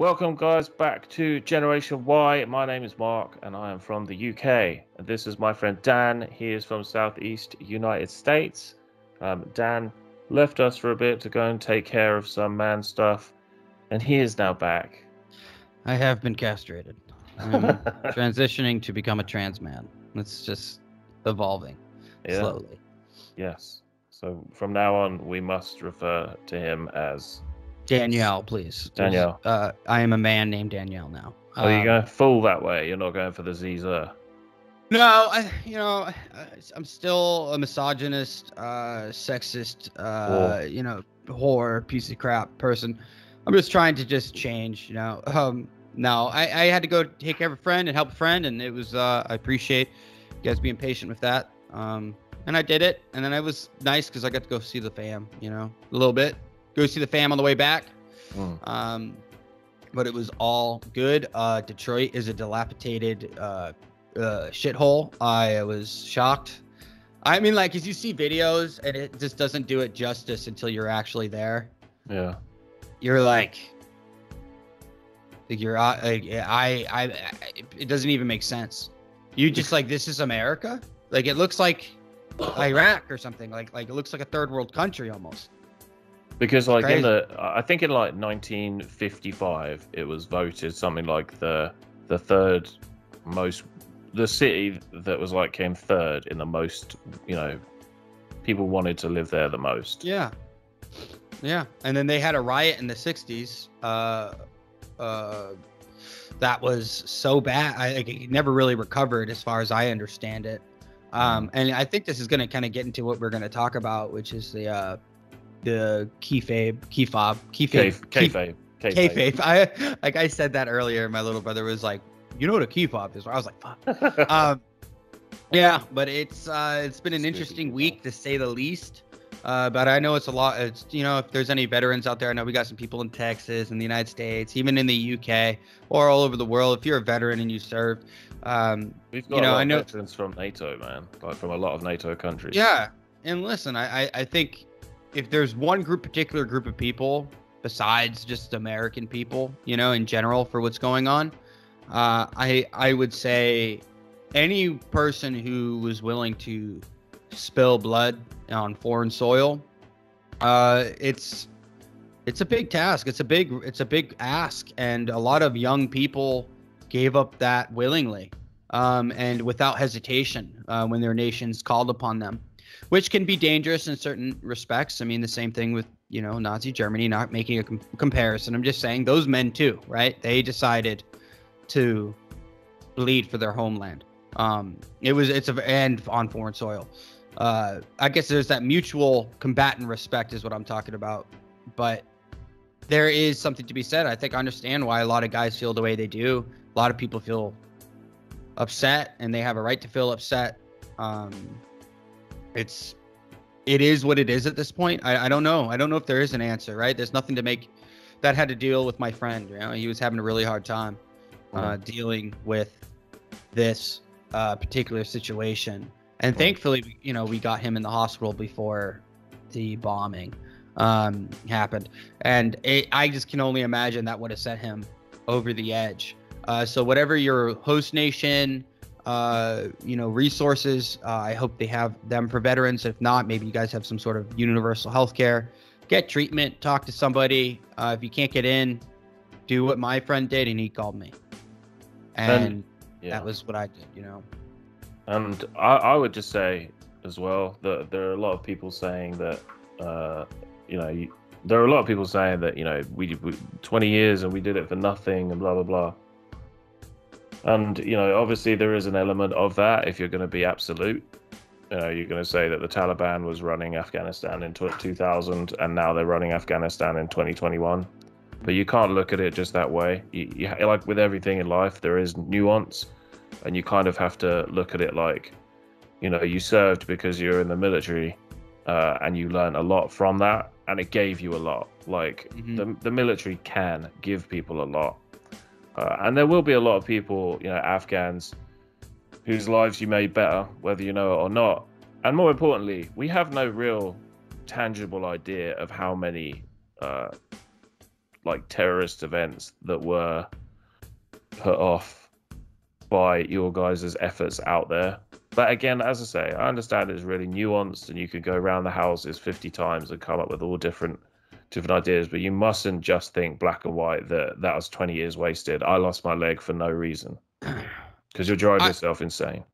Welcome, guys, back to Generation Y. My name is Mark, and I am from the UK. And this is my friend Dan. He is from Southeast United States. Dan left us for a bit to go and take care of some man stuff, and he is now back. I have been castrated. I'm transitioning to become a trans man. It's just evolving slowly. Yes. So from now on, we must refer to him as Danielle, please. Danielle. I am a man named Danielle now. Oh, you're going full that way. You're not going for the Zer. No, I'm still a misogynist, sexist, whore, piece of crap person. I'm just trying to change, No, I had to go take care of a friend and help a friend, and it was, I appreciate you guys being patient with that. And I did it, and then it was nice because I got to go see the fam, a little bit. Go see the fam on the way back. But it was all good. Detroit is a dilapidated shithole. I was shocked. I mean, like, as you see videos, and it just doesn't do it justice until you're actually there. Yeah. You're like it doesn't even make sense. You just like, this is America? Like, it looks like Iraq or something. Like it looks like a third world country almost. Because like I think in like 1955, it was voted something like the third most, the city that was like came third in the most, people wanted to live there the most. Yeah. And then they had a riot in the 60s. That was so bad. It never really recovered as far as I understand it. And I think this is going to kind of get into what we're going to talk about, which is the kayfabe. I said that earlier. My little brother was like, "You know what a keyfob is?" I was like, "Fuck." Yeah, but it's been an interesting week to say the least. But I know it's a lot. It's, if there's any veterans out there, I know we got some people in Texas, in the United States, even in the UK, or all over the world. If you're a veteran and you served, we've got a lot of veterans from NATO, man, like from a lot of NATO countries. Yeah, and listen, I think if there's one particular group of people besides just American people, in general for what's going on, I would say any person who was willing to spill blood on foreign soil, it's a big task. It's a big ask, and a lot of young people gave up that willingly, and without hesitation, when their nations called upon them, which can be dangerous in certain respects. I mean, the same thing with, Nazi Germany, not making a comparison. I'm just saying those men too, right? They decided to bleed for their homeland. And on foreign soil. I guess there's that mutual combatant respect is what I'm talking about. But there is something to be said. I think I understand why a lot of guys feel the way they do. A lot of people feel upset, and they have a right to feel upset. It is what it is at this point. I don't know. I don't know if there is an answer, right? There's nothing to make that had to deal with my friend. He was having a really hard time dealing with this particular situation. And thankfully, we got him in the hospital before the bombing happened. And I just can only imagine that would have set him over the edge. So whatever your host nation, resources, I hope they have them for veterans. If not, maybe you guys have some sort of universal health care. Get treatment, talk to somebody. If you can't get in, do what my friend did, and he called me. And that was what I did, And I would just say as well that there are a lot of people saying that, there are a lot of people saying that, we 20 years and we did it for nothing and blah, blah, blah. And, obviously there is an element of that if you're going to be absolute. You're going to say that the Taliban was running Afghanistan in 2000 and now they're running Afghanistan in 2021. But you can't look at it just that way. You like with everything in life, there is nuance. And you kind of have to look at it like, you served because you're in the military and you learned a lot from that. And it gave you a lot. Like the military can give people a lot. And there will be a lot of people, Afghans, whose lives you made better, whether you know it or not. And more importantly, we have no real tangible idea of how many like terrorist events that were put off by your guys' efforts out there. But again, as I say, I understand it's really nuanced, and you could go around the houses 50 times and come up with all different ideas. But you mustn't just think black and white that was 20 years wasted. I lost my leg for no reason, because you'll drive yourself insane.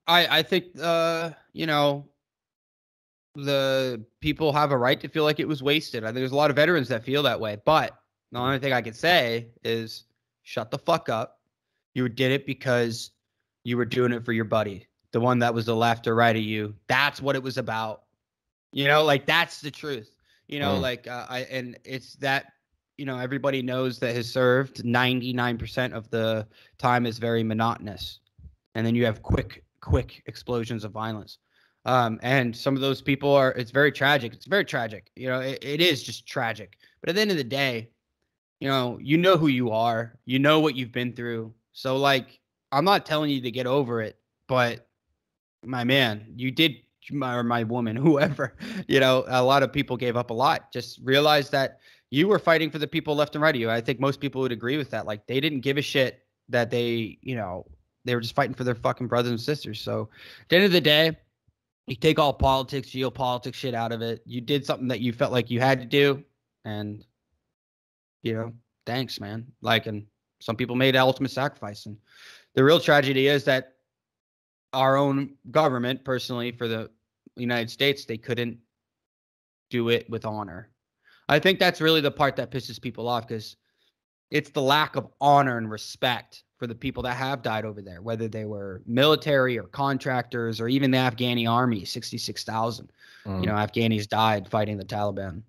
I think you know, the people have a right to feel like it was wasted. I think there's a lot of veterans that feel that way. But the only thing I can say is shut the fuck up. You did it because you were doing it for your buddy, the one that was the left or right of you. That's what it was about. You know, like that's the truth. You know, like and it's that, you know, everybody knows that has served 99% of the time is very monotonous. And then you have quick explosions of violence. And some of those people are, it's very tragic. It's very tragic. You know, it is just tragic. But at the end of the day, you know who you are, you know what you've been through. So like, I'm not telling you to get over it, but my man, you did, or my woman, whoever, you know, a lot of people gave up a lot. Just realize that you were fighting for the people left and right of you. I think most people would agree with that. Like they didn't give a shit that they, you know, they were just fighting for their fucking brothers and sisters. So at the end of the day, you take all politics, geopolitics shit out of it. You did something that you felt like you had to do. And, you know, thanks, man. Like, and some people made the ultimate sacrifice. And the real tragedy is that our own government, personally, for the United States, they couldn't do it with honor. I think that's really the part that pisses people off, because it's the lack of honor and respect for the people that have died over there, whether they were military or contractors or even the Afghani army, 66,000. You know, Afghanis died fighting the Taliban.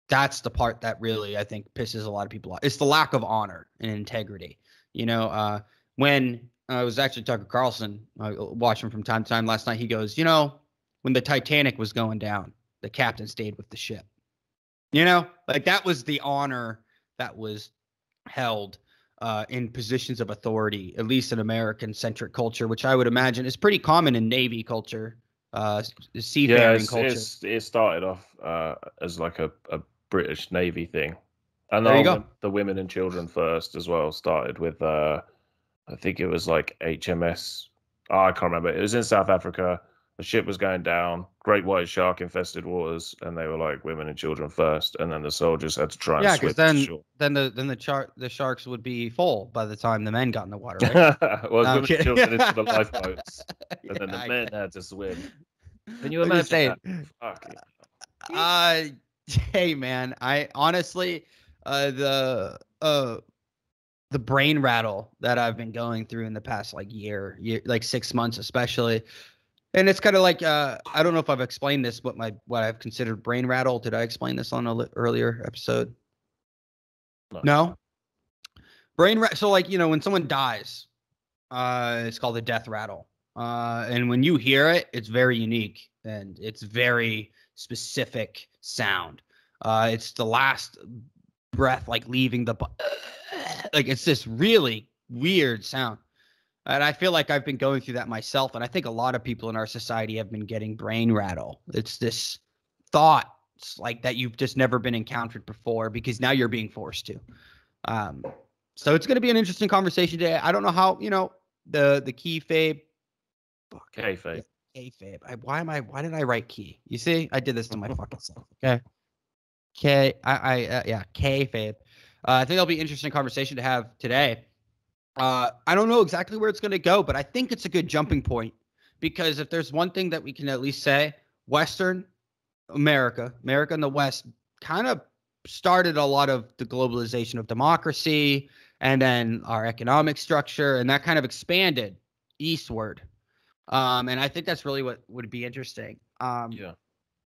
That's the part that really, I think, pisses a lot of people off. It's the lack of honor and integrity. You know, when I was actually Tucker Carlson, I watched him from time to time last night, he goes, you know, when the Titanic was going down, the captain stayed with the ship. You know, like that was the honor that was held in positions of authority, at least in American-centric culture, which I would imagine is pretty common in Navy culture, seafaring culture. It started off as like a British Navy thing. And there you go. The women and children first as well started with, I think it was like HMS. Oh, I can't remember. It was in South Africa. The ship was going down, great white shark infested waters, and they were like women and children first, and then the soldiers had to try and swim to shore. Then the sharks would be full by the time the men got in the water, right? Well, women and children into the lifeboats, and then the men had to swim. Can you imagine that? Hey man, I honestly, the brain rattle that I've been going through in the past like year, like 6 months especially. And it's kind of like, I don't know if I've explained this, what I've considered brain rattle. Did I explain this on an earlier episode? No? So like, you know, when someone dies, it's called a death rattle. And when you hear it, it's very unique and it's very specific sound. It's the last breath, like leaving the, like it's this really weird sound. And I feel like I've been going through that myself. And I think a lot of people in our society have been getting brain rattle. It's this thought like that you've just never been encountered before, because now you're being forced to. So it's going to be an interesting conversation today. I don't know how, you know, the keyfabe. Kayfabe. Kayfabe. Why did I write key? You see, I did this to my fucking self. Okay. Yeah, kayfabe. I think it'll be an interesting conversation to have today. I don't know exactly where it's going to go, but I think it's a good jumping point, because if there's one thing that we can at least say, Western America in the West kind of started a lot of the globalization of democracy and then our economic structure, and that kind of expanded eastward. And I think that's really what would be interesting. Yeah.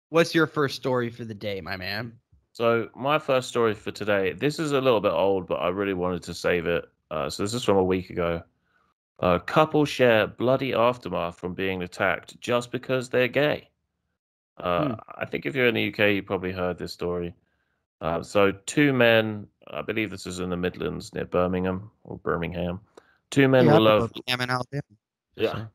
What's your first story for the day, my man? So my first story for today, this is a little bit old, but I really wanted to save it. So this is from a week ago. Couple share bloody aftermath from being attacked just because they're gay. I think if you're in the UK, you probably heard this story. So two men, I believe this is in the Midlands near Birmingham or Birmingham. Two men were loved. Birmingham in Alabama. Yeah.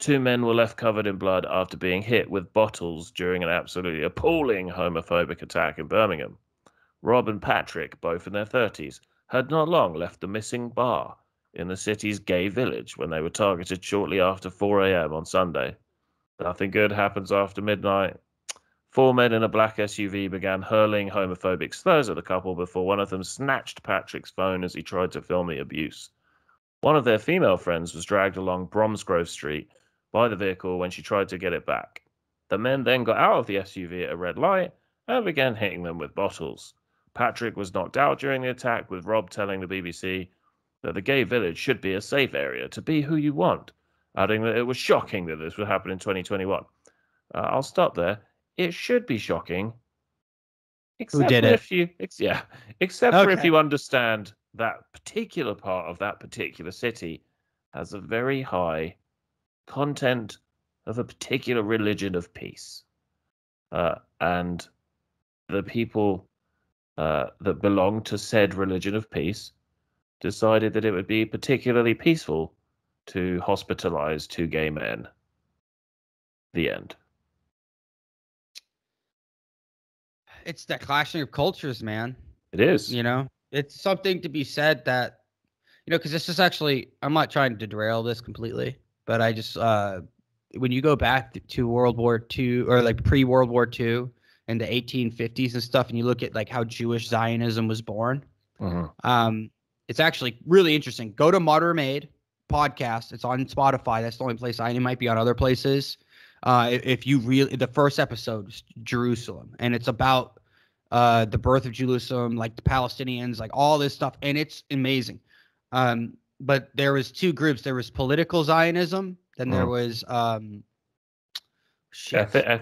2 men were left covered in blood after being hit with bottles during an absolutely appalling homophobic attack in Birmingham. Rob and Patrick, both in their 30s, had not long left the missing bar in the city's gay village when they were targeted shortly after 4 a.m. on Sunday. Nothing good happens after midnight. 4 men in a black SUV began hurling homophobic slurs at the couple before one of them snatched Patrick's phone as he tried to film the abuse. One of their female friends was dragged along Bromsgrove Street by the vehicle when she tried to get it back. The men then got out of the SUV at a red light and began hitting them with bottles. Patrick was knocked out during the attack, with Rob telling the BBC that the gay village should be a safe area to be who you want, adding that it was shocking that this would happen in 2021. I'll stop there. It should be shocking, except did for it? if you, except for if you understand that particular part of that particular city has a very high content of a particular religion of peace, and the people that belong to said religion of peace decided that it would be particularly peaceful to hospitalize 2 gay men. The end. It's that clashing of cultures, man. It is. You know, it's something to be said that, because this is actually, I'm not trying to derail this completely, but I just, when you go back to World War II, or like pre-World War II and the 1850s and stuff, and you look at like how Jewish Zionism was born, it's actually really interesting. Go to Martyr Made podcast. It's on Spotify. That's the only place it might be on other places. If you really, the first episode is Jerusalem, and it's about the birth of Jerusalem, like the Palestinians, like all this stuff, and it's amazing. But there was 2 groups. There was political Zionism, then there was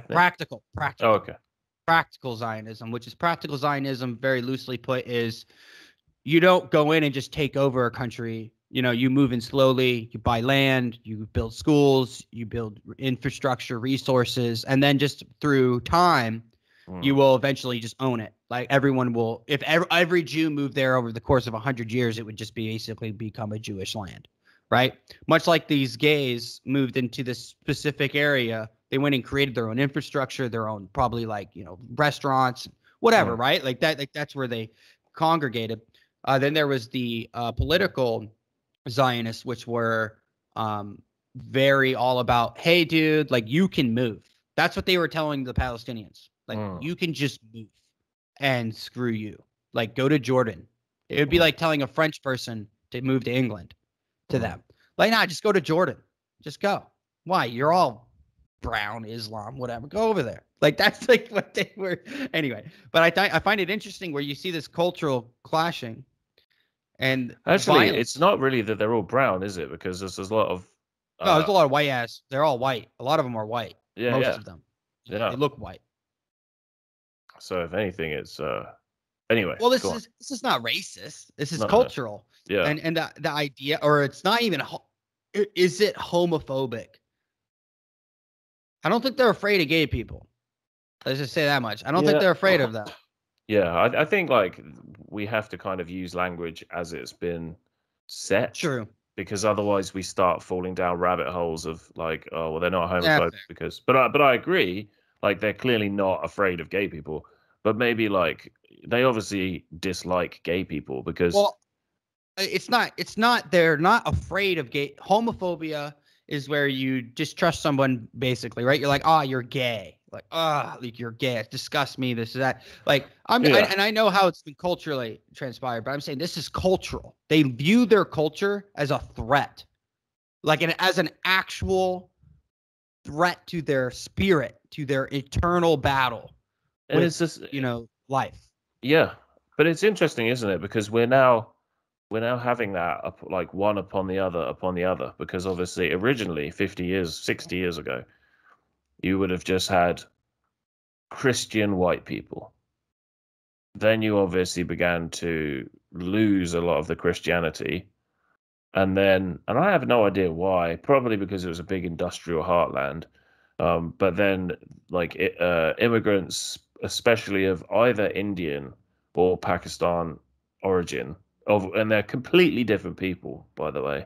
practical. Oh, okay. Practical Zionism, which is practical Zionism, very loosely put, is you don't go in and just take over a country. You move in slowly, you buy land, you build schools, you build infrastructure, resources, and then just through time, you will eventually just own it. Like everyone will, if every Jew moved there over the course of 100 years, it would just basically become a Jewish land, right? Much like these gays moved into this specific area, they went and created their own infrastructure, their own probably restaurants, whatever, right? Like that's where they congregated. Then there was the political Zionists, which were very all about, hey, dude, like you can move. That's what they were telling the Palestinians. Like you can just move and screw you. Like go to Jordan. It would be like telling a French person to move to England to them. Like, nah, just go to Jordan. Just go. Why? You're all brown, Islam, whatever. Go over there. Like that's like what they were. Anyway, but I find it interesting where you see this cultural clashing. And actually, violence. It's not really that they're all brown, is it? Because there's a lot of no, there's a lot of white ass. They're all white. A lot of them are white. Yeah, most of them. Yeah, they look white. So if anything, it's anyway. Well, this is not racist. This is cultural. Yeah, and the idea, or it's not even. Is it homophobic? I don't think they're afraid of gay people. Let's just say that much. I don't think they're afraid of them. Yeah, I think like we have to kind of use language as it's been set. True. Because otherwise we start falling down rabbit holes of like, oh, well, they're not homophobic because, but I agree, like they're clearly not afraid of gay people, but maybe like they obviously dislike gay people because. Well, it's not. They're not afraid of gay. Homophobia is where you distrust someone, basically, right? You're like, oh, you're gay. Like, like you're gay. It disgusts me. This is that. Like, and I know how it's been culturally transpired, but I'm saying this is cultural. They view their culture as a threat, like as an actual threat to their spirit, to their eternal battle. And with, it's just, life. Yeah, but it's interesting, isn't it? Because we're now having that like one upon the other, because obviously originally 50 years, 60 years ago, you would have just had Christian white people. Then you obviously began to lose a lot of the Christianity. And I have no idea why, probably because it was a big industrial heartland. But then like immigrants, especially of either Indian or Pakistan origin, and they're completely different people, by the way,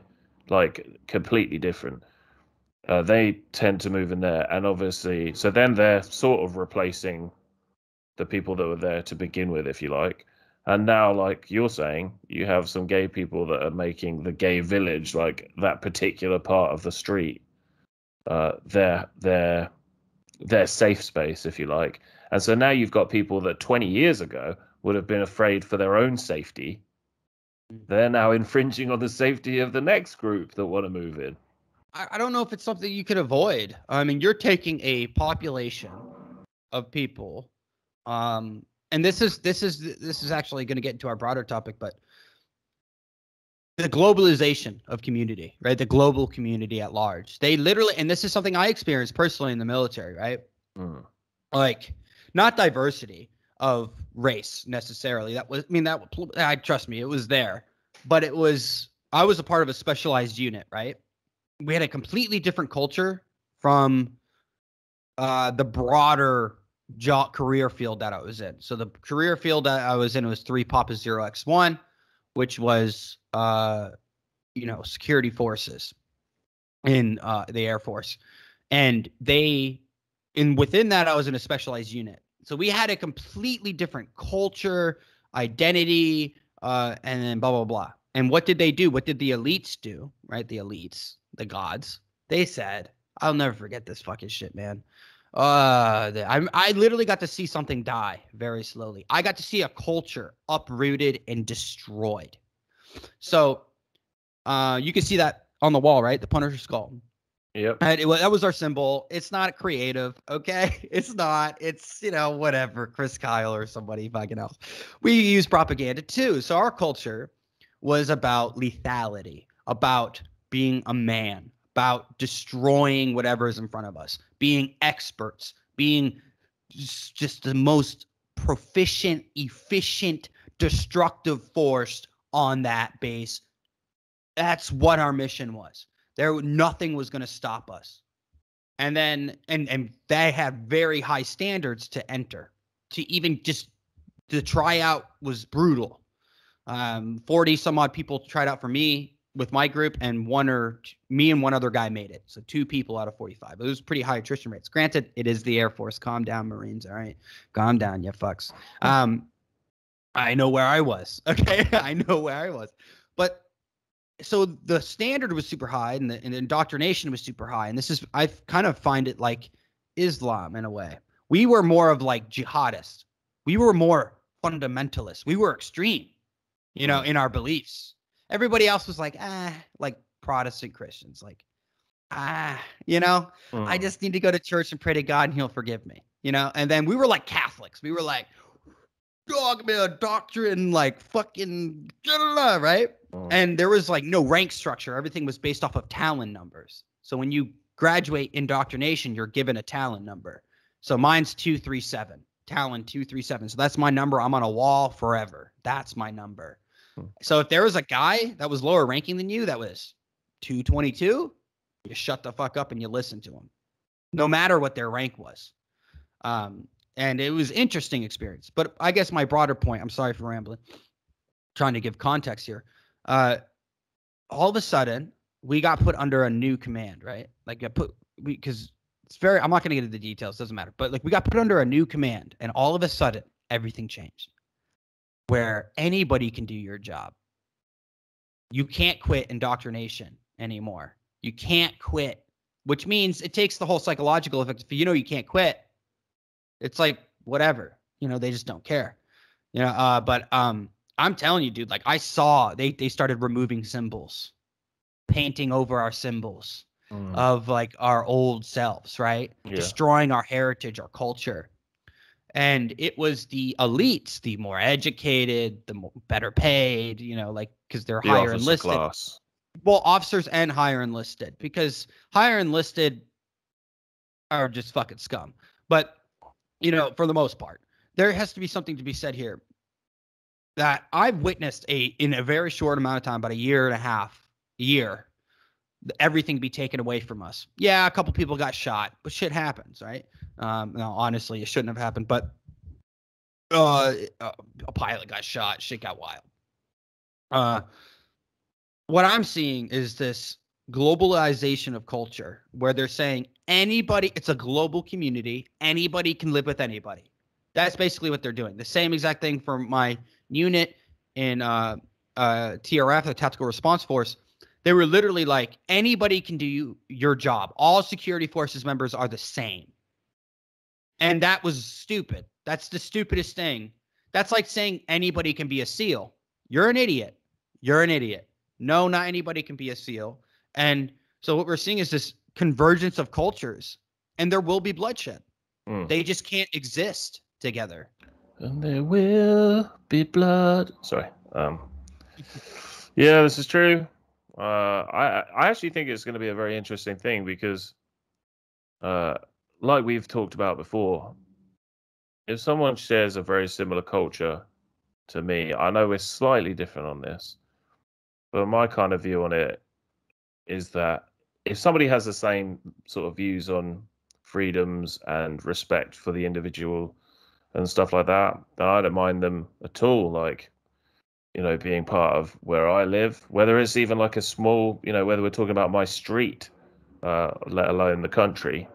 like completely different. They tend to move in there, and obviously, so then they're sort of replacing the people that were there to begin with, if you like. And now, like you're saying, you have some gay people that are making the gay village, like that particular part of the street, their safe space, if you like. And so now you've got people that 20 years ago would have been afraid for their own safety. They're now infringing on the safety of the next group that want to move in. I don't know if it's something you could avoid. I mean, you're taking a population of people, and this is actually going to get into our broader topic, but the globalization of community, right? The global community at large. They literally, and this is something I experienced personally in the military, right? Like, not diversity of race necessarily. That was, I mean, I trust me, it was there, but I was a part of a specialized unit, right? We had a completely different culture from the broader career field that I was in. So the career field that I was in was 3 Papa 0x1, which was security forces in the Air Force. And within that, I was in a specialized unit. So we had a completely different culture, identity, and then blah, blah, blah. And what did they do? What did the elites do? Right? The elites, the gods. They said, I'll never forget this fucking shit, man. I literally got to see something die very slowly. I got to see a culture uprooted and destroyed. So you can see that on the wall, right? The Punisher skull. Yep. And that was our symbol. It's not creative, okay? It's not. It's, whatever. Chris Kyle or somebody fucking else. We use propaganda too. So our culture was about lethality, about being a man, about destroying whatever is in front of us, being experts, being just the most proficient, efficient, destructive force on that base. That's what our mission was. Nothing was going to stop us. And then, and they had very high standards to enter. To even just the tryout was brutal. 40 some odd people tried out for me with my group, and me and one other guy made it. So 2 people out of 45. It was pretty high attrition rates. Granted, it is the Air Force. Calm down, Marines. All right, calm down, you fucks. I know where I was. Okay, I know where I was. But so the standard was super high, and the indoctrination was super high. And I kind of find it like Islam in a way. We were more of like jihadists. We were more fundamentalists. We were extreme, in our beliefs. Everybody else was like Protestant Christians, I just need to go to church and pray to God and he'll forgive me, And then we were like Catholics. We were like, dogma doctrine, like fucking, right? And there was like no rank structure. Everything was based off of Talon numbers. So when you graduate indoctrination, you're given a Talon number. So mine's 237, Talon 237. So that's my number. I'm on a wall forever. That's my number. So if there was a guy that was lower ranking than you, that was 222, you shut the fuck up and you listen to him, no matter what their rank was. And it was interesting experience. But I guess my broader point, I'm sorry for rambling, trying to give context here. All of a sudden, we got put under a new command, right? Because it's I'm not going to get into the details, doesn't matter. But we got put under a new command, and all of a sudden, everything changed. Where anybody can do your job. You can't quit indoctrination anymore. You can't quit, which means it takes the whole psychological effect. If you can't quit, it's like whatever, they just don't care, but I'm telling you, dude, I saw they started removing symbols, painting over our symbols of our old selves, right? Yeah. Destroying our heritage, our culture. And it was the elites, the more educated, the better paid, because they're higher enlisted. Class. Well, officers and higher enlisted, because higher enlisted are just fucking scum. But, for the most part, there has to be something to be said here that I've witnessed in a very short amount of time, about a year and a half, everything be taken away from us. Yeah, a couple people got shot, but shit happens, right? No, honestly, it shouldn't have happened, but a pilot got shot, shit got wild. What I'm seeing is this globalization of culture where they're saying anybody, it's a global community, anybody can live with anybody. That's basically what they're doing. The same exact thing for my unit in TRF, the Tactical Response Force. They were literally like, anybody can do your job. All security forces members are the same. And that was stupid. That's the stupidest thing. That's like saying anybody can be a SEAL. You're an idiot. You're an idiot. No, not anybody can be a SEAL. And so what we're seeing is this convergence of cultures, and there will be bloodshed. They just can't exist together. And there will be blood. Sorry. Yeah, this is true. I actually think it's going to be a very interesting thing because, like we've talked about before, if someone shares a very similar culture to me, I know we're slightly different on this, but my kind of view on it is that if somebody has the same sort of views on freedoms and respect for the individual and stuff like that, then I don't mind them at all. Like, you know, being part of where I live, whether it's even like a small, you know, whether we're talking about my street, let alone the country.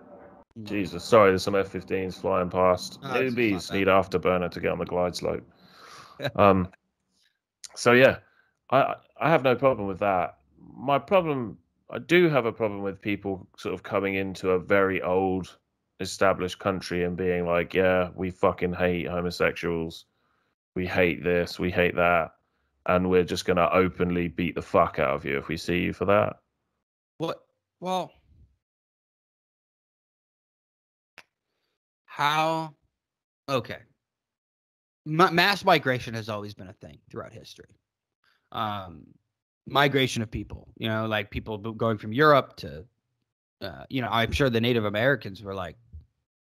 Jesus, sorry, there's some F-15s flying past. Newbies need afterburner to get on the glide slope. So yeah, I have no problem with that. I do have a problem with people sort of coming into a very old, established country and being like, yeah, we fucking hate homosexuals. We hate this, we hate that. And we're just going to openly beat the fuck out of you if we see you for that. What? Well, how? Okay. Mass migration has always been a thing throughout history. Migration of people, you know, like people going from Europe to, you know, I'm sure the Native Americans were like,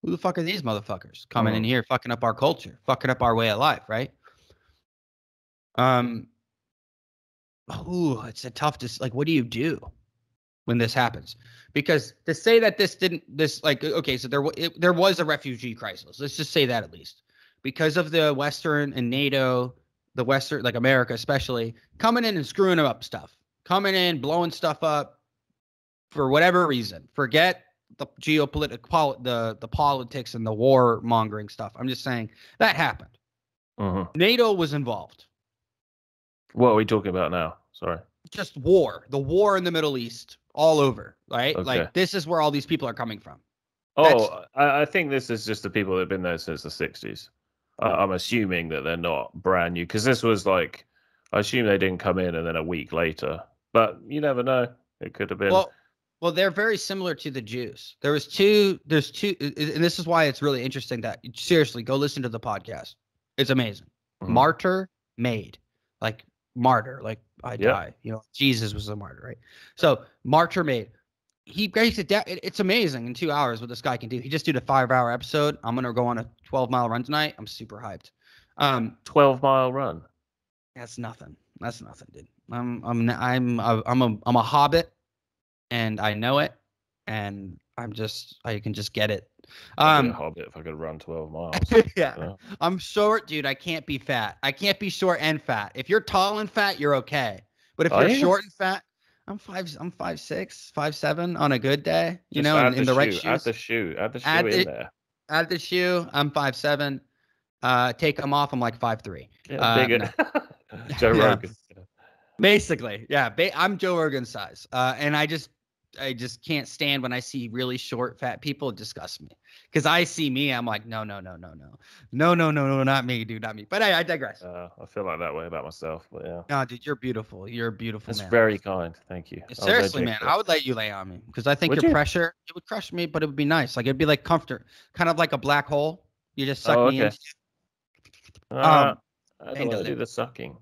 who the fuck are these motherfuckers coming in here, fucking up our culture, fucking up our way of life, right? It's a tough, like, what do you do when this happens? Because to say that okay, so there was a refugee crisis. Let's just say that at least. Because of the Western and NATO, the Western, like America especially, coming in and screwing up stuff, coming in, blowing stuff up for whatever reason. Forget the geopolitical, the politics and the war mongering stuff. I'm just saying that happened. NATO was involved. What are we talking about now? Sorry. Just war. The war in the Middle East, all over, right? Okay. Like, this is where all these people are coming from. I think this is just the people that have been there since the 60s. I'm assuming that they're not brand new, because this was like, I assume they didn't come in and then a week later. But you never know. It could have been. Well, they're very similar to the Jews. There's two, and this is why it's really interesting that, seriously, go listen to the podcast. It's amazing. Martyr made. Like, martyr, like I die. You know, Jesus was a martyr, right? So Martyr made. He breaks it down. It's amazing in 2 hours what this guy can do. He just did a 5-hour episode. I'm gonna go on a 12-mile run tonight. I'm super hyped. 12-mile run. That's nothing. That's nothing, dude. I'm a hobbit, and I know it, and I can just get it. I'd be a hobbit if I could run 12 miles. Yeah. I'm short, dude. I can't be fat. I can't be short and fat. If you're tall and fat, you're okay. But if you're short and fat, I'm 5'6", 5'7" on a good day. You know, in the right shoes. Add the shoe in there. Add the shoe. I'm 5'7". Take them off. I'm like 5'3". Yeah, bigger. No. Joe Rogan. Basically, yeah. I'm Joe Rogan size. And I just can't stand when I see really short, fat people. It disgusts me. Because I see me, I'm like, no, not me, dude, not me. But I digress. I feel like that way about myself, but yeah. No, dude, you're beautiful. You're a beautiful man. That's very kind. Thank you. Seriously, man, I would let you lay on me because I think pressure, it would crush me, but it would be nice. Like, it'd be like comfort, kind of like a black hole. You just suck me in. I don't want to do the sucking.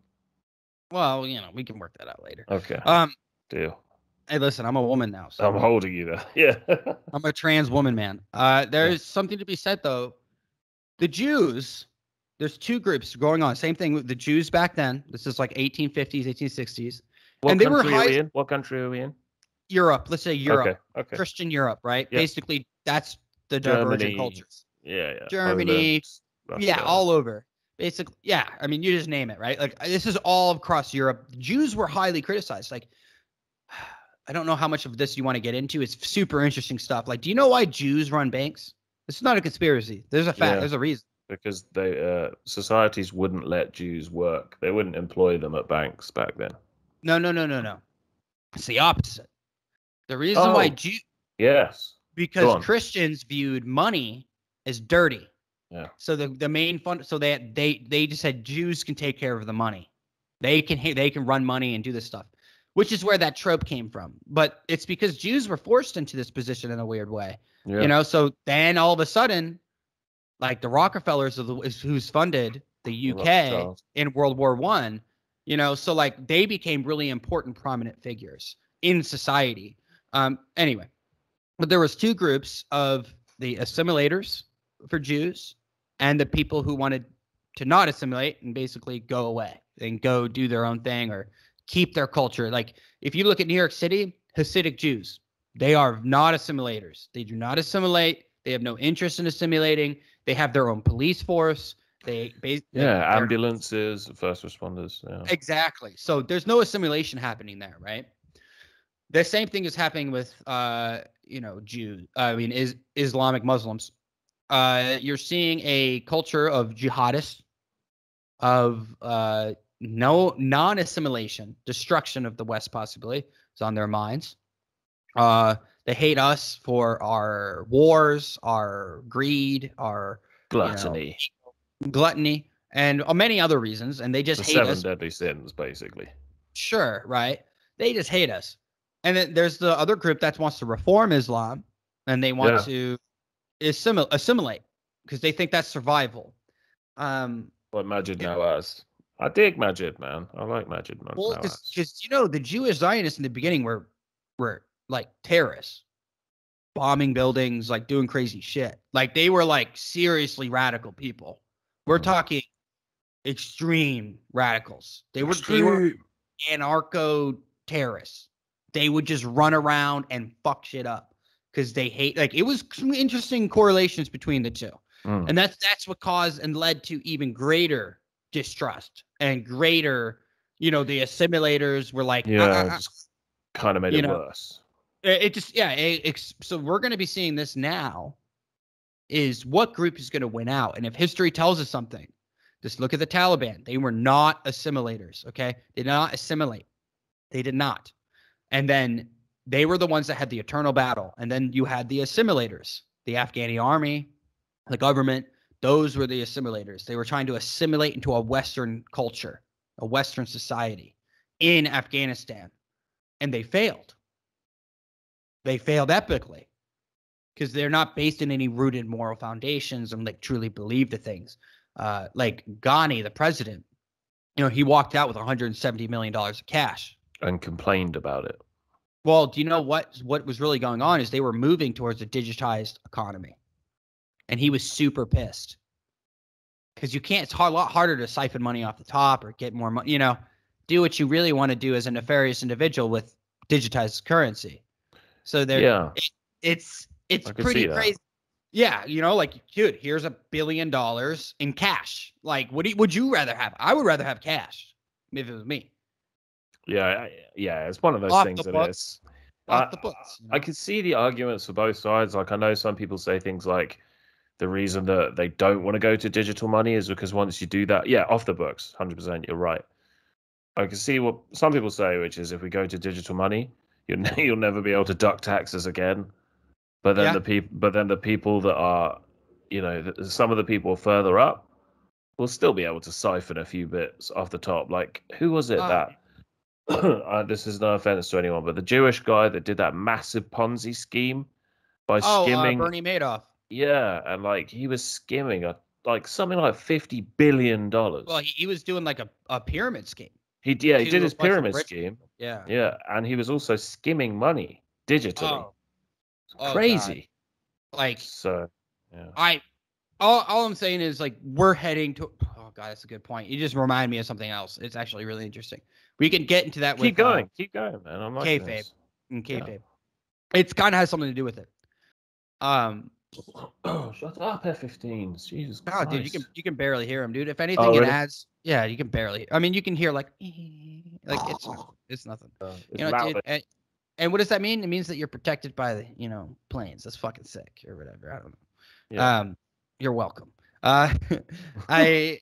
Well, you know, we can work that out later. Okay. Deal. Hey, listen, I'm a woman now. So I'm holding you there. Yeah. I'm a trans woman, man. There's something to be said, though. The Jews, there's two groups going on. Same thing with the Jews back then. This is like 1850s, 1860s. What country are we in? What country are we in? Europe. Let's say Europe. Okay. Christian Europe, right? Yep. Basically, that's the divergent cultures. Yeah. Germany. Russia. All over. Basically, yeah. I mean, you just name it, right? Like, this is all across Europe. Jews were highly criticized. Like, I don't know how much of this you want to get into. It's super interesting stuff. Like, do you know why Jews run banks? This is not a conspiracy. There's a fact. Yeah. There's a reason. Because societies wouldn't let Jews work. They wouldn't employ them at banks back then. No. It's the opposite. The reason why yes, because Christians viewed money as dirty. Yeah. So the main fund, so they just said Jews can take care of the money. They can run money and do this stuff, which is where that trope came from. But it's because Jews were forced into this position in a weird way. Yeah. You know, so then all of a sudden, like the Rockefellers who's funded the UK in World War I, you know, so like they became really important, prominent figures in society. Anyway, but there was two groups of the assimilators for Jews and the people who wanted to not assimilate and basically go away and go do their own thing or keep their culture. Like if you look at New York City, Hasidic Jews, they are not assimilators. They do not assimilate. They have no interest in assimilating. They have their own police force. Ambulances, first responders. Yeah. Exactly. So there's no assimilation happening there, right? The same thing is happening with, Jews. Islamic Muslims. You're seeing a culture of jihadists, of no non-assimilation, destruction of the West possibly is on their minds. They hate us for our wars, our greed, our gluttony, and many other reasons, and they just hate us. 7 deadly sins, basically. Sure, right? They just hate us. And then there's the other group that wants to reform Islam, and they want to assimilate because they think that's survival. What Majid Nawaz? I dig Majid, man. I like Majid Nawaz. Well, because the Jewish Zionists in the beginning were like terrorists, bombing buildings, like doing crazy shit. Like they were like seriously radical people. We're talking extreme radicals. They were anarcho terrorists. They would just run around and fuck shit up because they hate. Like it was interesting correlations between the two, and that's what caused and led to even greater distrust and greater. The assimilators were like, just kind of made it worse. It just so we're going to be seeing this now. Is what group is going to win out, and if history tells us something, just look at the Taliban. They were not assimilators. Okay, they did not assimilate. They did not. And then they were the ones that had the eternal battle. And then you had the assimilators, the Afghani army, the government. Those were the assimilators. They were trying to assimilate into a Western culture, a Western society in Afghanistan. And they failed. They failed epically because they're not based in any rooted moral foundations and like truly believe the things. Like Ghani, the president, he walked out with $170 million of cash. And complained about it. Well, do you know what was really going on is they were moving towards a digitized economy. And he was super pissed. Because it's a lot harder to siphon money off the top or get more money, do what you really want to do as a nefarious individual with digitized currency. So it's pretty crazy. Yeah, like, dude, here's $1 billion in cash. Like, would you rather have? I would rather have cash if it was me. Yeah, it's one of those things that is off the books. I can see the arguments for both sides. Like, I know some people say things like the reason that they don't want to go to digital money is because once you do that, off the books, 100%, you're right. I can see what some people say, which is if we go to digital money, you'll never be able to duck taxes again. But then the people that are, some of the people further up will still be able to siphon a few bits off the top. Like, who was it that? This is no offense to anyone, but the Jewish guy that did that massive Ponzi scheme by skimming Bernie Madoff. Yeah, and like he was skimming something like $50 billion. Well, he was doing like a pyramid scheme. He did his pyramid scheme. Yeah, and he was also skimming money digitally. Crazy. God. Like, so, yeah. All I'm saying is like we're heading to. Oh God, that's a good point. You just remind me of something else. It's actually really interesting. We can get into that. Keep going, man. I'm like kayfabe. Kayfabe. It kind of has something to do with it. Oh, shut up, F-15s. Jesus Christ. Oh, dude, you can barely hear him, dude. If anything, it adds. Yeah, you can barely. I mean, you can hear like it's nothing. It's dude. And what does that mean? It means that you're protected by the, planes. That's fucking sick or whatever. I don't know. Yeah. You're welcome. I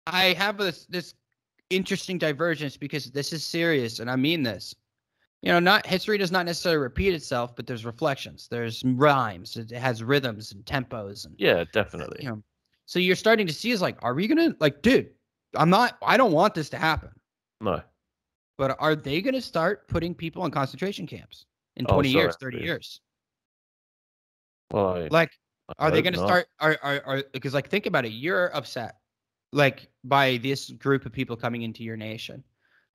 have this interesting divergence because this is serious, and I mean this. Not history does not necessarily repeat itself, but there's reflections, there's rhymes, it has rhythms and tempos, and Yeah, definitely. So you're starting to see is like, are we gonna dude? I don't want this to happen. No. But are they gonna start putting people in concentration camps in Oh, 20 sorry, years, 30 please. years? Well, Like, I are they hope gonna not. start? Are because think about it, you're upset by this group of people coming into your nation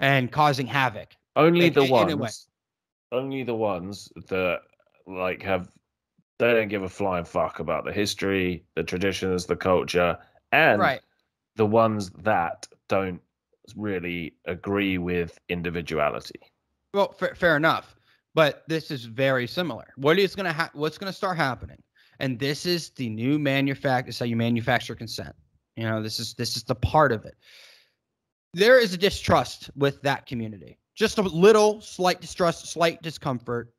and causing havoc. Only In the a way. ones, only the ones that they don't give a flying fuck about the history, the traditions, the culture, and Right. the ones that don't really agree with individuality. Well, fair enough. But this is very similar. What's gonna start happening? And this is the new manufacture. This is how you manufacture consent. This is the part of it. There is a distrust with that community. Just a little slight distrust, slight discomfort.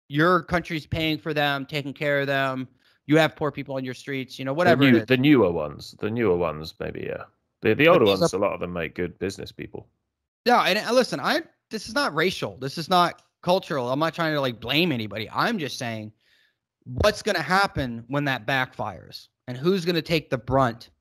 Your country's paying for them, taking care of them. You have poor people on your streets, whatever it is. The newer ones, maybe, yeah. The But older these are, ones, a lot of them make good business people. yeah, and listen, this is not racial. This is not cultural. I'm not trying to blame anybody. I'm just saying what's going to happen when that backfires and who's going to take the brunt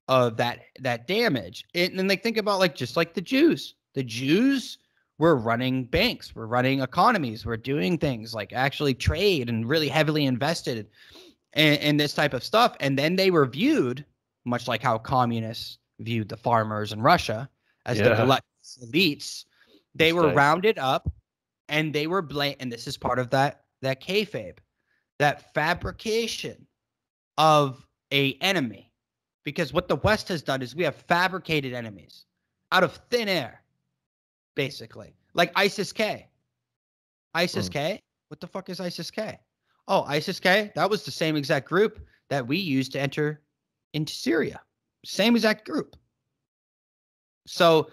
of that damage. And think about just like the Jews. The Jews were running banks, we're running economies, we're doing things like actually trade and really heavily invested in this type of stuff. And then they were viewed much like how communists viewed the farmers in Russia as the gluttonous elites. They were rounded up and they were blamed. And this is part of that kayfabe, that fabrication of a enemy. Because what the West has done is we have fabricated enemies out of thin air, basically. Like ISIS-K. ISIS-K? What the fuck is ISIS-K? Oh, ISIS-K? That was the same exact group that we used to enter into Syria. Same exact group. So,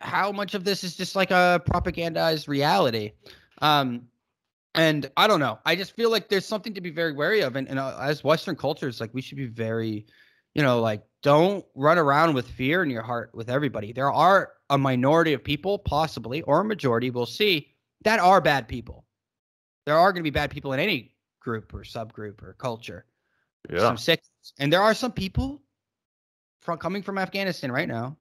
how much of this is just like a propagandized reality? And I don't know. I just feel like there's something to be very wary of. And as Western cultures, we should be very, don't run around with fear in your heart with everybody. There are a minority of people, possibly, or a majority, we'll see, that are bad people. There are going to be bad people in any group or subgroup or culture. Yeah. Some sick. And there are some people coming from Afghanistan right now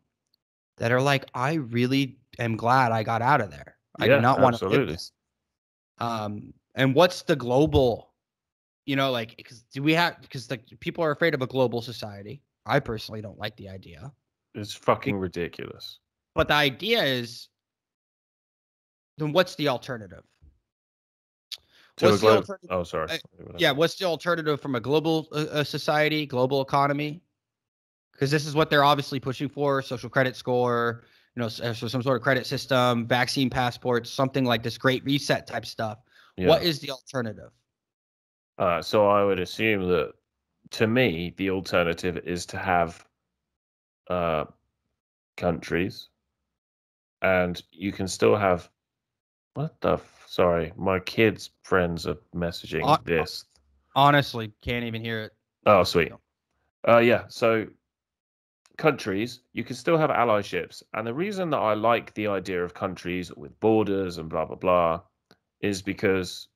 that are like, I really am glad I got out of there. I do not want to live this. And what's the global, because people are afraid of a global society. I personally don't like the idea. It's fucking ridiculous. But the idea is, then what's the alternative? Oh, sorry. What's the alternative from a global society, global economy? Because this is what they're obviously pushing for: social credit score, so some sort of credit system, vaccine passports, something like this Great Reset type stuff. Yeah. What is the alternative? So I would assume that, to me, the alternative is to have countries, and you can still have. Sorry, my kids' friends are messaging this. Honestly, can't even hear it. Oh, sweet. Yeah, so countries, you can still have allyships. And the reason that I like the idea of countries with borders and blah, blah, blah, is because,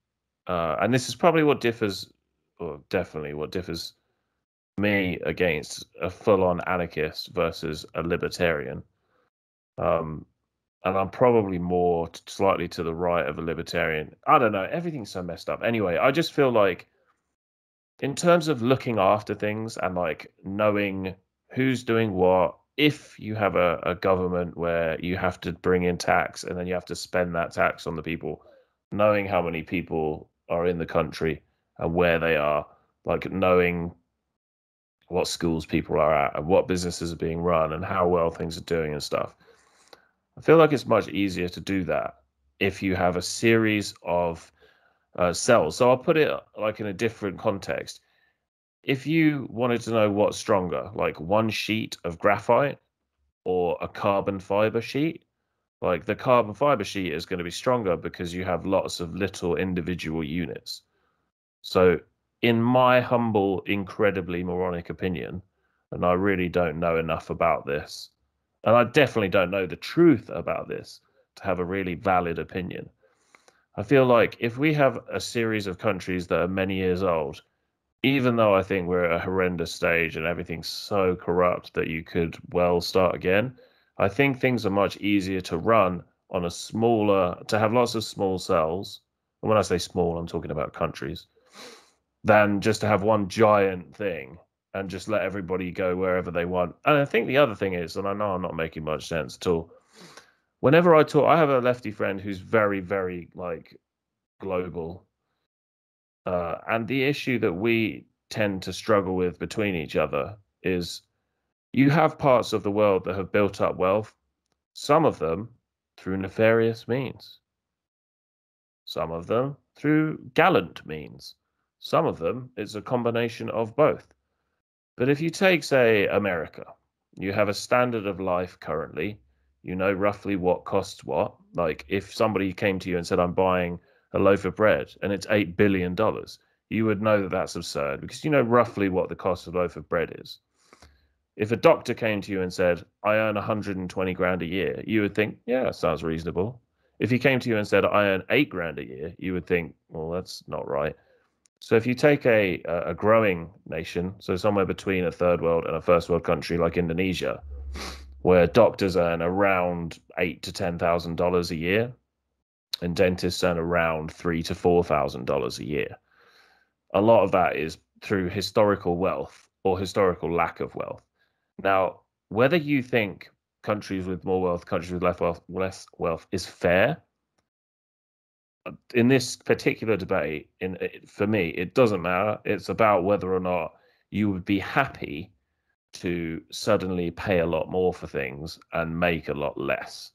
and this is probably what differs, or definitely what differs me against a full-on anarchist versus a libertarian. And I'm probably more slightly to the right of a libertarian. I don't know. Everything's so messed up. Anyway, I just feel like in terms of looking after things and knowing who's doing what, if you have a government where you have to bring in tax and then you have to spend that tax on the people, knowing how many people are in the country and where they are, knowing what schools people are at and what businesses are being run and how well things are doing and stuff. I feel like it's much easier to do that if you have a series of cells. So I'll put it in a different context. If you wanted to know what's stronger, one sheet of graphite or a carbon fiber sheet, Like the carbon fiber sheet is going to be stronger because you have lots of little individual units. So, in my humble, incredibly moronic opinion, and I really don't know enough about this, and I definitely don't know the truth about this to have a really valid opinion. I feel like if we have a series of countries that are many years old, even though I think we're at a horrendous stage and everything's so corrupt that you could well start again, I think things are much easier to run on a smaller, to have lots of small cells. And when I say small, I'm talking about countries, than just to have one giant thing and just let everybody go wherever they want. And I think the other thing is, and I know I'm not making much sense at all, whenever I talk, I have a lefty friend who's very, very like global. And the issue that we tend to struggle with between each other is you have parts of the world that have built up wealth, some of them through nefarious means, some of them through gallant means, some of them it's a combination of both. But if you take, say, America, you have a standard of life currently. You know roughly what costs what. Like if somebody came to you and said, I'm buying a loaf of bread and it's $8 billion, you would know that that's absurd because you know roughly what the cost of a loaf of bread is. If a doctor came to you and said, I earn 120 grand a year, you would think, yeah, that sounds reasonable. If he came to you and said, I earn 8 grand a year, you would think, well, that's not right. So if you take a growing nation, so somewhere between a third world and a first world country like Indonesia, where doctors earn around $8,000 to $10,000 a year, and dentists earn around $3,000 to $4,000 a year. A lot of that is through historical wealth or historical lack of wealth. Now, whether you think countries with more wealth, countries with less wealth is fair, in this particular debate, for me, it doesn't matter. It's about whether or not you would be happy to suddenly pay a lot more for things and make a lot less.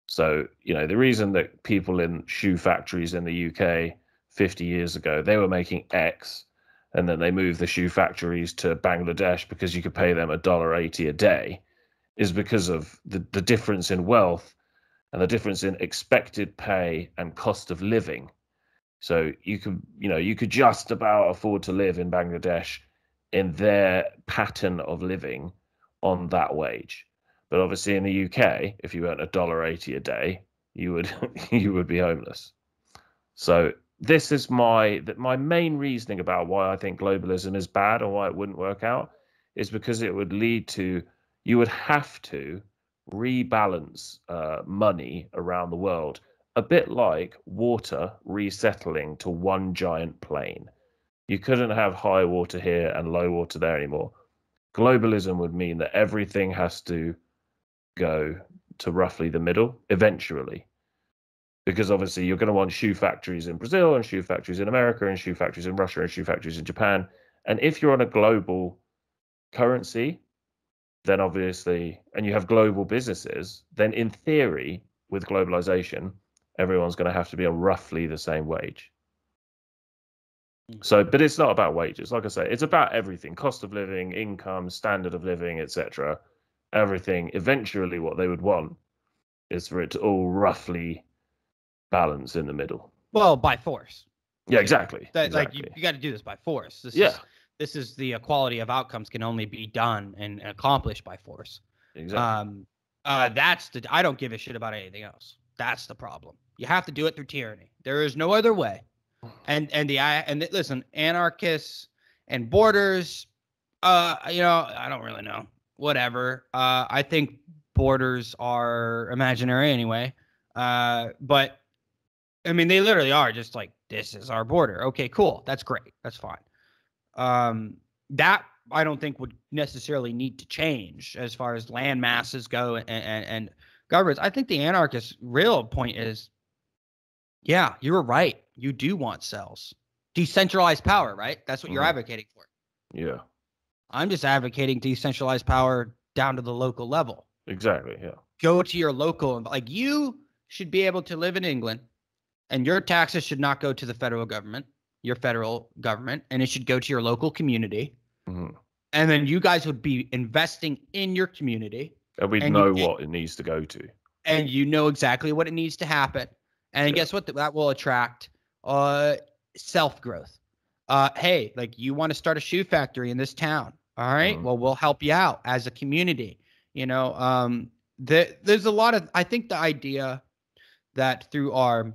So, you know, the reason that people in shoe factories in the UK 50 years ago, they were making X, and then they moved the shoe factories to Bangladesh because you could pay them $1.80 a day, is because of the difference in wealth and the difference in expected pay and cost of living. So you could just about afford to live in Bangladesh in their pattern of living on that wage. But obviously in the UK, if you earned $1.80 a day, you would you would be homeless. So this is my main reasoning about why I think globalism is bad or why it wouldn't work out is because it would lead to you would have to rebalance money around the world, a bit like water resettling to one giant plane. You couldn't have high water here and low water there anymore. Globalism would mean that everything has to go to roughly the middle eventually. Because obviously you're going to want shoe factories in Brazil and shoe factories in America and shoe factories in Russia and shoe factories in Japan. And if you're on a global currency, then obviously, and you have global businesses, then in theory, with globalization, everyone's going to have to be on roughly the same wage. So, but it's not about wages. Like I say, it's about everything: cost of living, income, standard of living, etc. Everything. Eventually, what they would want is for it to all roughly balance in the middle. Well, by force. Yeah, exactly. Like you got to do this by force. This is the equality of outcomes can only be done and accomplished by force. Exactly. I don't give a shit about anything else. That's the problem. You have to do it through tyranny. There is no other way. Listen, anarchists and borders. I don't really know. Whatever. I think borders are imaginary anyway. But I mean, they literally are just like, this is our border. Okay, cool. That's great. That's fine. That I don't think would necessarily need to change as far as land masses go and governments. I think the anarchist real point is, yeah, you were right. You do want cells. Decentralized power, right? That's what you're advocating for. Yeah. I'm just advocating decentralized power down to the local level. Exactly, yeah. Go to your local, like you should be able to live in England and your taxes should not go to the federal government, your federal government, and it should go to your local community. Mm-hmm. And then you guys would be investing in your community. And we'd know what it needs to go to. and you know exactly what it needs to happen. And guess what? That will attract self-growth. Hey, like you want to start a shoe factory in this town. All right. Well, we'll help you out as a community. You know, there's a lot of, I think the idea that through our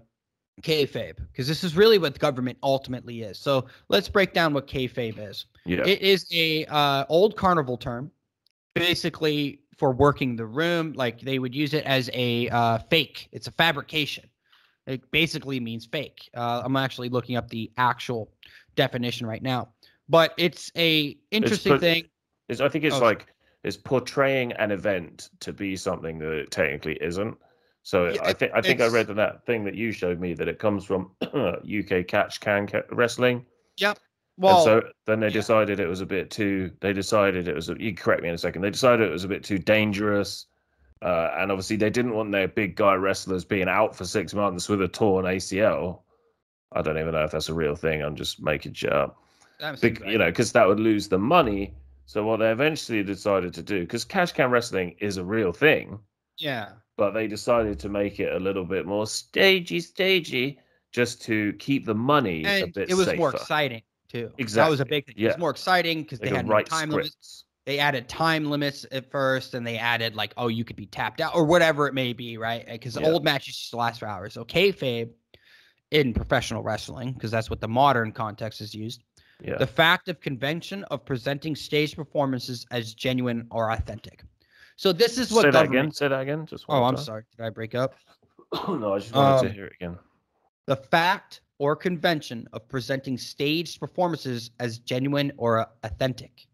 kayfabe, because this is really what government ultimately is. So let's break down what kayfabe is. Yeah. It is a old carnival term, basically for working the room. Like they would use it as a fake. It's a fabrication. It basically means fake. I'm actually looking up the actual definition right now, but it's a interesting thing. I think it's like it's portraying an event to be something that it technically isn't. So yeah, I think I read that thing that you showed me that it comes from UK catch can wrestling. Yep. Well, and so then they decided it was a bit too. They decided it was. You can correct me in a second. They decided it was a bit too dangerous, and obviously they didn't want their big guy wrestlers being out for 6 months with a torn ACL. I don't even know if that's a real thing. I'm just making shit up. You know, because that would lose the money. So what they eventually decided to do, because cash can wrestling is a real thing. Yeah. But they decided to make it a little bit more stagey, just to keep the money a bit safer. It was more exciting too. Exactly. That was a big thing. Yeah. It was more exciting because they had no time limits. They added time limits at first, and they added like, oh, you could be tapped out or whatever it may be, right? Because old matches used to last for hours. So kayfabe in professional wrestling, because that's what the modern context is used. Yeah. The fact of convention of presenting stage performances as genuine or authentic. So this is what Say that again. Just one time. I'm sorry. Did I break up? No, I just wanted to hear it again. The fact or convention of presenting staged performances as genuine or authentic.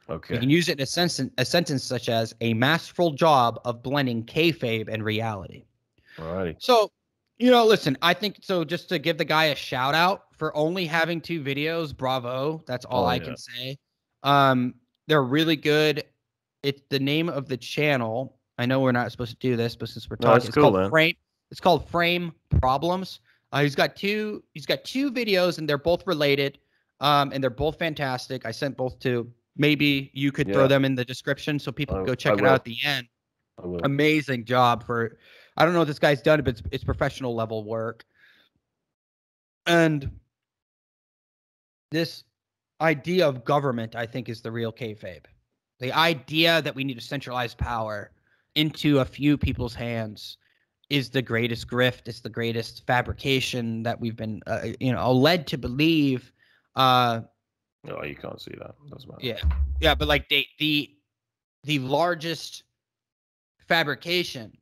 Okay. You can use it in a sentence such as a masterful job of blending kayfabe and reality. Alrighty. So, you know, listen, I think so. Just to give the guy a shout out for only having 2 videos, bravo. That's all I can say. They're really good. It's the name of the channel. I know we're not supposed to do this, but since we're talking, it's called FrameProblems. He's got two videos, and they're both related. And they're both fantastic. I sent both to. Maybe you could throw them in the description so people can go check it out at the end. Amazing job for. I don't know what this guy's done, but it's professional level work. And this idea of government, I think, is the real kayfabe. The idea that we need to centralize power into a few people's hands is the greatest grift. It's the greatest fabrication that we've been, led to believe. No, you can't see that. Doesn't matter. Yeah, but like the largest fabrication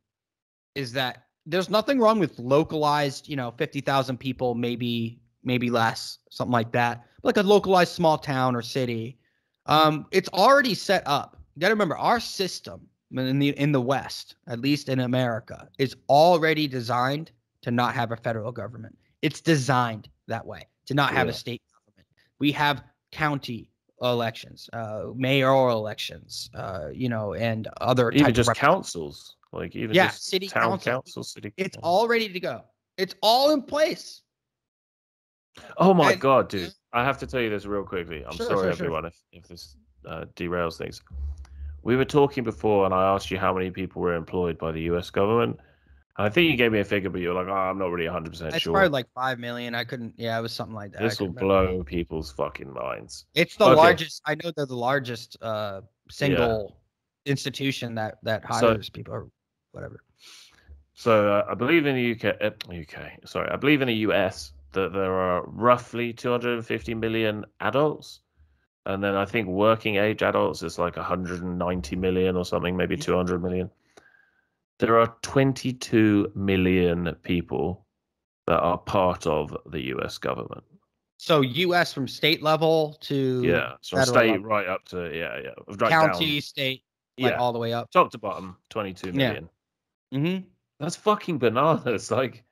is that there's nothing wrong with localized, 50,000 people, maybe less, something like that. Like a localized small town or city. It's already set up. You got to remember, our system in the West, at least in America, is already designed to not have a federal government. It's designed that way, to not have a state government. We have county elections, mayoral elections, and other even just councils, like even just city town council. It's all ready to go. It's all in place. Oh my God, dude! I have to tell you this real quickly. I'm sorry, everyone, if this derails things. We were talking before, and I asked you how many people were employed by the U.S. government. And I think you gave me a figure, but you were like, "Oh, I'm not really 100% sure." It's probably like 5 million. I couldn't. Yeah, it was something like that. This will blow people's fucking minds. It's the largest. I know they're the largest single institution that hires people or whatever. So I believe in the I believe in the US that there are roughly 250 million adults. And then I think working age adults is like 190 million or something, maybe 200 million. There are 22 million people that are part of the US government. So US from state level to from state level. Right up to right county, down. State, all the way up, top to bottom, 22 million. That's fucking bananas. Like,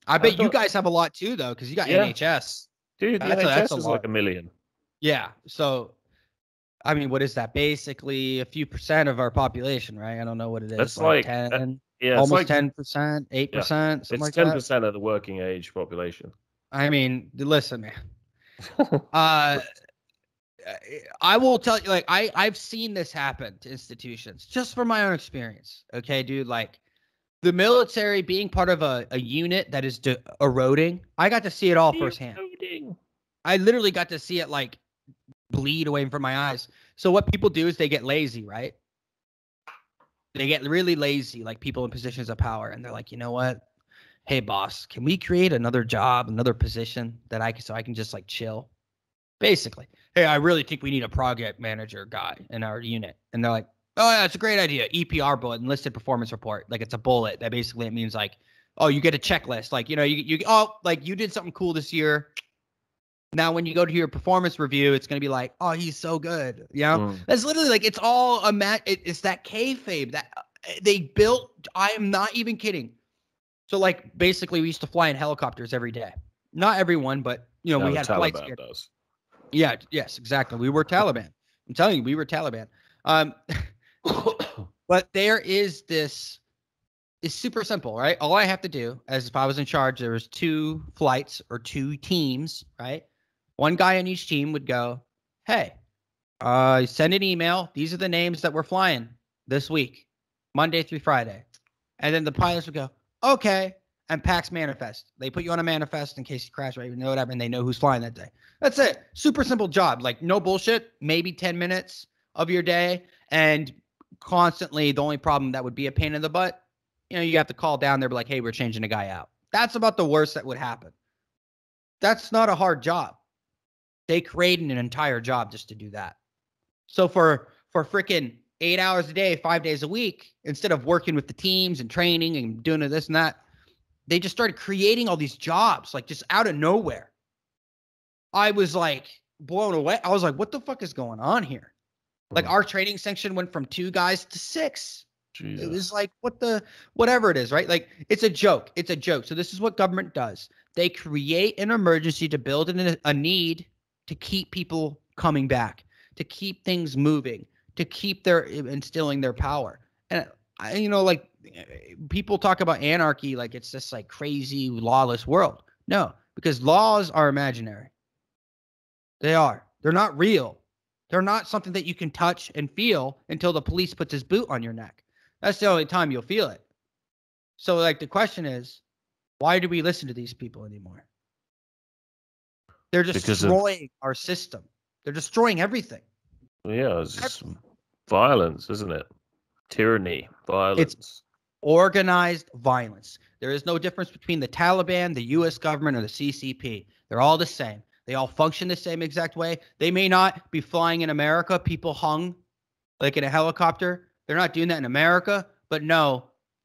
I bet you guys have a lot too, though, because you got NHS. Dude, the NHS is like 1 million. Yeah. So, I mean, what is that? Basically, a few % of our population, right? I don't know what it is. That's like 10, almost 10%, 8%, something like that. It's 10% of the working age population. I mean, listen, man. I will tell you, like, I've seen this happen to institutions just from my own experience. Okay, dude, like, The military being part of a unit that is eroding, I got to see it all firsthand. I literally got to see it like bleed away from my eyes. So what people do is they get lazy, right? They get really lazy, like people in positions of power, and they're like, you know what? Hey, boss, can we create another job, another position that so I can just like chill? Basically, hey, I really think we need a project manager guy in our unit. And they're like, oh, yeah, it's a great idea. EPR bullet, enlisted performance report. Like it's a bullet that basically it means like, oh, you get a checklist. Like, you know, like you did something cool this year. Now, when you go to your performance review, it's going to be like, oh, he's so good. You know, that's literally like, it's all it's that kayfabe that they built. I am not even kidding. So like, basically we used to fly in helicopters every day. Not everyone, but you know, we had flights. Does. Yeah, yes, exactly. We were Taliban. I'm telling you, we were Taliban. But there is this, it's super simple, right? All I have to do, as if I was in charge, there was 2 flights or 2 teams, right? One guy on each team would go, hey, send an email. These are the names that we're flying this week, Monday through Friday. And then the pilots would go, okay, and PAX manifest. They put you on a manifest in case you crash, right? You know whatever, and they know who's flying that day. That's it. Super simple job. Like no bullshit. Maybe 10 minutes of your day, and constantly the only problem that would be a pain in the butt, you know, you have to call down there, be like, hey, we're changing a guy out. That's about the worst that would happen. That's not a hard job. They created an entire job just to do that. So for freaking 8 hours a day, 5 days a week, instead of working with the teams and training and doing this and that, they just started creating all these jobs, like just out of nowhere. I was like blown away. I was like, what the fuck is going on here? Like our training section went from 2 guys to 6. Jesus. It was like, whatever it is, right? Like it's a joke. It's a joke. So this is what government does. They create an emergency to build a need to keep people coming back, to keep things moving, to keep instilling their power. And you know, like people talk about anarchy like it's this like crazy lawless world. No, because laws are imaginary. They are. They're not real. They're not something that you can touch and feel until the police puts his boot on your neck. That's the only time you'll feel it. So like the question is, why do we listen to these people anymore? They're destroying our system. They're destroying everything. Yeah, it's just violence, isn't it? Tyranny, violence. It's organized violence. There is no difference between the Taliban, the U.S. government, or the CCP. They're all the same. They all function the same exact way. They may not be flying in America, people hung like in a helicopter. They're not doing that in America. But no,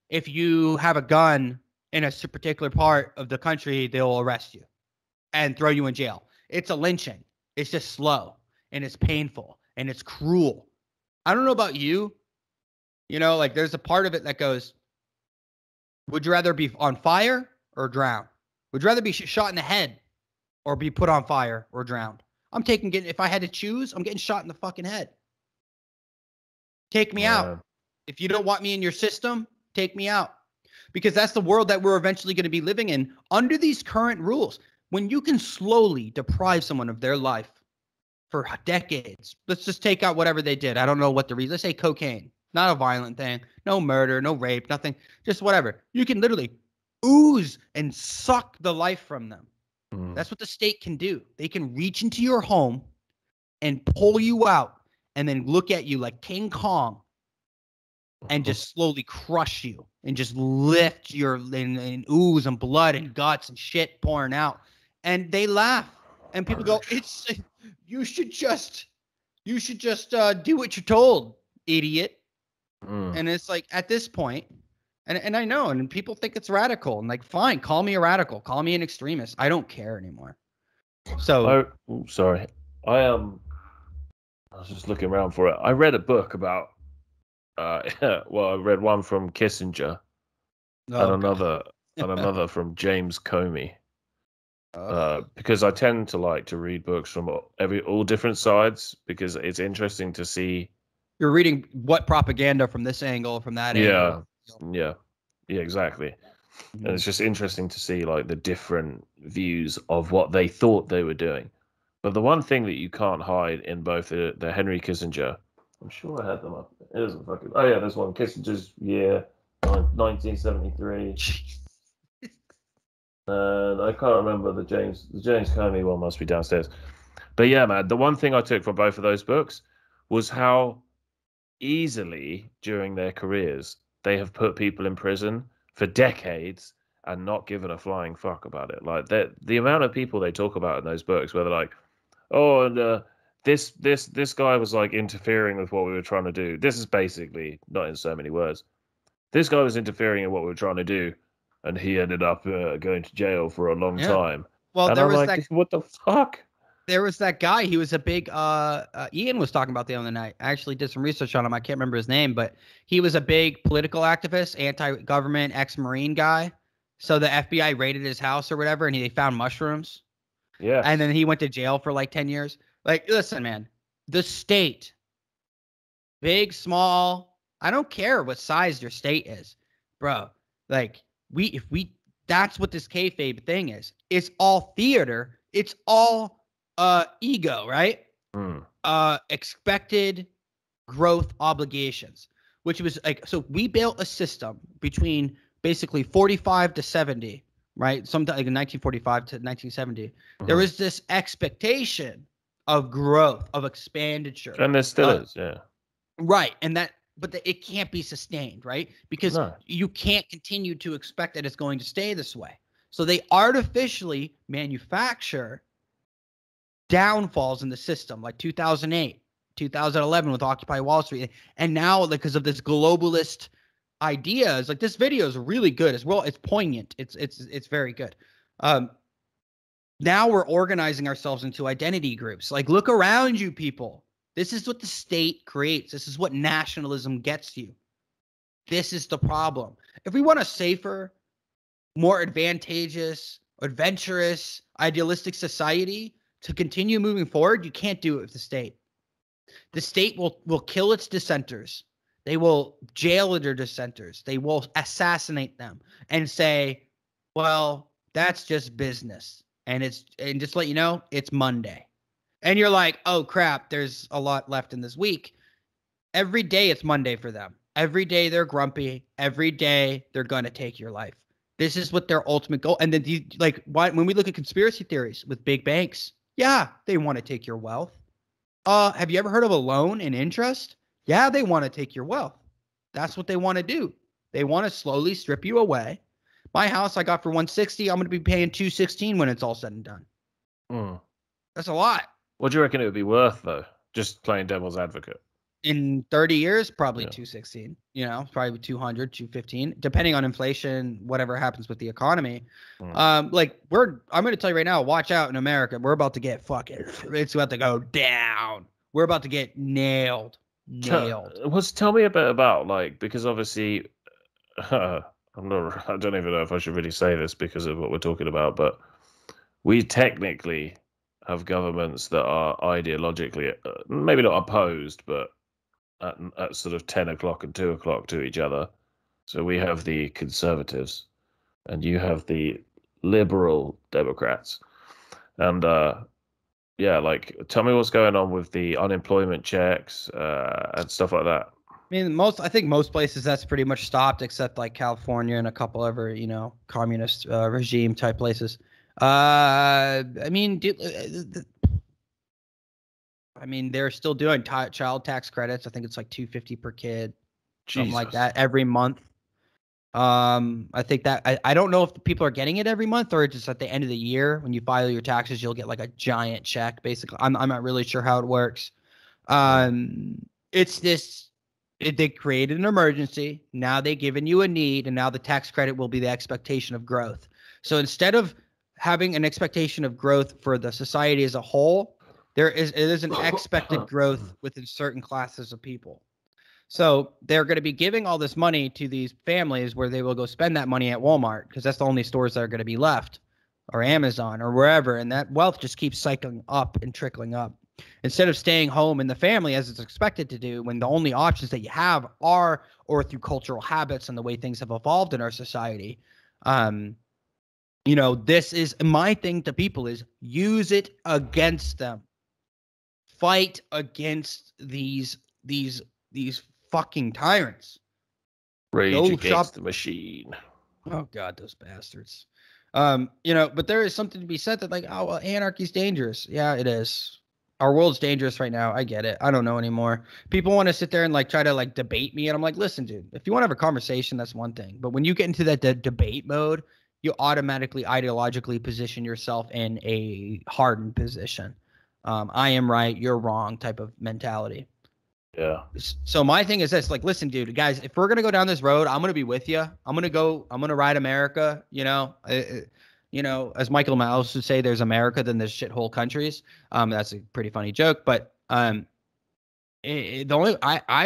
if you have a gun in a particular part of the country, they'll arrest you and throw you in jail. It's a lynching. It's just slow and it's painful and it's cruel. I don't know about you. You know, like there's a part of it that goes, would you rather be on fire or drown? Would you rather be shot in the head or be put on fire or drowned? I'm taking it. If I had to choose, I'm getting shot in the fucking head. Take me out. If you don't want me in your system, take me out. Because that's the world that we're eventually going to be living in under these current rules. When you can slowly deprive someone of their life for decades, let's just take out whatever they did. I don't know what the reason. Let's say cocaine. Not a violent thing. No murder, no rape, nothing. Just whatever. You can literally ooze and suck the life from them. That's what the state can do. They can reach into your home and pull you out and then look at you like King Kong and just slowly crush you and just lift your and ooze and blood and guts and shit pouring out. And they laugh and people go, you should just do what you're told, idiot. And it's like at this point, and I know, and people think it's radical, and like, fine, call me a radical, call me an extremist. I don't care anymore. So, sorry, I was just looking around for it. I read a book about, well, I read one from Kissinger, and another from James Comey. Because I tend to like to read books from all different sides because it's interesting to see. You're reading what propaganda from this angle, from that angle. Yeah, exactly. And it's just interesting to see like the different views of what they thought they were doing. But the one thing that you can't hide in both the Henry Kissinger, I'm sure I had them up. It isn't fucking. Oh yeah, there's one. Kissinger's 1973. And I can't remember the James Comey one must be downstairs. But yeah, man, the one thing I took from both of those books was how easily during their careers they have put people in prison for decades and not given a flying fuck about it. Like the amount of people they talk about in those books, where they're like, "Oh, and this guy was like interfering with what we were trying to do." This is basically not in so many words. This guy was interfering in what we were trying to do, and he ended up going to jail for a long Yeah. time. Well, And I'm like, what the fuck? there was that guy. He was a big Ian was talking about the other night. I actually did some research on him. I can't remember his name, but he was a big political activist, anti-government, ex-Marine guy. So the FBI raided his house or whatever, and they found mushrooms. Yes. And then he went to jail for like 10 years. Like, listen, man, the state, big, small, I don't care what size your state is, bro. Like, that's what this kayfabe thing is. It's all theater. It's all ego, right? Expected growth obligations, which was like, so we built a system between basically 45 to 70, right? Sometime like in 1945 to 1970. There was this expectation of growth, of expenditure. And there still is, yeah. Right. And it can't be sustained, right? Because you can't continue to expect that it's going to stay this way. So they artificially manufacture downfalls in the system, like 2008, 2011 with Occupy Wall Street. And now, because of this globalist ideas, like this video is really good as well. It's poignant. It's very good. Now we're organizing ourselves into identity groups. Like, look around you, people. This is what the state creates. This is what nationalism gets you. This is the problem. If we want a safer, more advantageous, adventurous, idealistic society to continue moving forward, you can't do it with the state. The state will kill its dissenters. They will jail their dissenters. They will assassinate them and say, well, that's just business. And just let you know, it's Monday. And you're like, oh, crap, there's a lot left in this week. Every day it's Monday for them. Every day they're grumpy. Every day they're going to take your life. This is what their ultimate goal. And then when we look at conspiracy theories with big banks, yeah, they want to take your wealth. Have you ever heard of a loan and interest? Yeah, they want to take your wealth. That's what they want to do. They want to slowly strip you away. My house I got for $160. I'm going to be paying $216 when it's all said and done. That's a lot. What do you reckon it would be worth, though? Just playing devil's advocate. In 30 years, probably $216. Probably $200, $215, depending on inflation, whatever happens with the economy. I'm going to tell you right now, watch out in America. We're about to get it's about to go down. We're about to get nailed. Tell me a bit about, like, because obviously, I don't even know if I should really say this because of what we're talking about, but we technically have governments that are ideologically maybe not opposed, but at sort of 10 o'clock and 2 o'clock to each other. So we have the conservatives and you have the liberal Democrats. And tell me what's going on with the unemployment checks and stuff like that. I mean, I think most places that's pretty much stopped, except like California and a couple other, communist regime type places. I mean, they're still doing child tax credits. I think it's like $250 per kid, something like that every month. I think that I don't know if the people are getting it every month or just at the end of the year when you file your taxes, you'll get like a giant check. Basically, I'm not really sure how it works. It's this. They created an emergency. Now they've given you a need, and now the tax credit will be the expectation of growth. So instead of having an expectation of growth for the society as a whole, it is an expected growth within certain classes of people. So they're going to be giving all this money to these families where they will go spend that money at Walmart because that's the only stores that are going to be left, or Amazon or wherever. And that wealth just keeps cycling up and trickling up instead of staying home in the family as it's expected to do, when the only options that you have are or through cultural habits and the way things have evolved in our society. This is my thing to people is use it against them. Fight against these fucking tyrants. Rage Go against shop. the machine. Oh God, those bastards. But there is something to be said that like, oh, well, anarchy's dangerous. Yeah, it is. Our world's dangerous right now. I get it. I don't know anymore. People want to sit there and like try to like debate me, and I'm like, listen, dude. If you want to have a conversation, that's one thing. But when you get into that debate mode, you automatically ideologically position yourself in a hardened position. I am right, you're wrong type of mentality. Yeah. So my thing is this, like, listen, dude, guys, if we're gonna go down this road, I'm gonna be with you. I'm gonna ride America. As Michael Mouse would say, there's America, then there's shithole countries. That's a pretty funny joke, but I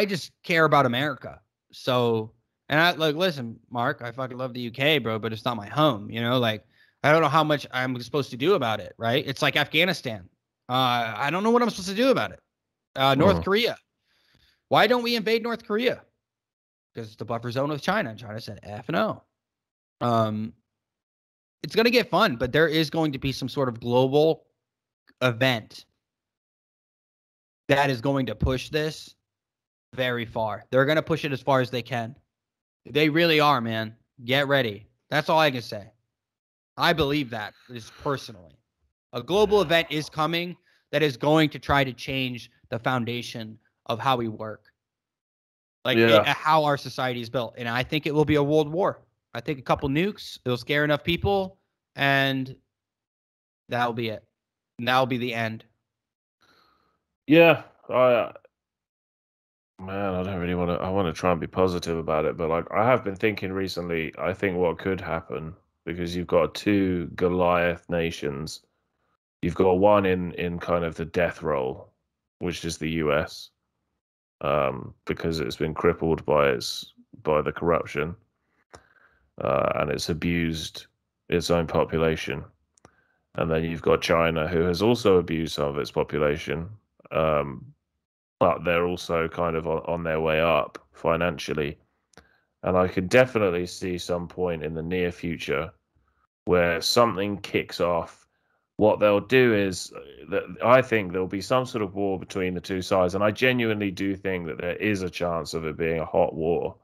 just care about America. So, and I like, listen, Mark, I fucking love the UK, bro, but it's not my home. Like, I don't know how much I'm supposed to do about it. Right? It's like Afghanistan. I don't know what I'm supposed to do about it. North Korea. Why don't we invade North Korea? Because it's the buffer zone with China. And China said F and O. It's going to get fun, but there is going to be some sort of global event that is going to push this very far. They're going to push it as far as they can. They really are, man. Get ready. That's all I can say. I believe that, just personally. A global event is coming that is going to try to change the foundation of how we work. Like how our society is built. And I think it will be a world war. I think a couple nukes, it'll scare enough people, and that'll be it. And that'll be the end. Yeah. I don't really want to. I want to try and be positive about it, but like I have been thinking recently, I think what could happen, because you've got two Goliath nations. You've got one in kind of the death roll, which is the US, because it's been crippled by the corruption, and it's abused its own population. And then you've got China, who has also abused some of its population, but they're also kind of on their way up financially. And I could definitely see some point in the near future where something kicks off. What they'll do is that I think there'll be some sort of war between the two sides. And I genuinely do think that there is a chance of it being a hot war,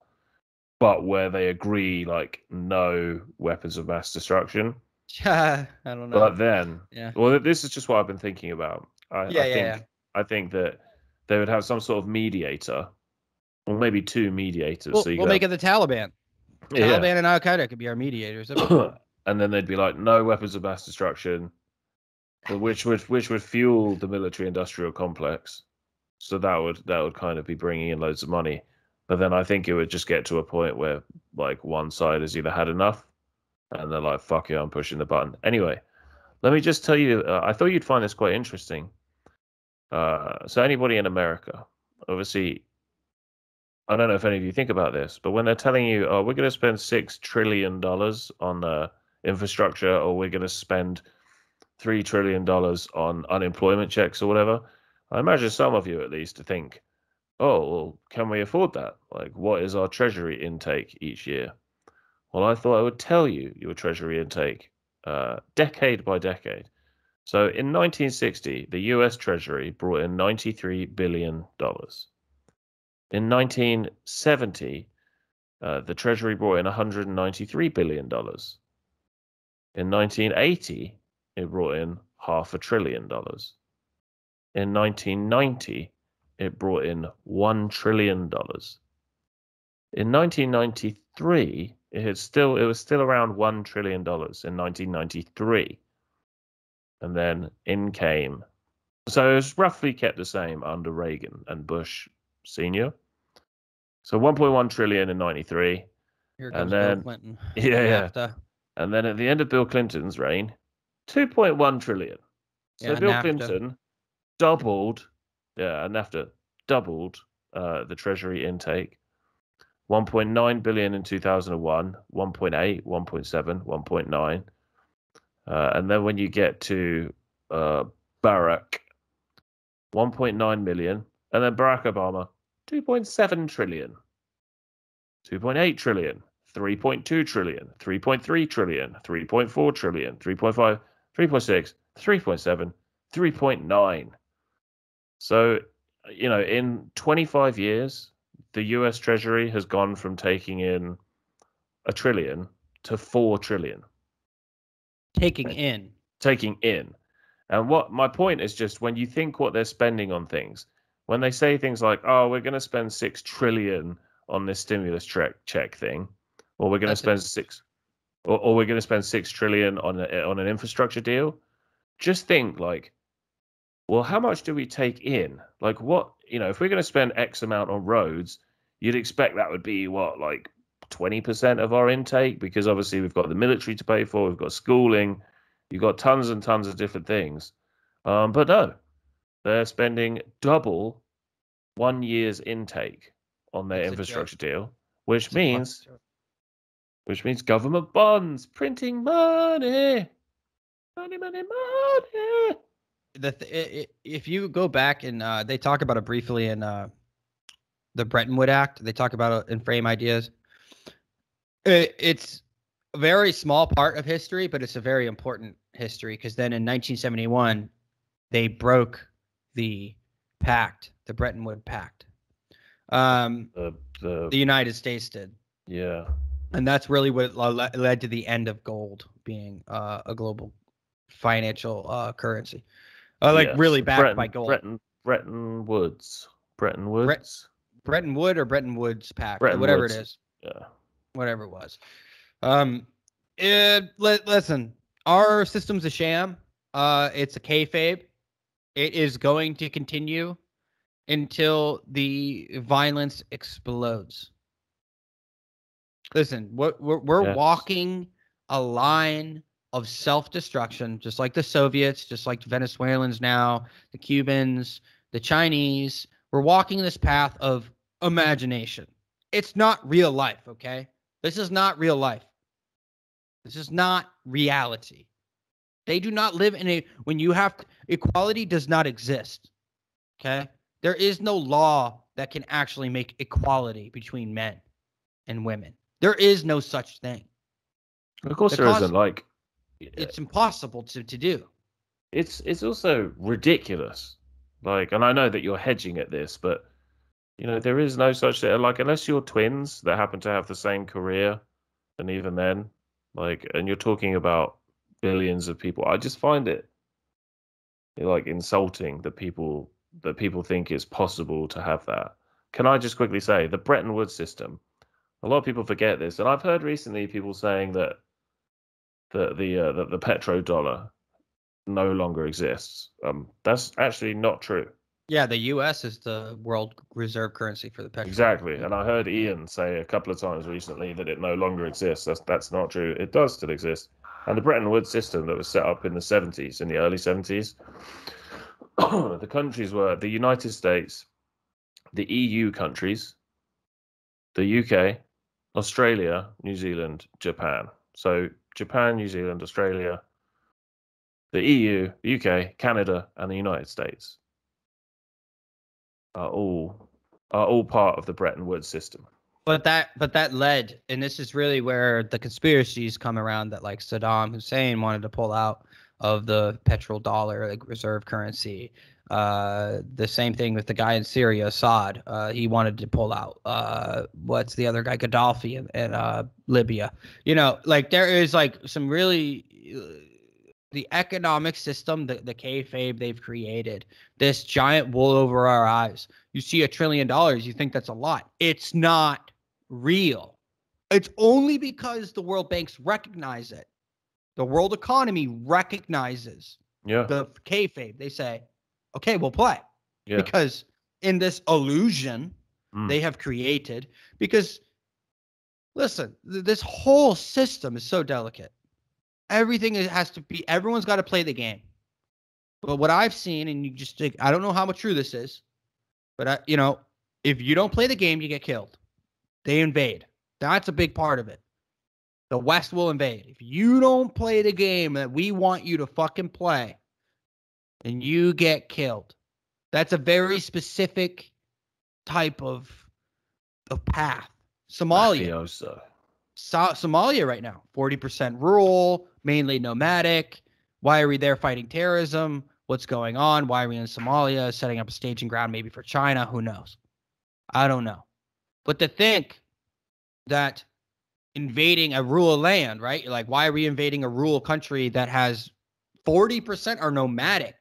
but where they agree, like, no weapons of mass destruction. I don't know. But then, Yeah. well, this is just what I've been thinking about. Yeah. I think that they would have some sort of mediator, or maybe two mediators. So We'll make it the Taliban. yeah, Taliban and Al Qaeda could be our mediators. That'd be cool. and then they'd be like, no weapons of mass destruction, which would fuel the military-industrial complex. So that would kind of be bringing in loads of money. But then I think it would just get to a point where like one side has either had enough, and they're like, fuck you, I'm pushing the button. Anyway, let me just tell you, I thought you'd find this quite interesting. So anybody in America, obviously, I don't know if any of you think about this, but when they're telling you, oh, we're going to spend $6 trillion on infrastructure, or we're going to spend $3 trillion on unemployment checks or whatever, I imagine some of you at least to think, oh, well, can we afford that? Like, what is our treasury intake each year? Well, I thought I would tell you your treasury intake decade by decade. So in 1960, the US Treasury brought in $93 billion. In 1970, the Treasury brought in $193 billion. In 1980, it brought in $500 billion. In 1990, it brought in $1 trillion. In 1993, it was still around $1 trillion in 1993. And then in came, so it was roughly kept the same under Reagan and Bush Senior. So 1.1 trillion in 93. Here And comes then Bill Clinton. yeah. NAFTA. And then at the end of Bill Clinton's reign, 2.1 trillion. So Yeah, Bill NAFTA. Clinton doubled, and NAFTA doubled the treasury intake. 1.9 billion in 2001, 1.8, 1.7, 1.9. And then when you get to Barack, 1.9 million. And then Barack Obama, 2.7 trillion, 2.8 trillion, 3.2 trillion, 3.3 trillion, 3.4 trillion, 3.5, 3.6, 3.7, 3.9. So, in 25 years, the US Treasury has gone from taking in $1 trillion to $4 trillion. Taking in. And what my point is just when you think what they're spending on things, when they say things like, "Oh, we're going to spend 6 trillion on this stimulus check thing," or we're going to spend or we're going to spend 6 trillion on an infrastructure deal, just think like, well, how much do we take in? Like, what, if we're going to spend X amount on roads, you'd expect that would be what, like 20% of our intake, because obviously we've got the military to pay for, we've got schooling, you've got tons and tons of different things. But no, they're spending double 1 year's intake on their infrastructure deal, which means government bonds, printing money. If you go back and they talk about it briefly in the Bretton Woods Act, they talk about it in Frame Ideas. It's a very small part of history, but it's a very important history, because then in 1971 they broke the pact, the Bretton Woods Pact. The United States did. Yeah. And that's really what led to the end of gold being a global financial currency. Really backed by gold. Bretton Woods. Bretton Woods or Bretton Woods Pact. Bretton whatever Woods. It is. Yeah. Whatever it was. Listen, our system's a sham. It's a kayfabe. It is going to continue until the violence explodes. Listen, we're walking a line of self-destruction, just like the Soviets, just like the Venezuelans now, the Cubans, the Chinese. We're walking this path of imagination. It's not real life, okay? This is not real life. This is not reality. They do not live in equality does not exist, okay? There is no law that can actually make equality between men and women. There is no such thing. Of course there isn't. Like, it's impossible to do. It's also ridiculous. Like, and I know that you're hedging at this, but there is no such thing. Like, unless you're twins that happen to have the same career, and even then, like, and you're talking about billions of people, I just find it like insulting that people think it's possible to have that. Can I just quickly say the Bretton Woods system? A lot of people forget this, and I've heard recently people saying that the petrodollar no longer exists. That's actually not true. Yeah, the U.S. is the world reserve currency for the petrodollar. Exactly, and I heard Ian say a couple of times recently that it no longer exists. That's not true. It does still exist. And the Bretton Woods system that was set up in the 70s, in the early 70s, the countries were the United States, the EU countries, the UK, Australia, New Zealand, Japan. So Japan, New Zealand, Australia, the EU, the UK, Canada, and the United States are all part of the Bretton Woods system. But that led, and this is really where the conspiracies come around, that like Saddam Hussein wanted to pull out of the petrodollar, like reserve currency. The same thing with the guy in Syria, Assad. He wanted to pull out. What's the other guy? Gaddafi in Libya. Like there is like some really the economic system, the kayfabe they've created, this giant wool over our eyes. You see $1 trillion, you think that's a lot. It's not real. It's only because the World Banks recognize it. The world economy recognizes the kayfabe. They say, okay, we'll play. Yeah. Because in this illusion they have created, because listen, this whole system is so delicate. Everything has to be, everyone's got to play the game. But what I've seen, and you just think, I don't know how much true this is, but if you don't play the game, you get killed. They invade. That's a big part of it. The West will invade. If you don't play the game that we want you to fucking play, and you get killed. That's a very specific type of path. Somalia. Somalia right now, 40% rural, mainly nomadic. Why are we there fighting terrorism? What's going on? Why are we in Somalia? Setting up a staging ground maybe for China? Who knows? I don't know. But to think that invading a rural land, right? You're like, why are we invading a rural country that has 40% are nomadic?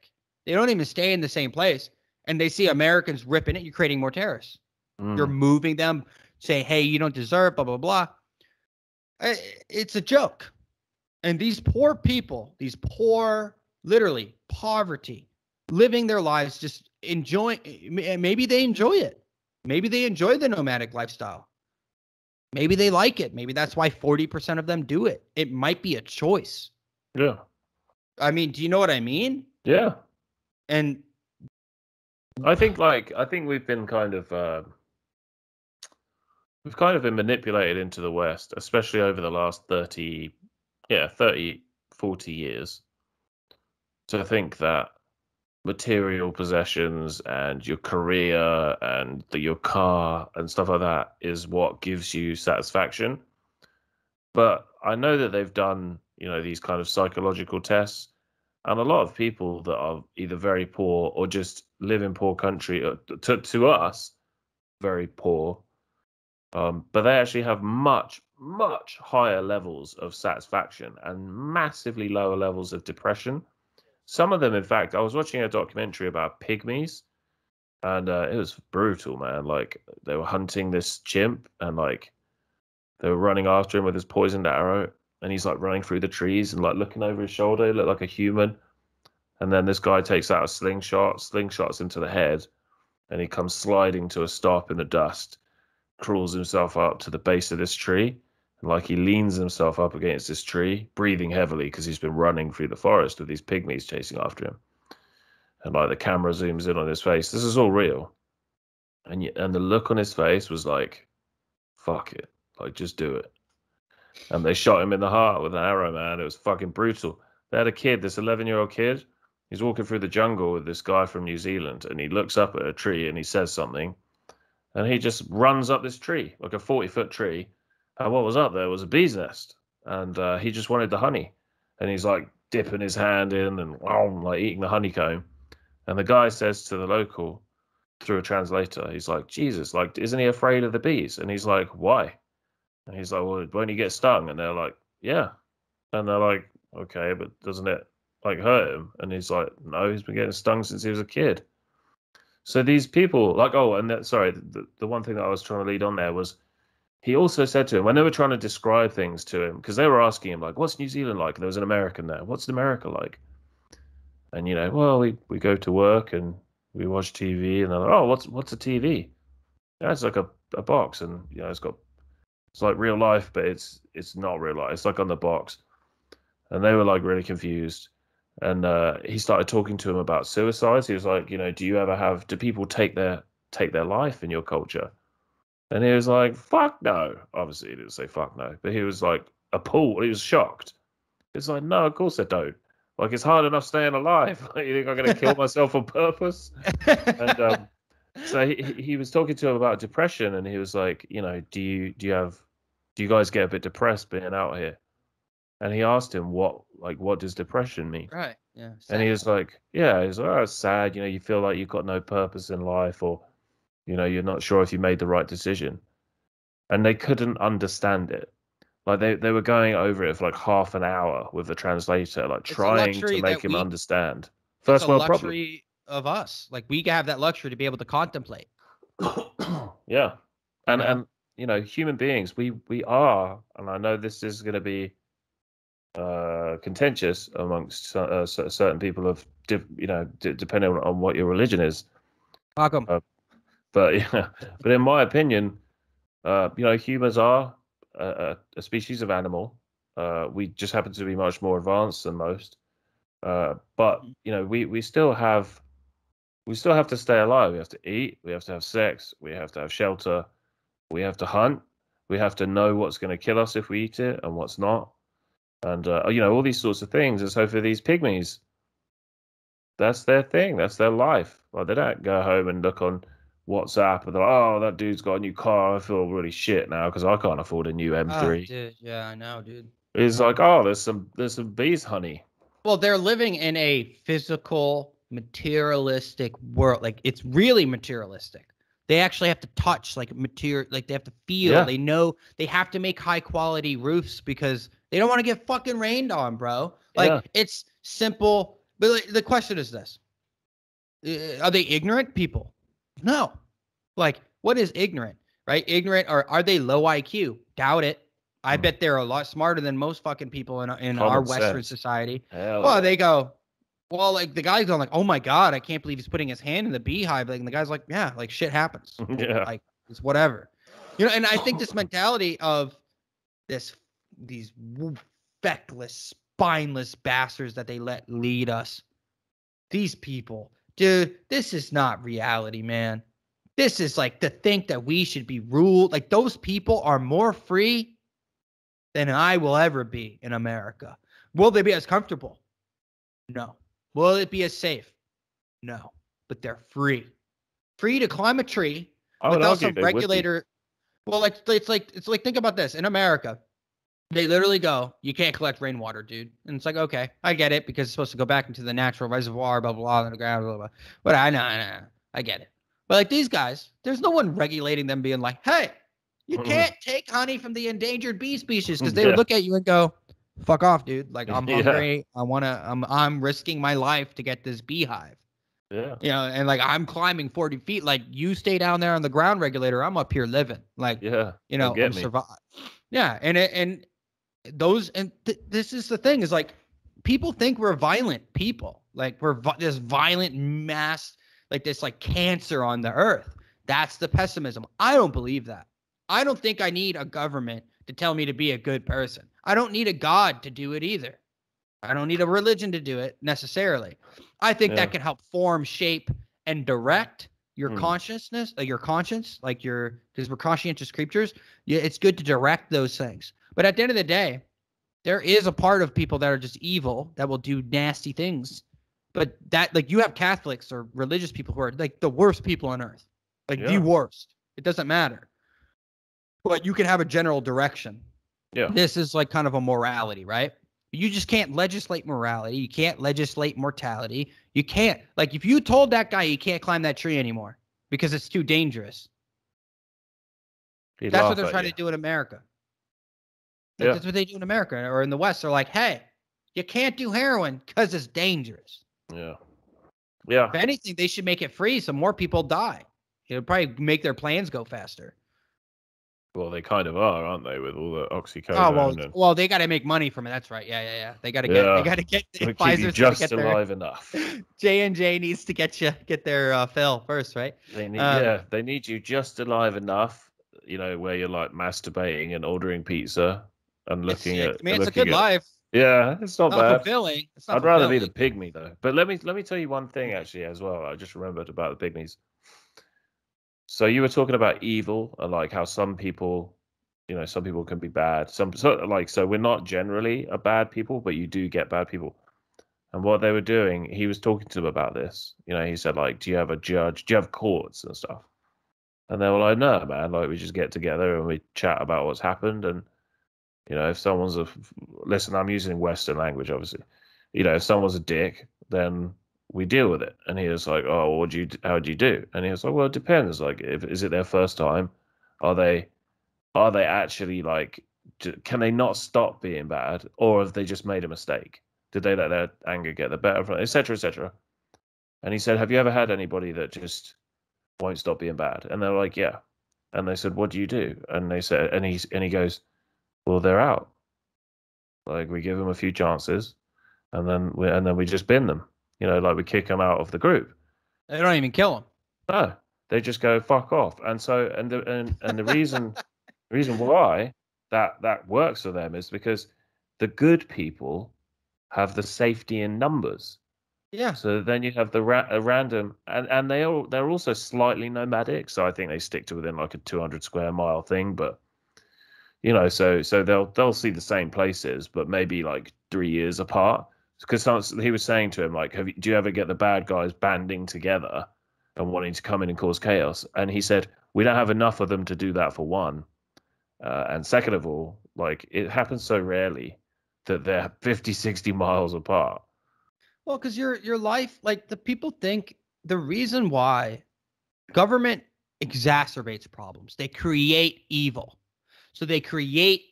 They don't even stay in the same place. And they see Americans ripping it. You're creating more terrorists. You're moving them, say, hey, you don't deserve, blah, blah, blah. It's a joke. And these poor people, these poor, literally poverty, living their lives, just enjoying, maybe they enjoy it. Maybe they enjoy the nomadic lifestyle. Maybe they like it. Maybe that's why 40% of them do it. It might be a choice. Yeah. I mean, do you know what I mean? Yeah. And I think we've been we've kind of been manipulated into the West, especially over the last 30, 40 years, to think that material possessions and your career and your car and stuff like that is what gives you satisfaction. But I know that they've done, these kind of psychological tests, and a lot of people that are either very poor or just live in poor country, to us, very poor, but they actually have much, much higher levels of satisfaction and massively lower levels of depression. Some of them, in fact, I was watching a documentary about pygmies, and it was brutal, man. Like, they were hunting this chimp, and like they were running after him with his poisoned arrow, and he's like running through the trees and like looking over his shoulder. He looked like a human. And then this guy takes out a slingshot, slingshots into the head, and he comes sliding to a stop in the dust, crawls himself up to the base of this tree, and like he leans himself up against this tree, breathing heavily because he's been running through the forest with these pygmies chasing after him. And like the camera zooms in on his face. This is all real. And the look on his face was like, fuck it. Like, just do it. And they shot him in the heart with an arrow, man. It was fucking brutal. They had a kid, this 11-year-old kid. He's walking through the jungle with this guy from New Zealand, and he looks up at a tree and he says something. And he just runs up this tree, like a 40-foot tree. And what was up there was a bee's nest. And he just wanted the honey. And he's like dipping his hand in and like eating the honeycomb. And the guy says to the local, through a translator, he's like, Jesus, like, isn't he afraid of the bees? And he's like, why? And he's like, well, won't he get stung? And they're like, yeah. And they're like, okay, but doesn't it like hurt him? And he's like, no, he's been getting stung since he was a kid. So these people, like, the one thing that I was trying to lead on there was, he also said to him, when they were trying to describe things to him, because they were asking him, like, what's New Zealand like? And there was an American there. What's America like? And, well, we go to work and we watch TV. And they're like, oh, what's a TV? Yeah, it's like a box. And, it's like real life, but it's not real life. It's like on the box. And they were like really confused. And he started talking to him about suicides. He was like, do people take their life in your culture? And he was like, fuck no. Obviously, he didn't say fuck no, but he was like appalled. He was shocked. It's like, no, of course I don't. Like, it's hard enough staying alive. Like, you think I'm going to kill myself on purpose? And so he was talking to him about depression, and he was like, do you guys get a bit depressed being out here? And he asked him what does depression mean? Right. Yeah. Sad. And he was like, yeah, he's like, oh, it's sad. You feel like you've got no purpose in life, or, you're not sure if you made the right decision. And they couldn't understand it. Like they were going over it for like half an hour with the translator, like trying to make him understand. First world problem. It's a luxury of us. Like, we have that luxury to be able to contemplate. Yeah. And human beings, we are, and I know this is going to be contentious amongst certain people of depending on what your religion is. Welcome. But in my opinion, humans are a species of animal. We just happen to be much more advanced than most. But we still have to stay alive. We have to eat. We have to have sex. We have to have shelter. We have to hunt. We have to know what's going to kill us if we eat it and what's not. And all these sorts of things. And so for these pygmies, that's their thing. That's their life. Like, they don't go home and look on WhatsApp and they're like, oh, that dude's got a new car. I feel really shit now because I can't afford a new M3. Dude, yeah, I know, dude. It's like, oh, there's some bees honey. Well, they're living in a physical, materialistic world. Like, it's really materialistic. They actually have to touch like material, like they have to feel. Yeah. They know they have to make high quality roofs because they don't want to get fucking rained on, bro. Like Yeah. it's simple. But like, the question is this: are they ignorant people? No. Like, what is ignorant? Right? Ignorant, or are they low IQ? Doubt it. I bet they're a lot smarter than most fucking people in our Common Western sense. society. Hell Well, yeah. they go, well, like the guy's going like, oh my God, I can't believe he's putting his hand in the beehive. Like, and the guy's like, yeah, like shit happens. Yeah. Like it's whatever. You know, and I think this mentality of these feckless, spineless bastards that they let lead us. These people, dude, this is not reality, man. This is like to think that we should be ruled. Like those people are more free than I will ever be in America. Will they be as comfortable? No. Will it be as safe? No. But they're free. Free to climb a tree I would without argue some they would be. regulator. Well, like it's like think about this. In America, they literally go, you can't collect rainwater, dude. And it's like, okay, I get it because it's supposed to go back into the natural reservoir, blah, blah, blah, in the ground, blah, blah. But I know, I get it. But like these guys, there's no one regulating them being like, hey, you can't take honey from the endangered bee species, because they would look at you and go, fuck off, dude. Like I'm hungry. I'm risking my life to get this beehive. Yeah. You know, and like I'm climbing 40 feet. Like you stay down there on the ground regulator. I'm up here living. Like, Yeah. you know, I'm surviving. Yeah. And this is the thing is like people think we're violent people. Like we're this violent mass, like this like cancer on the earth. That's the pessimism. I don't believe that. I don't think I need a government to tell me to be a good person. I don't need a God to do it either. I don't need a religion to do it necessarily. I think that can help form, shape, and direct your consciousness, your conscience, like because we're conscientious creatures. Yeah, it's good to direct those things. But at the end of the day, there is a part of people that are just evil that will do nasty things. But that, like, you have Catholics or religious people who are like the worst people on earth, like the worst. It doesn't matter. But you can have a general direction. Yeah. This is like kind of a morality, right? You just can't legislate morality. You can't legislate mortality. You can't. Like, if you told that guy he can't climb that tree anymore because it's too dangerous, that's what they're trying to do in America. That's what they do in America or in the West. They're like, hey, you can't do heroin because it's dangerous. Yeah. Yeah. If anything, they should make it free so more people die. It'll probably make their plans go faster. Well, they kind of are, aren't they, with all the oxycodone? Oh well, they got to make money from it. That's right. Yeah. They got to get. Pfizer's just alive enough. J&J needs to get their fill first, right? They need you just alive enough. You know, where you're like masturbating and ordering pizza and looking at. I mean, it's a good life. Yeah, it's not bad. Fulfilling. It's not I'd rather be the pygmy though. But let me tell you one thing actually as well. I just remembered about the pygmies. So you were talking about evil and like how some people, some people can be bad. So we're not generally a bad people, but you do get bad people. And what they were doing, he was talking to them about this. He said like, do you have a judge? Do you have courts and stuff? And they were like, no, man. Like we just get together and we chat about what's happened. And if someone's listen, I'm using Western language, obviously. If someone's a dick, then we deal with it. And he was like, oh, how do you do? And he was like, well, it depends. Like, is it their first time? Are they actually like, can they not stop being bad? Or have they just made a mistake? Did they let their anger get the better of it, et cetera, et cetera? And he said, have you ever had anybody that just won't stop being bad? And they're like, yeah. And they said, what do you do? And they said, and he goes, well, they're out. Like we give them a few chances and then we just bin them. Like we kick them out of the group. They don't even kill them. No, they just go fuck off. And so, and the reason why that works for them is because the good people have the safety in numbers. Yeah. So then you have the random, and they're also slightly nomadic. So I think they stick to within like a 200 square mile thing, but so they'll see the same places, but maybe like 3 years apart. Because he was saying to him, like, do you ever get the bad guys banding together and wanting to come in and cause chaos? And he said, we don't have enough of them to do that, for one. And second of all, like, it happens so rarely that they're 50, 60 miles apart. Well, because your life, like, the people think the reason why government exacerbates problems. They create evil. So they create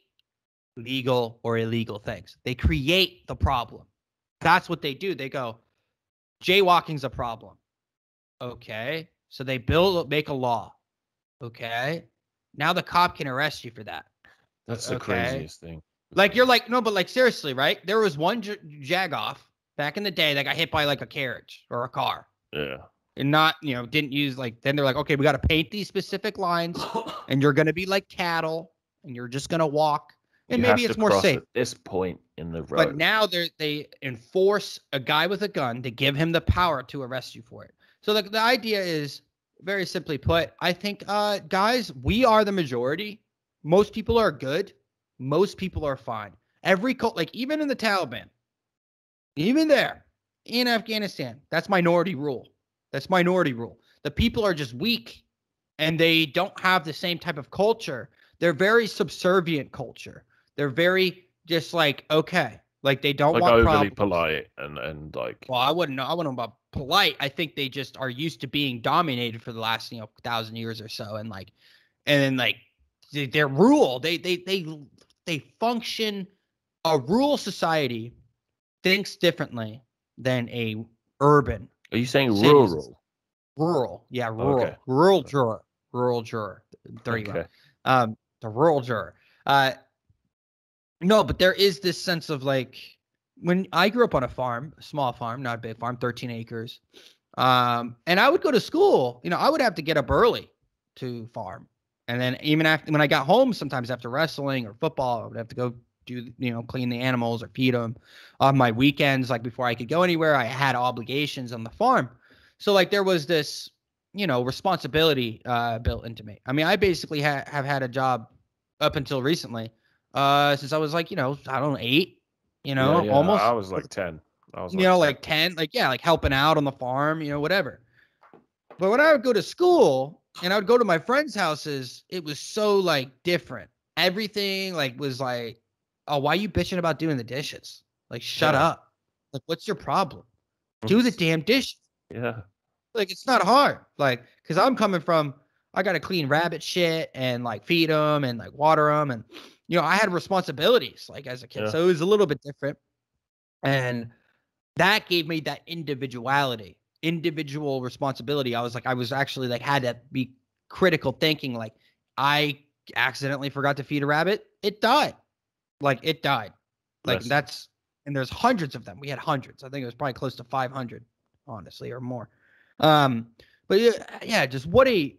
legal or illegal things. They create the problem. That's what they do. They go, jaywalking's a problem. Okay. So they make a law. Okay. Now the cop can arrest you for that. That's the Okay. craziest thing. Like, you're like, no, but like, seriously, right? There was one jagoff back in the day that got hit by like a carriage or a car. Yeah. And not, didn't use like, then they're like, okay, we got to paint these specific lines and you're going to be like cattle and you're just going to walk. And maybe it's more safe. At this point in the road. But now they enforce a guy with a gun. They give him the power to arrest you for it. So the idea is, very simply put, I think, guys, we are the majority. Most people are good. Most people are fine. Every cult, like even in the Taliban, even there in Afghanistan, that's minority rule. That's minority rule. The people are just weak and they don't have the same type of culture. They're very subservient culture. They're very just like, okay, like they don't want overly problems. Polite and like. Well, I wouldn't know about polite. I think they just are used to being dominated for the last 1,000 years or so, and then their rule. They function. A rural society thinks differently than a urban. Are you saying citizens. rural? Rural, yeah, rural. Okay. Rural juror. There you go. The rural juror. No, but there is this sense of like, when I grew up on a farm, a small farm, not a big farm, 13 acres. And I would go to school, I would have to get up early to farm. And then even after, when I got home, sometimes after wrestling or football, I would have to go do, clean the animals or feed them. On my weekends, like before I could go anywhere, I had obligations on the farm. So like there was this, responsibility built into me. I mean, I basically have had a job up until recently, since I was like, I don't know, 8, almost. I was like 10. I was like 10, like helping out on the farm, whatever. But when I would go to school and I would go to my friends' houses, it was so like different. Everything like was like, oh, why are you bitching about doing the dishes? Like, shut up. Like, what's your problem? Do the damn dishes. Yeah. Like, it's not hard. Like, because I'm coming from, I got to clean rabbit shit and like feed them and like water them. And, I had responsibilities like as a kid. Yeah. So it was a little bit different. And that gave me that individuality, individual responsibility. I was actually like, had to be critical thinking. Like, I accidentally forgot to feed a rabbit. It died. Like, it died. Like, Yes. and there's hundreds of them. We had hundreds. I think it was probably close to 500, honestly, or more. But yeah, just what a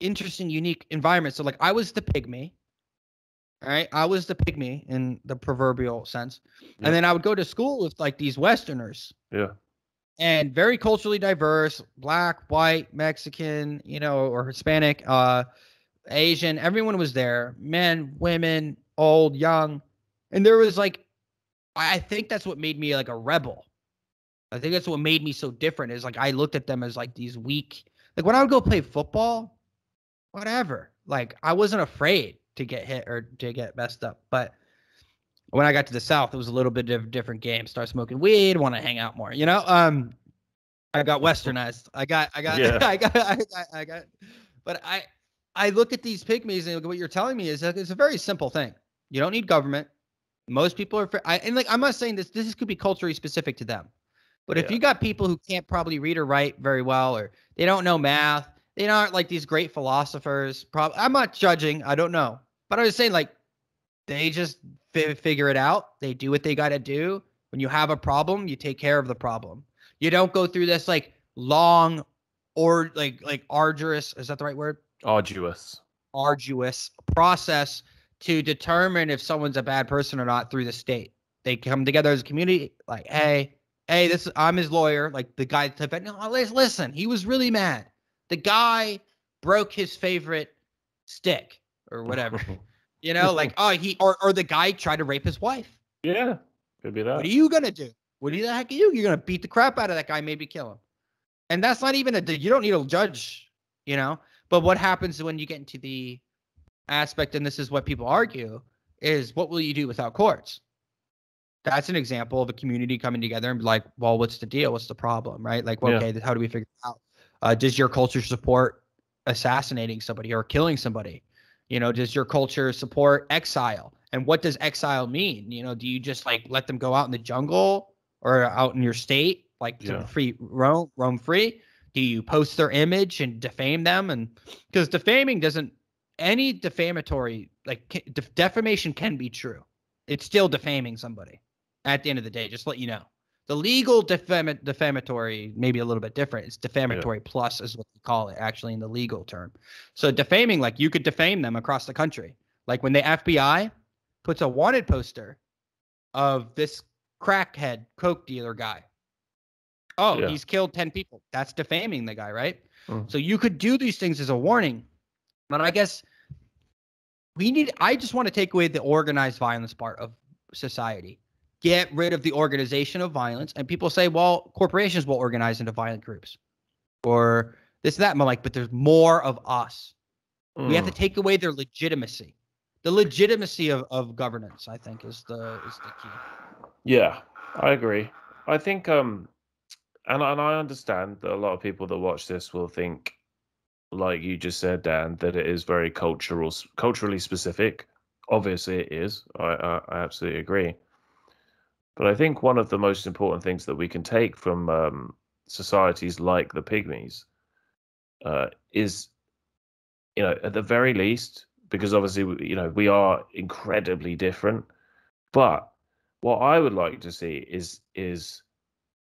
interesting, unique environment. So like, I was the pygmy. All right. I was the pygmy in the proverbial sense. Yeah. And then I would go to school with like these Westerners. Yeah. And very culturally diverse, black, white, Mexican, or Hispanic, Asian. Everyone was there. Men, women, old, young. And there was like, I think that's what made me like a rebel. I think that's what made me so different, is like, I looked at them as like these weak, like when I would go play football, whatever, like I wasn't afraid to get hit or to get messed up. But when I got to the South, it was a little bit of a different game. Start smoking weed, want to hang out more, I got westernized. But I look at these pygmies and what you're telling me is that it's a very simple thing. You don't need government. Most people are, and like, I'm not saying this could be culturally specific to them, but if you got people who can't probably read or write very well, or they don't know math, they aren't like these great philosophers. I'm not judging. I don't know, but I was saying like, they just figure it out. They do what they got to do. When you have a problem, you take care of the problem. You don't go through this like long or like arduous, is that the right word? Arduous process to determine if someone's a bad person or not through the state. They come together as a community, like, hey, I'm his lawyer. Like the guy, no, listen, he was really mad. The guy broke his favorite stick or whatever, like, oh, or the guy tried to rape his wife. Yeah, could be that. What are you going to do? What the heck are you? You're going to beat the crap out of that guy, maybe kill him. And that's not even you don't need a judge, but what happens when you get into the aspect, and this is what people argue, is what will you do without courts? That's an example of a community coming together and be like, well, what's the deal? What's the problem? Right? Like, well, okay, how do we figure it out? Does your culture support assassinating somebody or killing somebody? You know, does your culture support exile? And what does exile mean? You know, do you just like let them go out in the jungle or out in your state, like to roam free? Do you post their image and defame them? And because defaming doesn't, any defamatory, like defamation can be true. It's still defaming somebody at the end of the day, just to let you know. The legal defamatory may be a little bit different. It's defamatory plus is what we call it actually in the legal term. So defaming, like you could defame them across the country. Like when the FBI puts a wanted poster of this crackhead coke dealer guy. Oh, he's killed 10 people. That's defaming the guy, right? So you could do these things as a warning. But I guess I just want to take away the organized violence part of society. Get rid of the organization of violence. And people say, well, corporations will organize into violent groups or this, that. And I'm like, but there's more of us. We have to take away their legitimacy. The legitimacy of governance, I think, is the key. Yeah, I agree. I think, and I understand that a lot of people that watch this will think, like you just said, Dan, that it is very culturally specific. Obviously, it is. I absolutely agree. But I think one of the most important things that we can take from societies like the Pygmies is, you know, at the very least, because obviously, you know, we are incredibly different. But what I would like to see is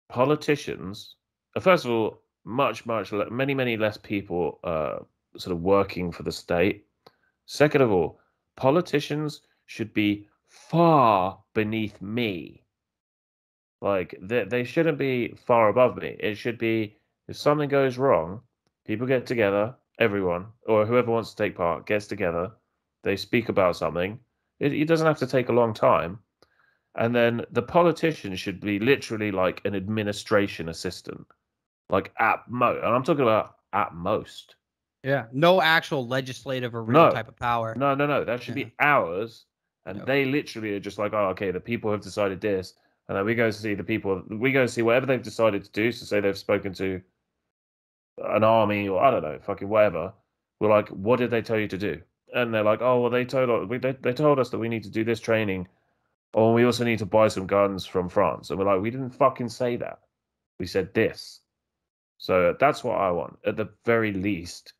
politicians, first of all, many less people sort of working for the state. Second of all, politicians should be far beneath me. Like they shouldn't be far above me. It should be if something goes wrong, people get together, everyone or whoever wants to take part gets together. They speak about something. It doesn't have to take a long time. And then the politician should be literally like an administration assistant, like at most. And I'm talking about at most. Yeah. No actual legislative or real type of power. No. That should be ours. And they literally are just like, oh, okay, the people have decided this. And then we go see the people, we go see whatever they've decided to do. So say they've spoken to an army or I don't know, fucking whatever. We're like, what did they tell you to do? And they're like, oh, well, they told us that we need to do this training. Or we also need to buy some guns from France. And we're like, we didn't fucking say that. We said this. So that's what I want. At the very least,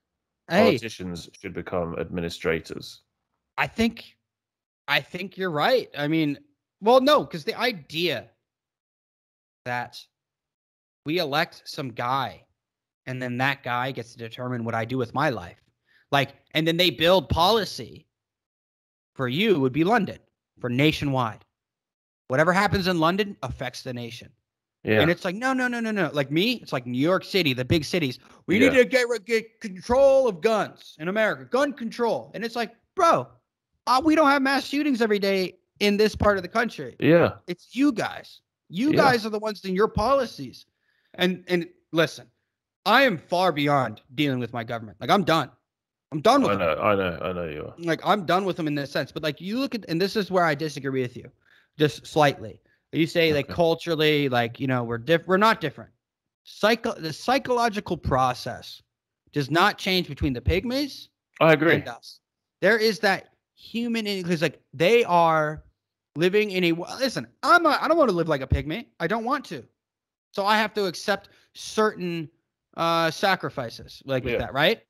politicians should become administrators. I think you're right. I mean, well, no, because the idea that we elect some guy and then that guy gets to determine what I do with my life. Like, and then they build policy for you would be London for nationwide. Whatever happens in London affects the nation. Yeah. And it's like, no. Like me, it's like New York City, the big cities. We need to get control of guns in America, gun control. And it's like, bro, we don't have mass shootings every day in this part of the country. Yeah. It's you guys. You guys are the ones in your policies. And listen, I am far beyond dealing with my government. Like I'm done. I'm done with them. I know you are. Like I'm done with them in this sense. But like you look at, and this is where I disagree with you, just slightly. You say like culturally, like, you know, we're not different. The psychological process does not change between the Pygmies. I agree. And us. There is that human, because like they are living in a, listen, I don't want to live like a pygmy. I don't want to. So I have to accept certain sacrifices like that, right?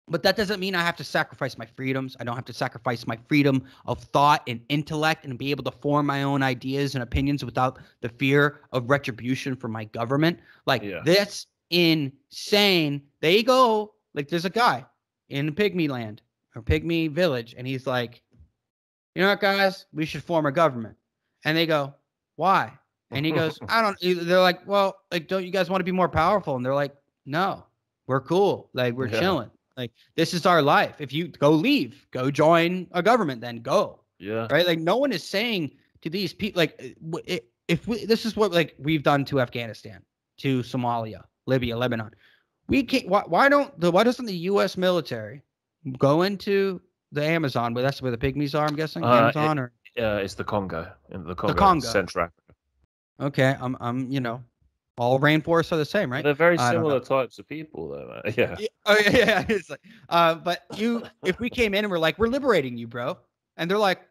But that doesn't mean I have to sacrifice my freedoms. I don't have to sacrifice my freedom of thought and intellect and be able to form my own ideas and opinions without the fear of retribution from my government. Like that's insane. They go, like there's a guy in Pygmy land or Pygmy village. And he's like, you know what, guys, we should form a government. And they go, why? And he goes, they're like, well, like, don't you guys want to be more powerful? And they're like, no, we're cool. Like we're chilling. Like, this is our life. If you leave, go join a government, then go. Yeah. Right. Like no one is saying to these people, like this is what like we've done to Afghanistan, to Somalia, Libya, Lebanon. We can't, why doesn't the U.S. military go into the Amazon, but that's where the Pygmies are, I'm guessing. Amazon it's the Congo, in the Congo. Central Africa. Okay. I'm, you know, All rainforests are the same, right? They're very I don't know. similar types of people, though, man. Yeah. Yeah, oh yeah, it's like, but if we came in and we're like, we're liberating you, bro, and they're like,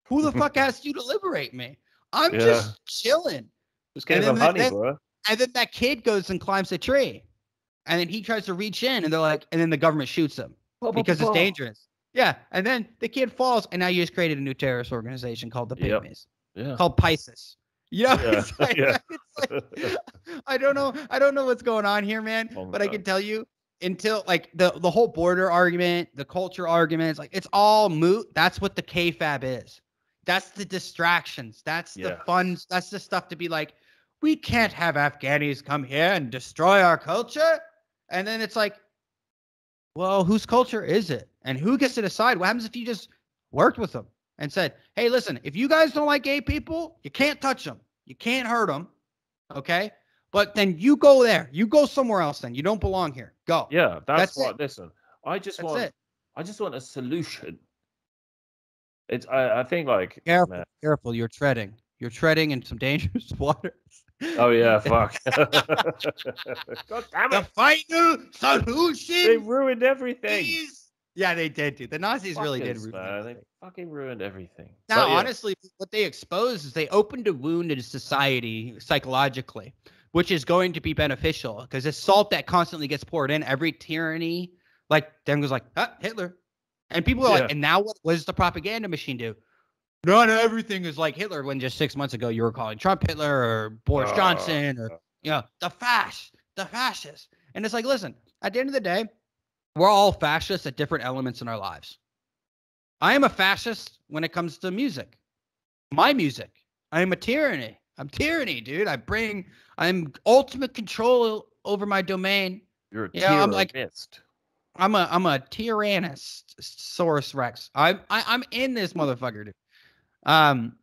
who the fuck asked you to liberate me? I'm Yeah. just chilling. Just And gave him honey, bro. and then that kid goes and climbs a tree, and then he tries to reach in, and they're like, and then the government shoots him because it's dangerous. Yeah, and then the kid falls, and now you just created a new terrorist organization called the Yep. Pygmies, Yeah. called Pisces. You know, Yeah. it's like, Yeah. it's like, I don't know what's going on here, man. But I can tell you, until like the whole border argument, the culture arguments, like it's all moot. That's what the KFAB is. That's the distractions. That's the fun. That's the stuff to be like, we can't have Afghanis come here and destroy our culture. And then it's like, well, whose culture is it? And who gets to decide? What happens if you just worked with them and said, hey, listen, if you guys don't like gay people, you can't touch them. You can't hurt them. Okay. But then you go there. You go somewhere else then. You don't belong here. Go. Yeah, that's what. it. Listen, I just That's want. it. I just want a solution. It's. I think like. Careful, Man. careful. You're treading in some dangerous waters. Oh yeah, fuck. God damn The it! final solution. They ruined everything. Yeah, they did, dude. The Nazis really did Fuckers, ruin man. everything. They fucking ruined everything. Now, But, yeah. honestly, what they exposed is they opened a wound in society psychologically, which is going to be beneficial because it's salt that constantly gets poured in. Every tyranny, like, then goes like, Hitler. And people are like, and now what does the propaganda machine do? Not everything is like Hitler when just 6 months ago you were calling Trump Hitler or Boris Johnson or, the fascists. And it's like, listen, at the end of the day, we're all fascists at different elements in our lives. I am a fascist when it comes to music. My music. I am a tyranny. I'm tyranny, dude. I'm ultimate control over my domain. You're a tyrannist. I'm a Tyrannosaurus Rex. I'm in this motherfucker, dude. I'm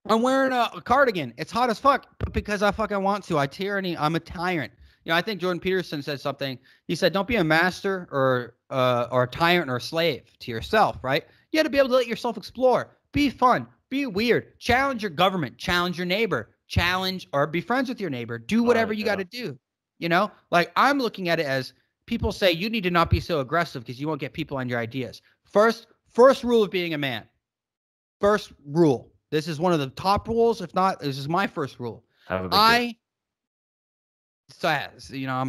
wearing a cardigan. It's hot as fuck, but because I fucking want to. I'm a tyrant. I think Jordan Peterson said something. He said, "Don't be a master or a tyrant or a slave to yourself, right? You got to be able to let yourself explore, be fun, be weird, challenge your government, challenge your neighbor, challenge or be friends with your neighbor. Do whatever you got to do. Like I'm looking at it as people say you need to not be so aggressive because you won't get people on your ideas. First rule of being a man. First rule. This is one of the top rules. If not, this is my first rule. I'm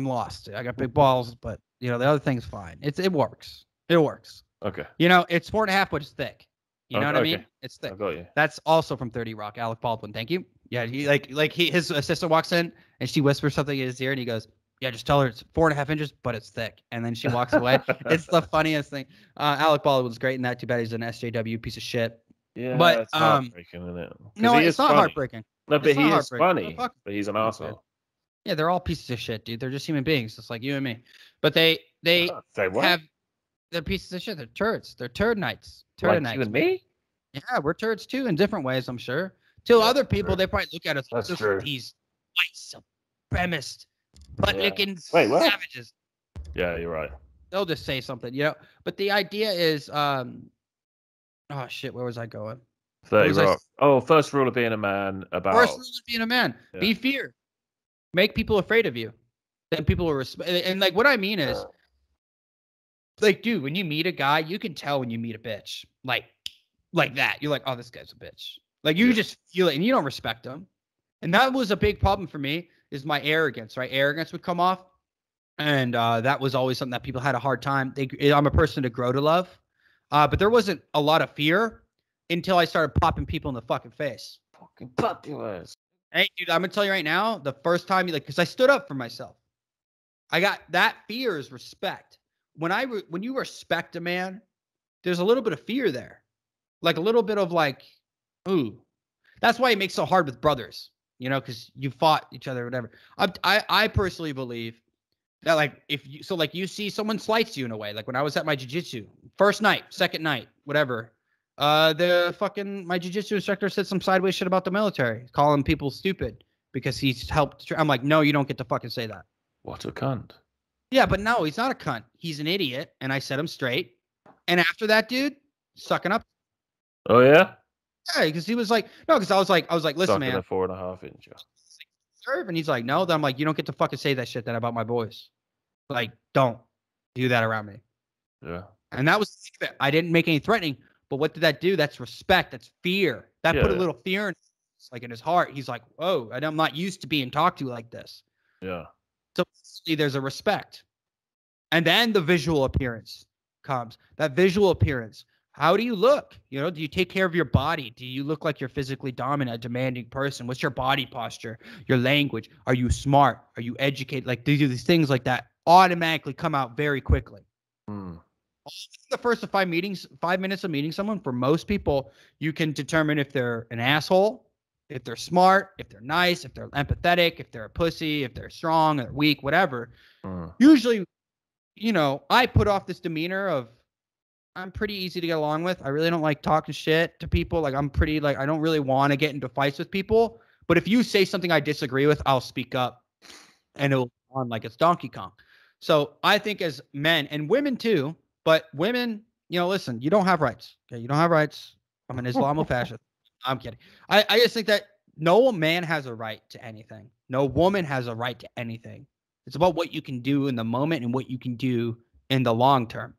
lost. I got big balls, but the other thing's fine. It works. It works. Okay. It's 4.5, but it's thick. You know what I mean? It's thick. I got you. That's also from 30 Rock. Alec Baldwin. Thank you. Yeah. His assistant walks in and she whispers something in his ear and he goes, yeah, just tell her it's 4.5 inches, but it's thick. And then she walks away. It's the funniest thing. Alec Baldwin's great in that. Too bad he's an SJW piece of shit. Yeah, but it's heartbreaking, isn't it? No, it's not heartbreaking. No, but he is funny. But he's an asshole. Yeah, they're all pieces of shit, dude. They're just human beings, just like you and me. But they have they're pieces of shit. They're turds. They're turd nights. Like you and me? Yeah, we're turds too in different ways, I'm sure. To other people, they probably look at us as these white supremacist, butt-licking savages. Yeah, you're right. They'll just say something, But the idea is, oh shit, where was I going? 30 Rock. Oh, first rule of being a man. First rule of being a man. Yeah. Be fear. Make people afraid of you. Then people will respect. And like what I mean is, like, dude, when you meet a guy, you can tell when you meet a bitch. Like that. You're like, oh, this guy's a bitch. Like you just feel it, and you don't respect him. And that was a big problem for me. Is my arrogance, right? Arrogance would come off, and that was always something that people had a hard time. I'm a person to grow to love. But there wasn't a lot of fear until I started popping people in the fucking face. Fucking pop your ass. Hey, dude, I'm going to tell you right now, the first time because I stood up for myself. I got that fear is respect. When you respect a man, there's a little bit of fear there. Like a little bit of like, ooh. That's why it makes it so hard with brothers, because you fought each other or whatever. I personally believe that like you see someone slights you in a way, like when I was at my jiu-jitsu first night, second night, whatever, my jiu-jitsu instructor said some sideways shit about the military, calling people stupid because he's helped. I'm like, no, you don't get to fucking say that. What a cunt. Yeah, but no, he's not a cunt. He's an idiot, and I set him straight. And after that, dude, sucking up. Oh yeah. Yeah, because he was like, no, because I was like, listen, man. A 4.5 inch. serve? And he's like, no. Then I'm like, you don't get to fucking say that shit then about my boys. Like, don't do that around me. Yeah. And that was, I didn't make any threatening, but what did that do? That's respect. That's fear. That put a little fear in, like, in his heart. He's like, whoa, I'm not used to being talked to like this. Yeah. So there's a respect. And then the visual appearance comes. That visual appearance. How do you look? You know, do you take care of your body? Do you look like you're physically dominant, a demanding person? What's your body posture? Your language? Are you smart? Are you educated? Like, these things like that automatically come out very quickly. The first 5 minutes of meeting someone, for most people, you can determine if they're an asshole, if they're smart, if they're nice, if they're empathetic, if they're a pussy, if they're strong or weak, whatever. Usually, you know, I put off this demeanor of, I'm pretty easy to get along with. I really don't like talking shit to people. Like, I'm pretty, like, I don't really want to get into fights with people. But if you say something I disagree with, I'll speak up and it'll go on like it's Donkey Kong. So I think as men and women too, but women, you know, listen, you don't have rights. Okay. You don't have rights. I'm an Islamofascist. I'm kidding. I just think that no man has a right to anything. No woman has a right to anything. It's about what you can do in the moment and what you can do in the long term.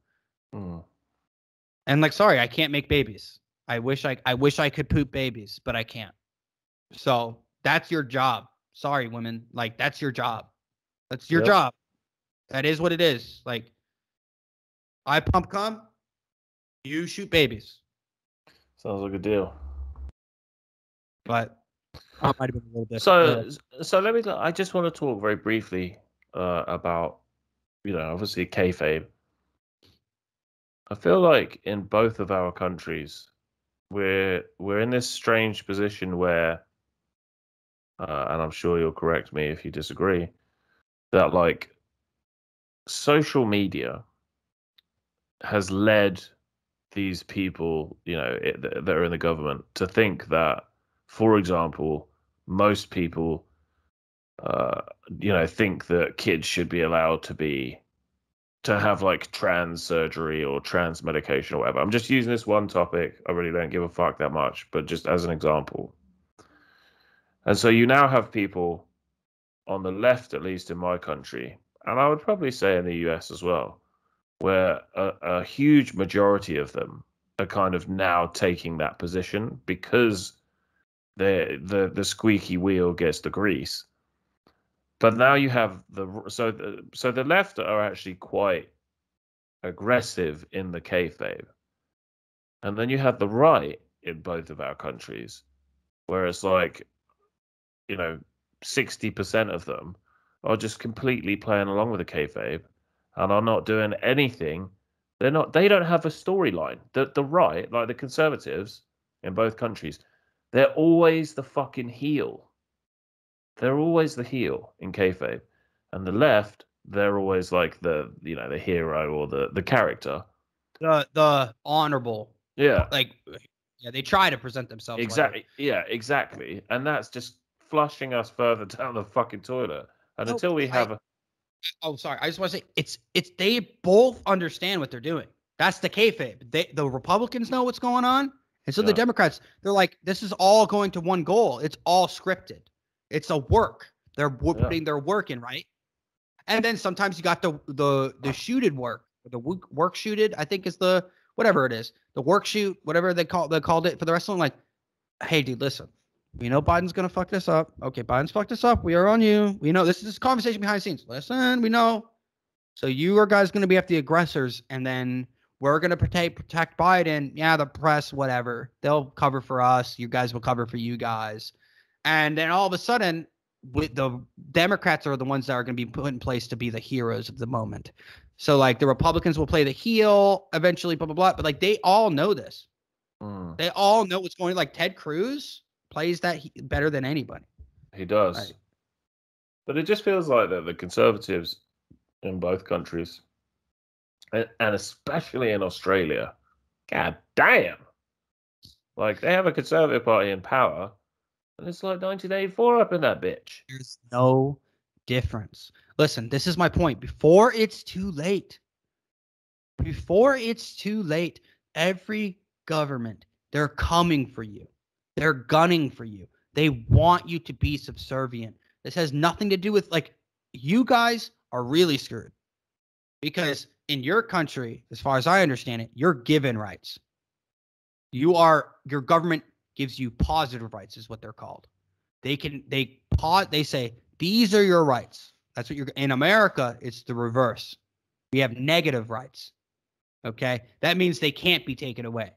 And like, sorry, I can't make babies. I wish I could poop babies, but I can't. So that's your job. Sorry, women. Like, that's your job. That's your job. That is what it is. Like, I pump cum, you shoot babies. Sounds like a deal. But I might have been a little bit. So let me. I just want to talk very briefly about, you know, obviously kayfabe. I feel like in both of our countries, we're in this strange position where, and I'm sure you'll correct me if you disagree, that like social media has led these people, you know, that are in the government to think that, for example, most people, you know, think that kids should be allowed to have like trans surgery or trans medication or whatever. I'm just using this one topic. I really don't give a fuck that much, but just as an example. And so you now have people on the left, at least in my country, and I would probably say in the US as well, where a huge majority of them are kind of now taking that position because the squeaky wheel gets the grease. But now you have so the left are actually quite aggressive in the kayfabe, and then you have the right in both of our countries, where it's like, you know, 60% of them are just completely playing along with the kayfabe and are not doing anything. They don't have a storyline. The right, like the conservatives in both countries, they're always the fucking heel. They're always the heel in kayfabe, and the left, they're always like the, you know, the hero or the character, the honorable. Yeah, Like, yeah, they try to present themselves. exactly. Like Yeah, exactly. And that's just flushing us further down the fucking toilet. And until we have oh, sorry. I just want to say it's they both understand what they're doing. That's the kayfabe. The Republicans know what's going on, and so the Democrats, they're like, this is all going to one goal. It's all scripted. It's a work. They're putting their work in, right? And then sometimes you got the shooted work, the work shooted, I think is the whatever it is, the work shoot, whatever they called it for the rest of them. Like, hey, dude, listen. We know Biden's gonna fuck this up. Okay, Biden's fucked this up. We are on you. We know this is conversation behind the scenes. Listen, we know. So you are guys gonna be after the aggressors, and then we're gonna protect Biden. Yeah, the press, whatever. They'll cover for us. You guys will cover for you guys. And then all of a sudden, with the Democrats are the ones that are going to be put in place to be the heroes of the moment. So like the Republicans will play the heel eventually, blah, blah, blah. But like they all know this. They all know what's going on. Like Ted Cruz plays that better than anybody. He does. Right. But it just feels like that the conservatives in both countries, and especially in Australia, god damn, like they have a conservative party in power. And it's like 1984 up in that bitch. There's no difference. Listen, this is my point. Before it's too late, every government, they're coming for you. They're gunning for you. They want you to be subservient. This has nothing to do with, like, you guys are really screwed. Because in your country, as far as I understand it, you're given rights. Your government gives you positive rights, is what they're called. They say, these are your rights. That's what in America, it's the reverse. We have negative rights. Okay. That means they can't be taken away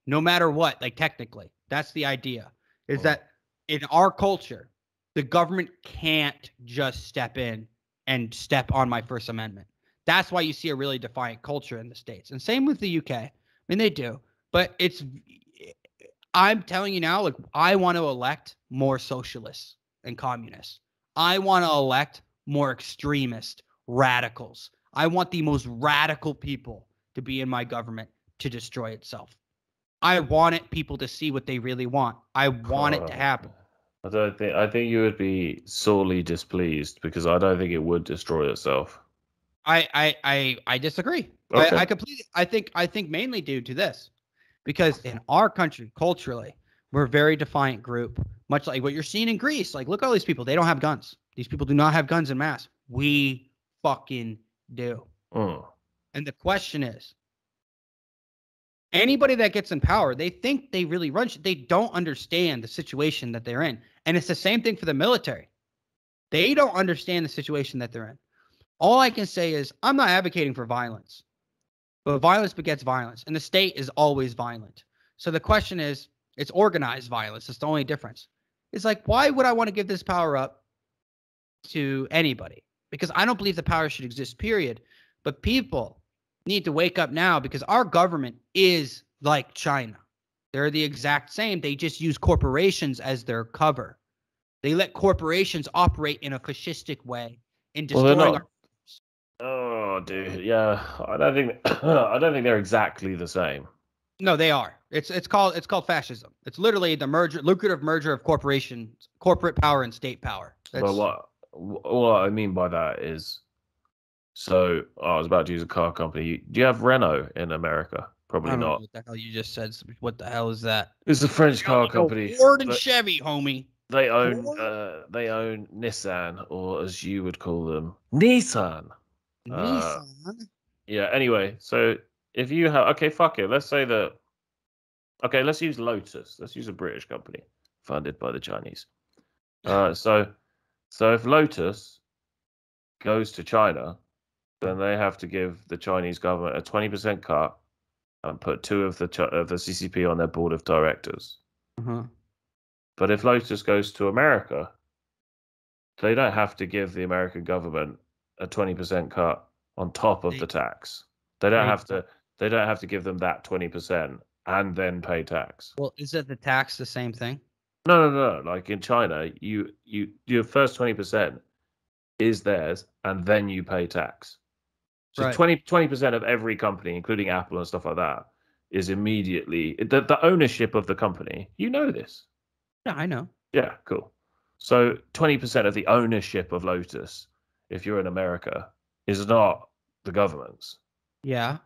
no matter what. Like, technically, that's the idea, is that in our culture, the government can't just step in and step on my First Amendment. That's why you see a really defiant culture in the States. And same with the UK. I mean, they do, but I'm telling you now, like, I want to elect more socialists and communists. I want to elect more extremist radicals. I want the most radical people to be in my government to destroy itself. I want people to see what they really want. I want it to happen. I think you would be sorely displeased, because I don't think it would destroy itself. I disagree. Okay. I think mainly due to this, because in our country, culturally, we're a very defiant group, much like what you're seeing in Greece. Like, look at all these people. They don't have guns. These people do not have guns en masse. We fucking do. And the question is, anybody that gets in power, they think they really run shit. They don't understand the situation that they're in. And it's the same thing for the military. They don't understand the situation that they're in. All I can say is, I'm not advocating for violence, but violence begets violence, and the state is always violent. So the question is, it's organized violence. It's the only difference. It's like, why would I want to give this power up to anybody? Because I don't believe the power should exist, period. But people need to wake up now, because our government is like China. They're the exact same. They just use corporations as their cover. They let corporations operate in a fascistic way in destroying our. Oh, dude, yeah. I don't think they're exactly the same. No, they are. It's called fascism. It's literally the lucrative merger of corporations, corporate power, and state power. But what I mean by that is, so I was about to use a car company. Do you have Renault in America? Probably I don't not. know what the hell you just said. What the hell is that? It's a French car company. Ford and Chevy, homie. They own Nissan, or as you would call them, Nissan. Nissan. Yeah. Anyway, so if you have, okay, fuck it. Let's say that. Okay, let's use Lotus. Let's use a British company funded by the Chinese. So if Lotus goes to China, then they have to give the Chinese government a 20% cut and put 2 of the CCP on their board of directors. But if Lotus goes to America, they don't have to give the American government a 20% cut on top of the tax. They don't have to give them that 20% and then pay tax. Well, isn't the tax the same thing? No. Like in China, your first 20% is theirs, and then you pay tax. So Right. 20% of every company, including Apple and stuff like that, is immediately the ownership of the company. You know this. Yeah, I know. Yeah, cool. So 20% of the ownership of Lotus, if you're in America, is not the government's. Yeah.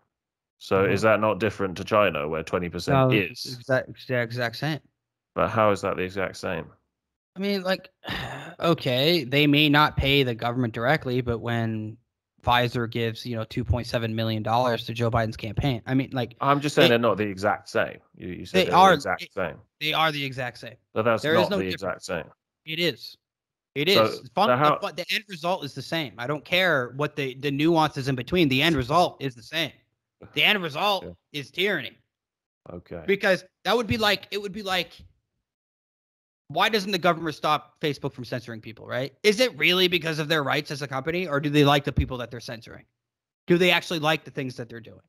So is that not different to China, where 20% is? It's the exact same. But how is that the exact same? I mean, like, okay, they may not pay the government directly, but when Pfizer gives, $2.7 million to Joe Biden's campaign, I mean, like, I'm just saying they're not the exact same. You said they are the exact same. They are the exact same. But that's not the exact same. It is. It is. The end result is the same. I don't care what the nuances in between. The end result is the same. The end result is tyranny. Okay. Because it would be like, why doesn't the government stop Facebook from censoring people, right? Is it really because of their rights as a company, or do they like the people that they're censoring? Do they actually like the things that they're doing?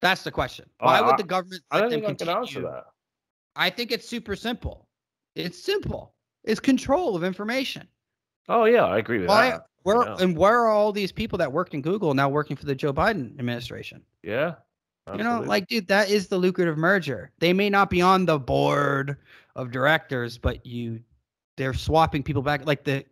That's the question. Why would the government let them continue? I don't think I can answer that. I think it's super simple. It's simple. It's control of information. Oh, yeah, I agree with that. Where are all these people that worked in Google now working for the Joe Biden administration? Yeah. Absolutely. Dude, that is the lucrative merger. They may not be on the board of directors, but they're swapping people back.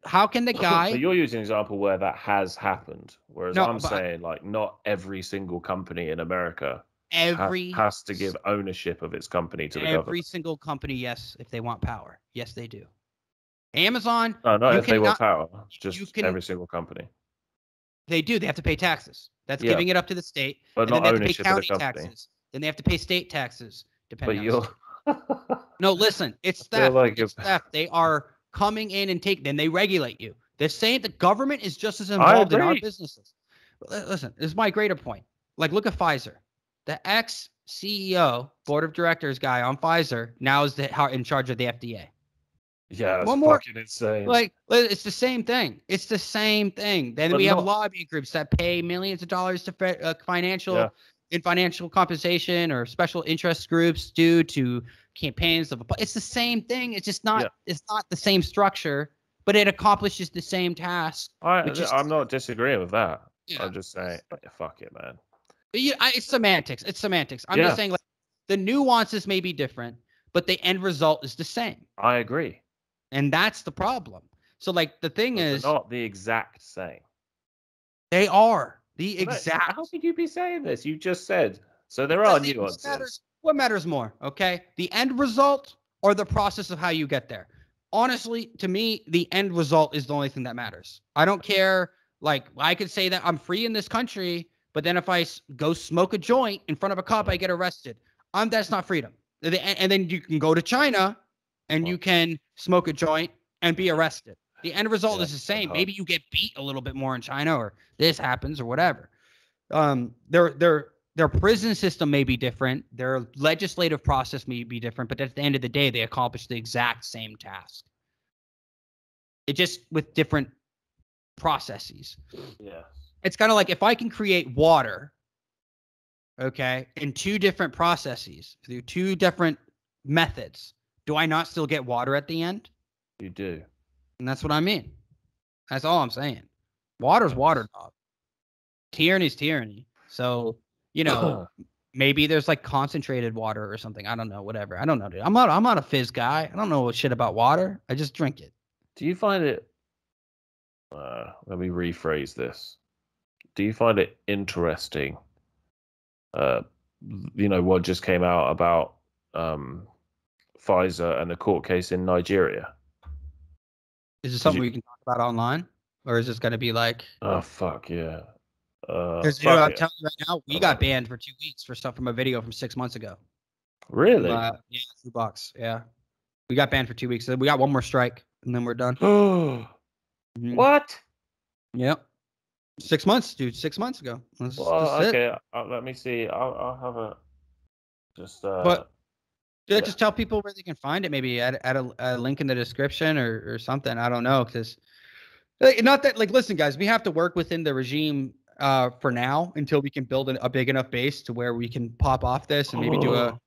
How can the guy? But you're using an example where that has happened, whereas I'm saying, like, not every single company in America has to give ownership of its company to the government. Every single company, yes, if they want power, yes, they do. Amazon, No, not you if they want cannot. power. It's You just can. every single company. They do. They have to pay taxes. That's Yeah, giving it up to the state, but and then not they have to pay ownership of the county company. taxes. Then they have to pay state taxes, But depending on the you're. state. No, listen, it's I feel theft. like It's theft. They are coming in and then they regulate you. They're saying the government is just as I involved in our agree. businesses. Listen, this is my greater point. Like, look at Pfizer. The ex CEO, board of directors guy on Pfizer now is in charge of the FDA. Yeah, that's One more. fucking insane. Like, it's the same thing. It's the same thing. Then But we have not- lobbying groups that pay millions of dollars to financial compensation or special interest groups due to campaigns of. It's the same thing. It's just not. Yeah. It's not the same structure, but it accomplishes the same task. I'm not disagreeing with that. Yeah. I'm just saying, fuck it, man. It's semantics. It's semantics. I'm Yeah. just saying, like, the nuances may be different, but the end result is the same. I agree. And that's the problem. So, like, the thing is, they're not the exact same. They are the exact. How could you be saying this? You just said. So there are nuances. What matters more? Okay, the end result or the process of how you get there. Honestly, to me, the end result is the only thing that matters. I don't care. Like, I could say that I'm free in this country, but then if I go smoke a joint in front of a cop, I get arrested. That's not freedom. And then you can go to China and you can smoke a joint and be arrested. The end result is the same. Maybe you get beat a little bit more in China, or this happens, or whatever. Their prison system may be different. Their legislative process may be different, but at the end of the day, they accomplish the exact same task. It just with different processes. Yeah. It's kind of like if I can create water, okay, in two different processes through two different methods, do I not still get water at the end? You do. And that's what I mean. That's all I'm saying. Water's water, dog. Tyranny's tyranny. So, maybe there's like concentrated water or something. I don't know. Whatever. I don't know, dude. I'm not a fizz guy. I don't know shit about water. I just drink it. Do you find it? Let me rephrase this. Do you find it interesting? What just came out about Pfizer and the court case in Nigeria. Is this something we can talk about online, or is this going to be like? Oh fuck yeah! Because I'm telling you right now, we got banned for 2 weeks for stuff from a video from 6 months ago. Really? Yeah, $2. Yeah, we got banned for 2 weeks. So we got one more strike, and then we're done. What? Yep. 6 months, dude. 6 months ago. Okay. Let me see. I'll have a just. But just tell people where they can find it. Maybe add a link in the description or something. I don't know, because not that, like, listen, guys, we have to work within the regime for now until we can build a big enough base to where we can pop off this and maybe do a.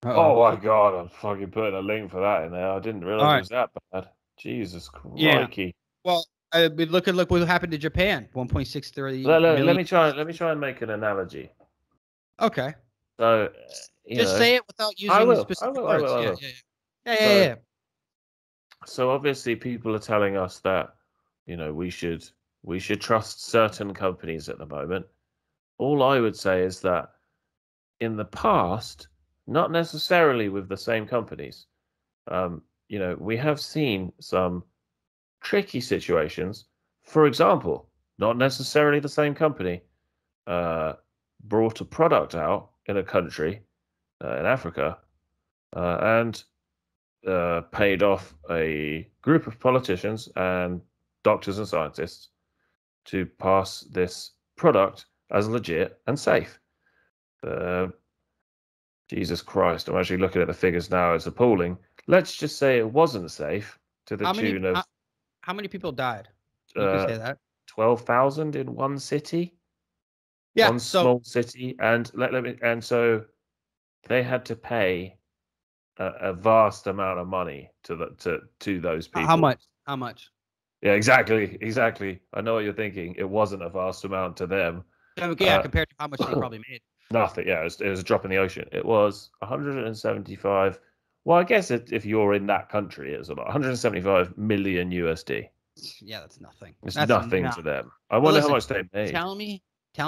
Oh my god! I'm fucking putting a link for that in there. I didn't realize it was that bad. Jesus Christ! Yeah. Well, look what happened to Japan. 1.63 million. Let me try and make an analogy. Okay. So just say it without using specific words. I will. Yeah. So obviously, people are telling us that we should trust certain companies at the moment. All I would say is that in the past, not necessarily with the same companies, we have seen some tricky situations. For example, not necessarily the same company brought a product out in a country in Africa and paid off a group of politicians and doctors and scientists to pass this product as legit and safe. Jesus Christ, I'm actually looking at the figures now. It's appalling. Let's just say it wasn't safe to the tune of... How many people died? You can say that. 12,000 in one city. Yeah, one small city, and and so they had to pay a vast amount of money to those people. How much? Yeah, exactly. I know what you're thinking. It wasn't a vast amount to them. Yeah, compared to how much they probably made. Nothing. Yeah, it was a drop in the ocean. It was 175. Well, I guess if you're in that country, it's about 175 million USD. Yeah, that's nothing. It's nothing to them. I wonder how much they made. Tell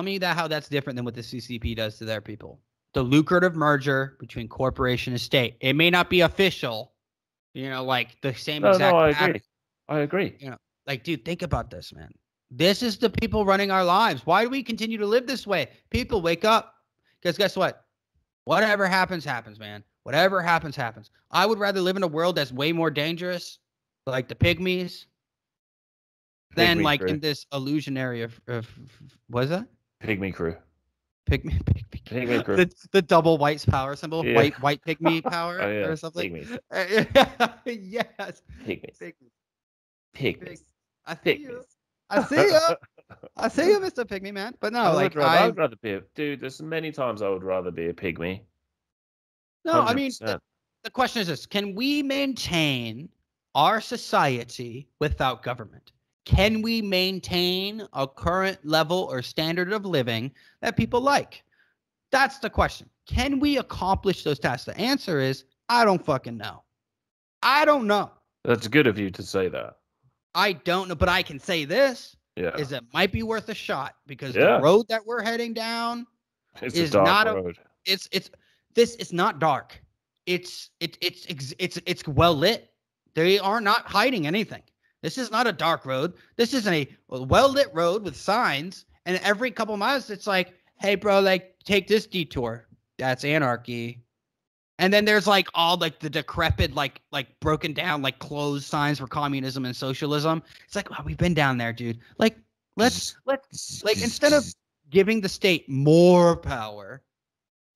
me how that's different than what the CCP does to their people. The lucrative merger between corporation and state. It may not be official, You know, like the same No, exact I pattern. agree. I agree. You know, like, dude, think about this, man. This is the people running our lives. Why do we continue to live this way? People, wake up. Because guess what? Whatever happens, happens, man. Whatever happens, happens. I would rather live in a world that's way more dangerous, like the pygmies, than Pygmy like crew. in this illusionary of what is that? Pygmy crew. Pygmy. Pygmy crew. The double white power symbol, Yeah. white pygmy power Oh yeah. or something. Pygmies. Yes. Pygmies. Pygmy. Pygmies. I see you. Pygmies. I see you. I see you, Mr. Pygmy Man. But no, like I would rather be a dude. There's many times I would rather be a pygmy. no, I mean 100%. the question is this: can we maintain our society without government? Can we maintain a current level or standard of living that people like? That's the question. Can we accomplish those tasks? The answer is I don't fucking know. I don't know. That's good of you to say that. I don't know, but I can say this Yeah. is it might be worth a shot because the Yeah. road that we're heading down It's is a dark not road. it's not dark. It's well lit. They are not hiding anything. This is not a dark road. This is a well lit road with signs, and every couple miles it's like, hey bro, like take this detour. That's anarchy. And then there's like all like the decrepit, like broken down, like closed signs for communism and socialism. It's like, oh, we've been down there, dude. Like, let's like instead of giving the state more power,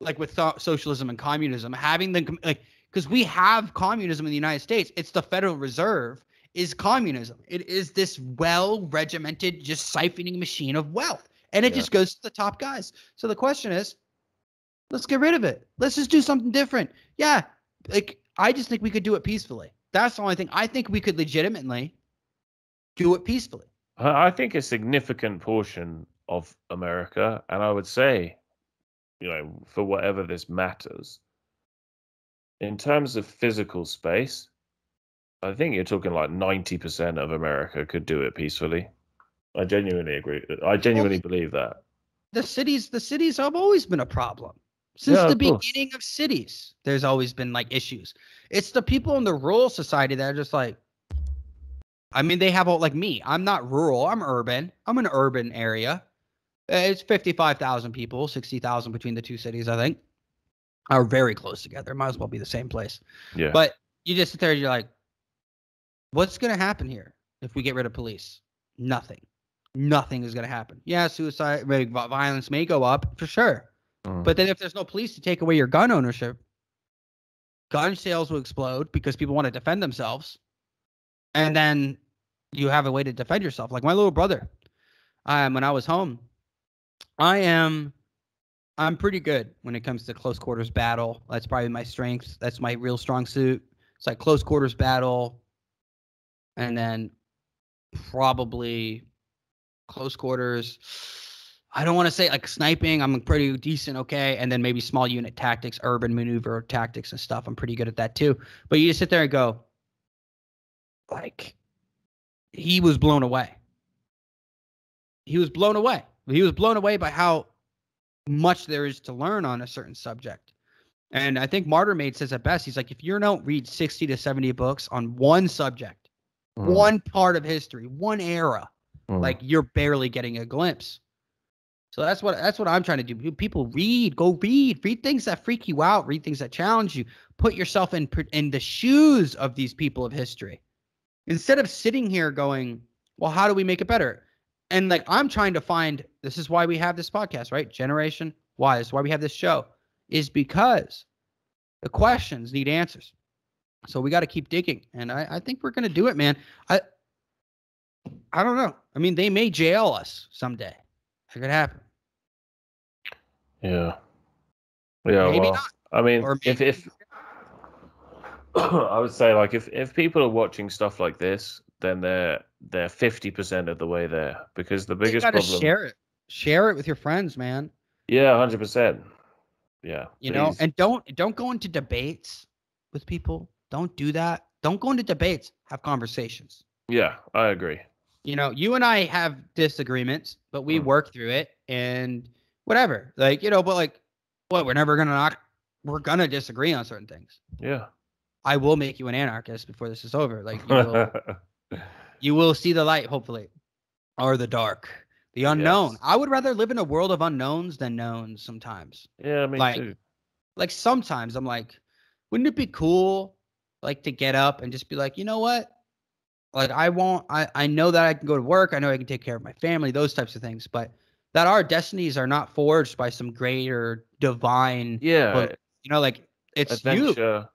like with socialism and communism, having them like, because we have communism in the United States. It's the Federal Reserve is communism. It is this well-regimented, just siphoning machine of wealth, and it just goes to the top guys. So the question is, let's get rid of it. Let's just do something different. Yeah, like I just think we could do it peacefully. That's the only thing. I think we could legitimately do it peacefully. I think a significant portion of America, and I would say, for whatever this matters, in terms of physical space, I think you're talking like 90% of America could do it peacefully. I genuinely agree. I genuinely believe that. The cities have always been a problem. Since the beginning of cities, there's always been like issues. It's the people in the rural society that are just like, I mean, they have like me. I'm not rural. I'm urban. I'm an urban area. It's 55,000 people, 60,000 between the two cities, I think, are very close together. Might as well be the same place. Yeah. But you just sit there and you're like, what's going to happen here if we get rid of police? Nothing. Nothing is going to happen. Yeah, suicide, violence may go up for sure. But then if there's no police to take away your gun ownership, gun sales will explode because people want to defend themselves. And then you have a way to defend yourself. Like my little brother, when I was home, I'm pretty good when it comes to close quarters battle. That's probably my strength. That's my real strong suit. It's like close quarters battle. And then probably close quarters. I don't want to say like sniping. I'm pretty decent. Okay. And then maybe small unit tactics, urban maneuver tactics and stuff. I'm pretty good at that too. But you just sit there and go, like, he was blown away. He was blown away. He was blown away by how much there is to learn on a certain subject. And I think Martyrmade says it best. He's like, if you don't read 60 to 70 books on one subject, one part of history, one era, like you're barely getting a glimpse. So that's what I'm trying to do. People go read things that freak you out, read things that challenge you, put yourself in the shoes of these people of history. Instead of sitting here going, well, how do we make it better? And like, I'm trying to find, this is why we have this podcast, right? Generation Y. This is why we have this show, is because the questions need answers. So we got to keep digging. And I think we're going to do it, man. I don't know. I mean, they may jail us someday. It could happen. Yeah. Yeah. Maybe well, not. I mean, Or if I would say, like, if people are watching stuff like this, then they're 50% of the way there, because the biggest you gotta problem. Share it with your friends, man. Yeah, 100%. Yeah. You know, and don't go into debates with people. Don't do that. Don't go into debates. Have conversations. Yeah, I agree. You know, you and I have disagreements, but we work through it and whatever. Like, but like, we're never gonna we're gonna disagree on certain things. Yeah. I will make you an anarchist before this is over. Like you will see the light, hopefully, or the dark, the unknown. Yes. I would rather live in a world of unknowns than knowns sometimes. Yeah, me Like, too. like sometimes I'm like, wouldn't it be cool, like, to get up and just be like, you know what? Like, I know that I can go to work. I know I can take care of my family, those types of things, but that our destinies are not forged by some greater divine, Yeah, but like it's you. adventure,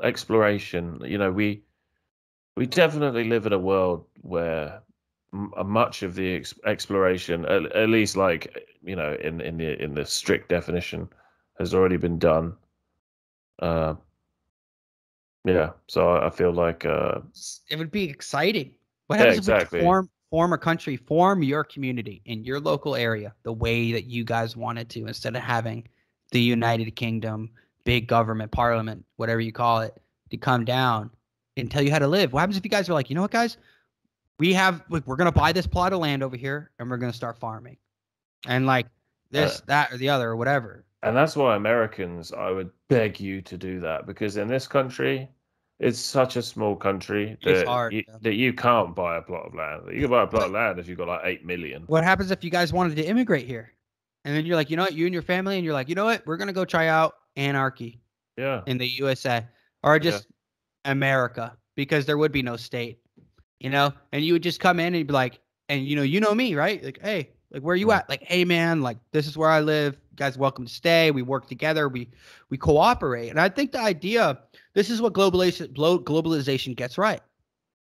exploration. We definitely live in a world where much of the exploration, at least like in the strict definition, has already been done. Uh, yeah, so I feel like It would be exciting. What yeah, happens if we could exactly. form a country, form your community in your local area the way that you guys wanted to, instead of having the United Kingdom, big government, parliament, whatever you call it, to come down and tell you how to live? What happens if you guys are like, you know what, guys, we're gonna buy this plot of land over here and we're gonna start farming, and like Uh, this, that, or the other, or whatever. And that's why Americans, I would beg you to do that because in this country, it's such a small country It's hard. that you can't buy a plot of land. You can buy a plot But of land if you've got like 8 million. what happens if you guys wanted to immigrate here? And then you're like, you know what, you and your family, and you're like, you know what, we're gonna go try out anarchy Yeah, in the USA, or yeah. just America, because there would be no state, and you would just come in and you'd be like, and you know me, right? Like, hey, like, where are you Mm. at? Like, hey man, like, this is where I live. You guys welcome to stay. We work together. We cooperate. And I think the idea, this is what globalization gets right.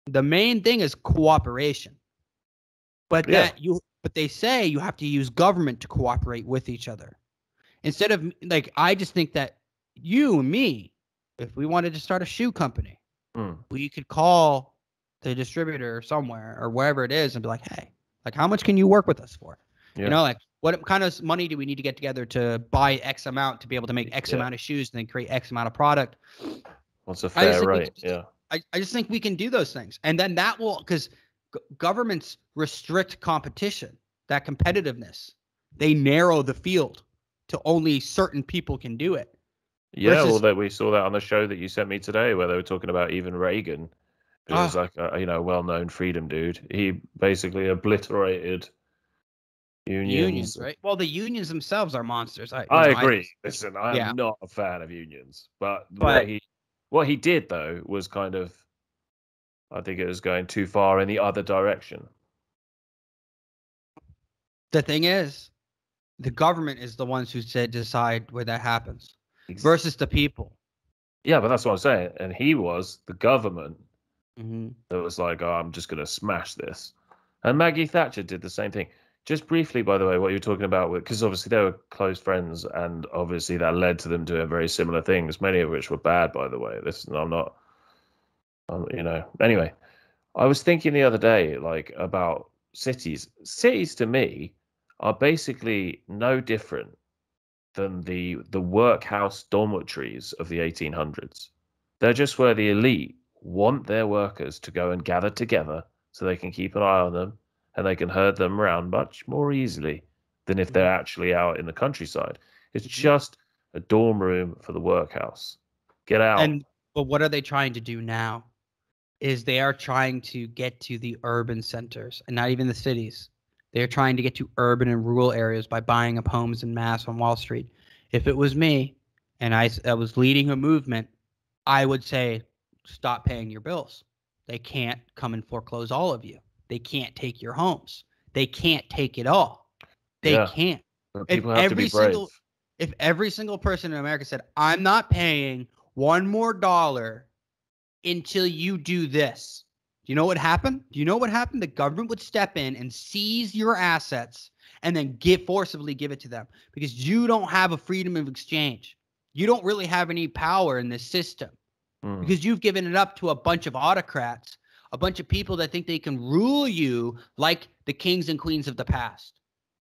The main thing is cooperation. But Yeah, but they say you have to use government to cooperate with each other. Instead of, like, I just think that you and me, if we wanted to start a shoe company, mm. we could call the distributor somewhere or wherever it is and be like, hey, like, how much can you work with us for? Yeah, Like, what kind of money do we need to get together to buy X amount to be able to make X yeah. amount of shoes and then create X amount of product? What's a I just fair think we rate? can Yeah, I just think we can do those things. And then that will, because governments restrict competition, that competitiveness. They narrow the field to only certain people can do it. yeah. Well, Versus, that we saw that on the show that you sent me today, where they were talking about even Reagan, who was ah, like a well-known freedom dude. He basically obliterated the unions, unions. right? Well, the unions themselves are monsters. I agree. Listen, I Yeah, am not a fan of unions, but but what he did though was kind of, I think it was going too far in the other direction. the thing is, the government is the ones who said decide where that happens Ex- versus the people. Yeah, but that's what I'm saying. And he was the government Mm-hmm. that was like, "Oh, I'm just going to smash this." And Maggie Thatcher did the same thing. Just briefly, by the way, what you were talking about, because obviously they were close friends, and obviously that led to them doing very similar things, many of which were bad, by the way. This, I'm not, Anyway, I was thinking the other day, like about cities. Cities to me are basically no different than the workhouse dormitories of the 1800s. They're just where the elite want their workers to go and gather together so they can keep an eye on them and they can herd them around much more easily than if they're actually out in the countryside. It's Mm-hmm. just a dorm room for the workhouse. Get out. And but what are they trying to do now? Is they are trying to get to the urban centers and not even the cities. They're trying to get to urban and rural areas by buying up homes en masse on Wall Street. If it was me and I was leading a movement, I would say, stop paying your bills. They can't come and foreclose all of you. They can't take your homes. They can't take it all. They Yeah. can't. But If people have to be every brave. single if every single person in America said, I'm not paying one more dollar until you do this. Do you know what happened? Do you know what happened? The government would step in and seize your assets and then forcibly give it to them, because you don't have a freedom of exchange. You don't really have any power in this system Mm. because you've given it up to a bunch of autocrats, a bunch of people that think they can rule you like the kings and queens of the past.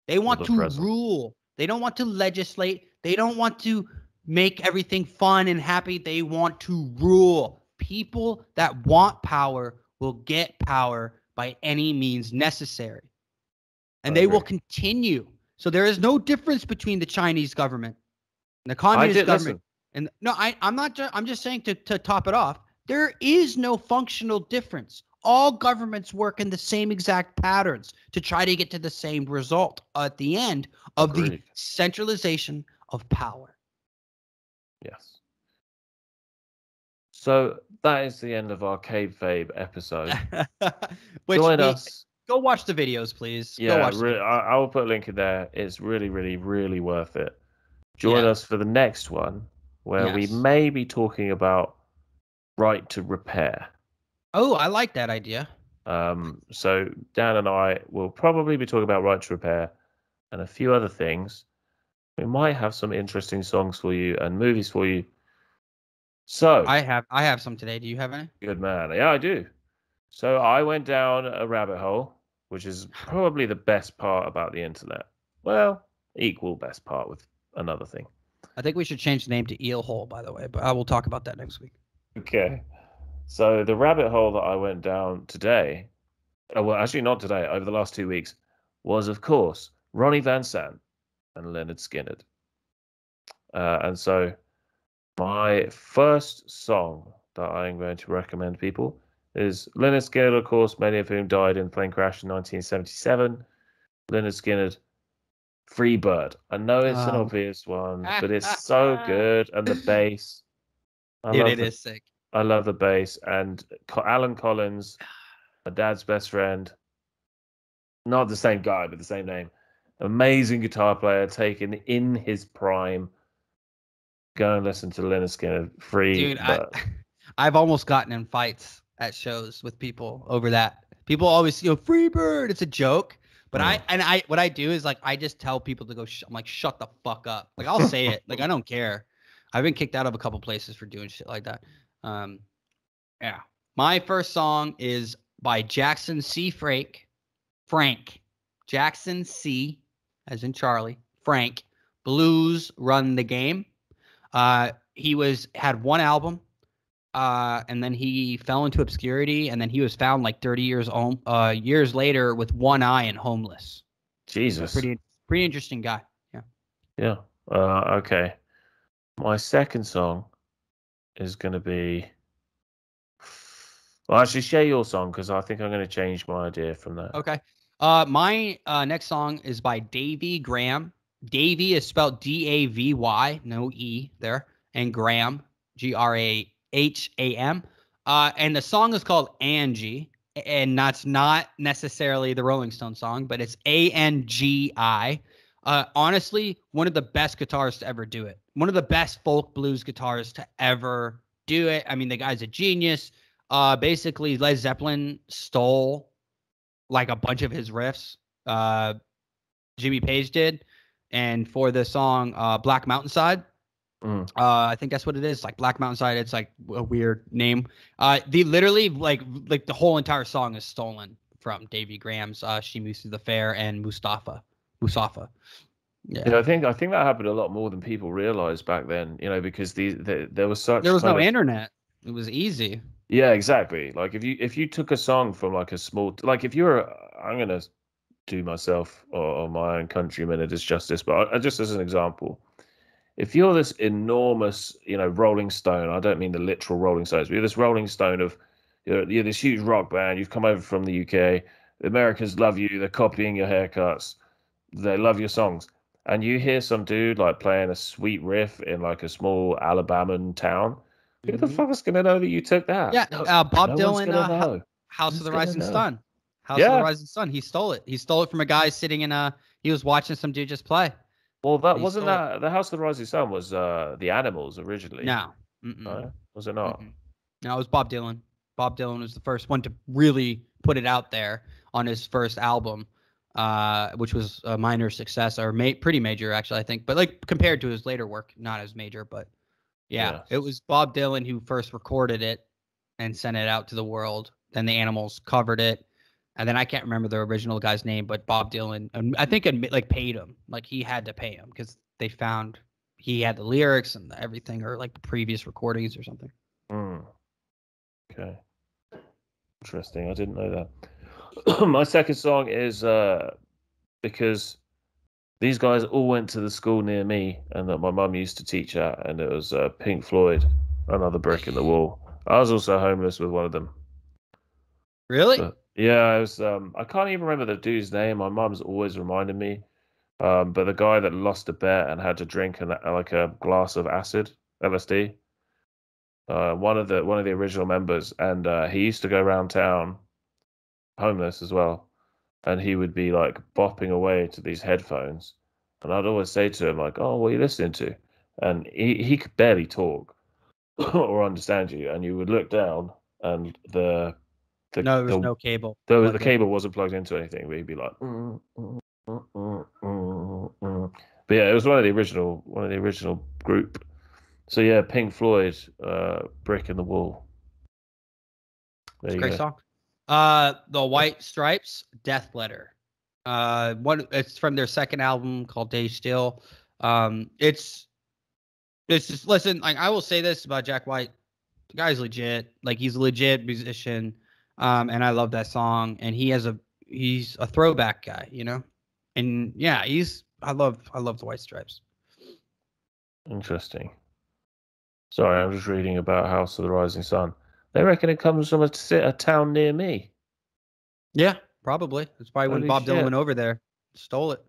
They want The to present. rule. They don't want to legislate. They don't want to make everything fun and happy. They want to rule. People that want power will get power by any means necessary. And I they will agree. continue. So there is no difference between the Chinese government and the I communist did government. listen. And no, I'm not. I'm just saying to top it off. There is no functional difference. All governments work in the same exact patterns to try to get to the same result at the end of the Agreed. centralization of power. Yes. So that is the end of our Kayfabe episode. Which Join us. go watch the videos, please. Go Yeah, watch the videos. I will put a link in there. It's really, really, really worth it. Join us for the next one, where we may be talking about right to repair. Oh, I like that idea. So Dan and I will probably be talking about right to repair and a few other things. We might have some interesting songs for you and movies for you. So I have some today. Do you have any? good man. Yeah, I do. So I went down a rabbit hole, which is probably the best part about the internet. Well, equal best part with another thing. I think we should change the name to Eel Hole, by the way, but I will talk about that next week. Okay. So the rabbit hole that I went down today, well, actually not today, over the last 2 weeks, was of course Ronnie Van Sant and Leonard Skinner. And so my first song that I'm going to recommend people is Leonard Skinner, of course, many of whom died in a plane crash in 1977. Leonard Skinner, Free Bird. I know it's an obvious one, but it's so good. And the bass. It is sick. I love the bass. And Alan Collins, my dad's best friend. Not the same guy, but the same name. Amazing guitar player, taken in his prime. Go and listen to Leonard Skinner, Free Bird. I've almost gotten in fights at shows with people over that. People always, Free Bird. It's a joke. But what I do is like I just tell people to go. I'm like, shut the fuck up. Like I'll say it. Like I don't care. I've been kicked out of a couple places for doing shit like that. Yeah. My first song is by Jackson C. Frank. Jackson C. as in Charlie. Frank. Blues Run the Game. He had one album. And then he fell into obscurity, and then he was found like 30 years later with one eye and homeless. Jesus. Pretty interesting guy. Yeah. Yeah. Okay. My second song is going to be. Well, actually, share your song because I think I'm going to change my idea from that. Okay. My next song is by Davy Graham. Davy is spelled D-A-V-Y, no E there, and Graham, Graham. And the song is called Angie, and that's not necessarily the Rolling Stone song, but it's A-N-G-I. Honestly, one of the best guitarists to ever do it. One of the best folk blues guitarists to ever do it. I mean, the guy's a genius. Basically, Led Zeppelin stole like a bunch of his riffs. Jimmy Page did. And for the song Black Mountainside, I think that's what it is. Like Black Mountainside, it's like a weird name. The literally like the whole entire song is stolen from Davy Graham's She Moves Through the Fair and Mustafa. Yeah. I think that happened a lot more than people realized back then, because there was no internet. It was easy. Yeah, exactly. Like if you took a song from like a small, like if you're, I'm gonna do myself or my own countrymen a disjustice, but just as an example, if you're this enormous, Rolling Stone, I don't mean the literal Rolling Stones, but you're this Rolling Stone of, you're this huge rock band, you've come over from the UK, the Americans love you, they're copying your haircuts, they love your songs, and you hear some dude like playing a sweet riff in like a small Alabama town. Who the fuck is gonna know that you took that? Yeah, Bob Dylan, House of the Rising Sun. House of the Rising Sun. He stole it. He stole it from a guy sitting in he was watching some dude just play. Well, that wasn't that the House of the Rising Sun was the Animals originally. No. No, was it not? No, it was Bob Dylan. Bob Dylan was the first one to really put it out there on his first album, which was a minor success or pretty major actually, I think. But like compared to his later work, not as major, but yeah, it was Bob Dylan who first recorded it and sent it out to the world. Then the Animals covered it. And then I can't remember the original guy's name, but Bob Dylan, I think like paid him. Like he had to pay him because they found he had the lyrics and everything or like previous recordings or something. Okay. Interesting. I didn't know that. My second song is because these guys all went to the school near me, and that my mum used to teach at, and it was Pink Floyd, Another Brick in the Wall. I was also homeless with one of them. Really? But yeah, I was. I can't even remember the dude's name. My mum's always reminded me. But the guy that lost a bet and had to drink like a glass of acid, LSD. One of the original members, and he used to go around town homeless as well, and he would be like bopping away to these headphones, and I'd always say to him like, "Oh, what are you listening to?" And he could barely talk or understand you, and you would look down, and No, there was the no cable the plugged in. cable wasn't plugged into anything, but he'd be like, But yeah, it was one of the original group. So yeah, Pink Floyd, Brick in the Wall. There It's a you great go. song. The White Stripes, Death Letter. It's from their second album called Day Still. It's just, listen, like, I will say this about Jack White. The guy's legit. Like, he's a legit musician. And I love that song. And he's a throwback guy, you know? And yeah, I love the White Stripes. Interesting. Sorry, I'm just reading about House of the Rising Sun. They reckon it comes from a town near me. Yeah, probably. That's probably when Holy Bob Dylan shit. went over there, stole it.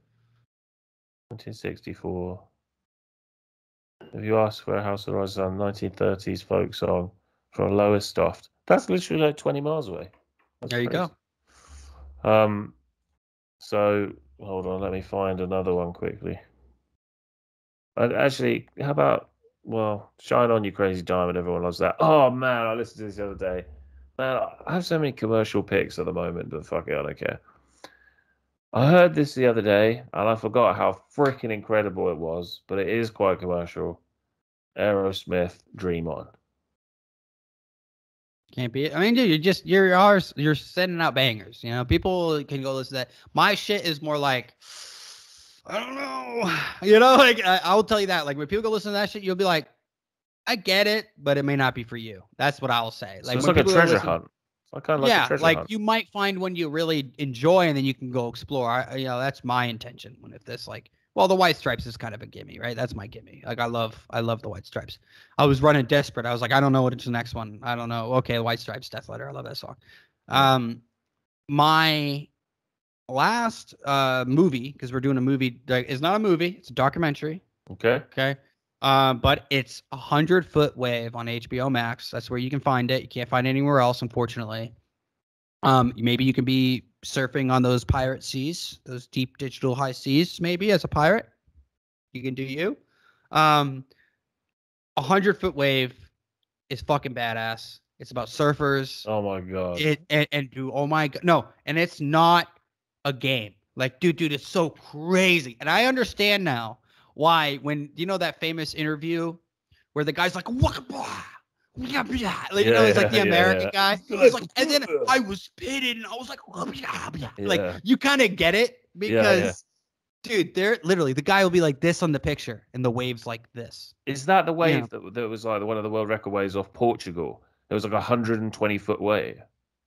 1964. If you ask for a House of the Rising Sun, 1930s folk song from Lowestoft. That's literally like 20 miles away. That's There you crazy. go. Um, so hold on, let me find another one quickly. Actually, how about, well, Shine On You Crazy Diamond, everyone loves that. Oh man, I listened to this the other day. Man, I have so many commercial picks at the moment, but fuck it, I don't care. I heard this the other day, and I forgot how freaking incredible it was, but it is quite commercial. Aerosmith, Dream On. Can't be. I mean, dude, you're sending out bangers. You know, people can go listen to that. My shit is more like, I don't know. You know, like, I'll tell you that. Like, when people go listen to that shit, you'll be like, I get it, but it may not be for you. That's what I'll say. So Like, it's when like a people go treasure listen, hunt. It's like kind of like a yeah, treasure like, hunt. you might find one you really enjoy, and then you can go explore. You know, that's my intention. When if this, like, well, the White Stripes is kind of a gimme, right? That's my gimme. Like, I love the White Stripes. I was running desperate. I was like, I don't know what it's the next one. I don't know. Okay, the White Stripes, Death Letter. I love that song. Yeah. My last movie, because we're doing a movie. It's not a movie. It's a documentary. Okay. Okay. But it's 100-Foot Wave on HBO Max. That's where you can find it. You can't find it anywhere else, unfortunately. Maybe you can be surfing on those pirate seas, those deep digital high seas, maybe as a pirate. You can do you. 100-Foot Wave is fucking badass. It's about surfers. Oh my God. Oh my God, no, and it's not a game. Like, dude, it's so crazy. And I understand now why, when you know that famous interview where the guy's like, what? Like, you know, he's like the American guy. He's like, and then I was pitted, and I was like, like, you kind of get it because, dude, they're literally, the guy will be like this on the picture, and the wave's like this. Is that the wave Yeah. that was like one of the world record waves off Portugal? It was like 120-foot wave.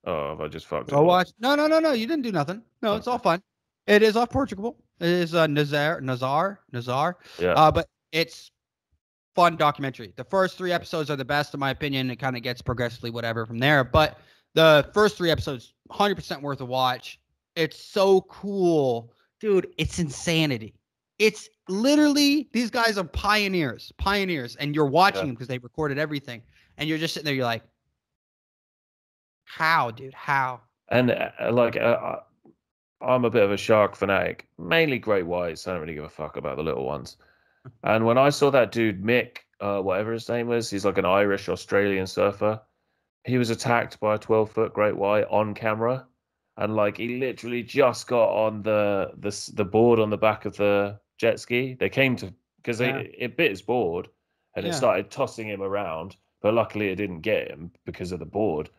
Oh, have I just fucked it Go all up? watch. No, no, no, no. You didn't do nothing. No, it's all fun. It is off Portugal. It is Nazar. Yeah. But it's fun documentary. The first 3 episodes are the best, in my opinion. It kind of gets progressively whatever from there. But the first 3 episodes, 100% worth a watch. It's so cool, dude. It's insanity. It's literally, these guys are pioneers, and you're watching them because they recorded everything, and you're just sitting there. You're like, how, dude? How? And I'm a bit of a shark fanatic, mainly great whites. I don't really give a fuck about the little ones. And when I saw that dude Mick, whatever his name was, he's like an Irish Australian surfer. He was attacked by a 12-foot great white on camera, and like he literally just got on the board on the back of the jet ski. They came to because it bit his board, and it started tossing him around. But luckily, it didn't get him because of the board.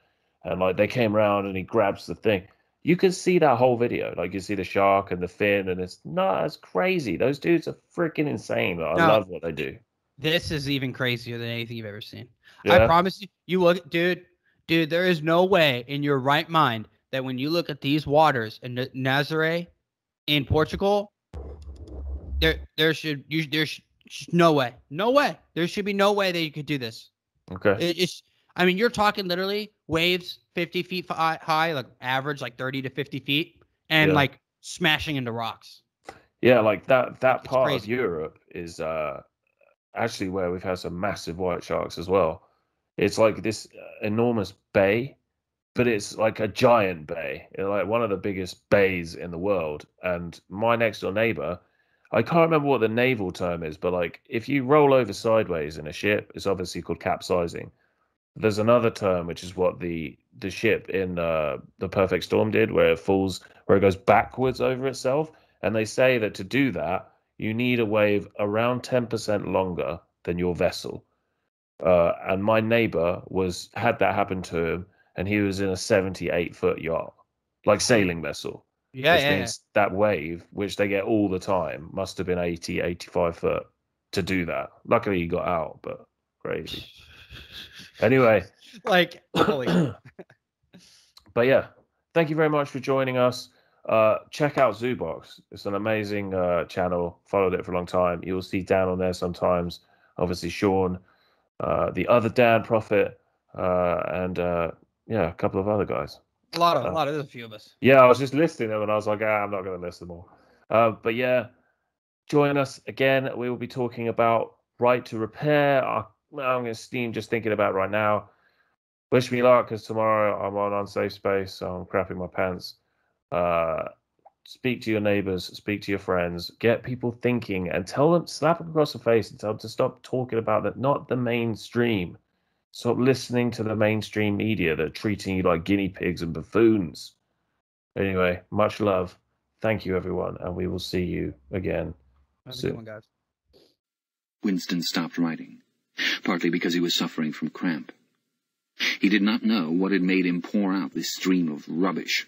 And like they came around, and he grabs the thing. You can see that whole video. Like you see the shark and the fin, and it's crazy. Those dudes are freaking insane. I love what they do. This is even crazier than anything you've ever seen. I Yeah. promise you, you look, dude, there is no way in your right mind that when you look at these waters in Nazaré in Portugal, There's no way, no way. There should be no way that you could do this. Okay. It's, I mean, you're talking literally waves 50 feet high, like average, like 30 to 50 feet, and Yeah. like smashing into rocks. Yeah, like that It's part of crazy. Europe is actually where we've had some massive white sharks as well. It's like this enormous bay, but it's like a giant bay, like one of the biggest bays in the world. And my next door neighbor, I can't remember what the naval term is, but like if you roll over sideways in a ship, it's obviously called capsizing. There's another term which is what the ship in the Perfect Storm did, where it goes backwards over itself. And they say that to do that, you need a wave around 10% longer than your vessel. And my neighbor had that happen to him, and he was in a 78-foot yacht, like sailing vessel, Yeah, which yeah, yeah. means that wave, which they get all the time, must have been 80, 85 foot to do that. Luckily, he got out, but crazy. Anyway, Like, holy crap. but yeah, thank you very much for joining us. Check out Zoobox. It's an amazing channel. Followed it for a long time. You'll see Dan on there sometimes. Obviously, Sean, the other Dan Prophet, and yeah, a couple of other guys. There's a few of us. Yeah, I was just listing them, and I was like, I'm not going to list them all. But yeah, join us again. We will be talking about right to repair. I'm going to steam just thinking about right now. Wish me luck, because tomorrow I'm on Unsafe Space, so I'm crapping my pants. Speak to your neighbors, speak to your friends, get people thinking, and tell them, slap them across the face and tell them to stop talking about that, not the mainstream. Stop listening to the mainstream media that are treating you like guinea pigs and buffoons. Anyway, much love. Thank you, everyone, and we will see you again Have a soon. good one, guys. Winston stopped writing, partly because he was suffering from cramp. He did not know what had made him pour out this stream of rubbish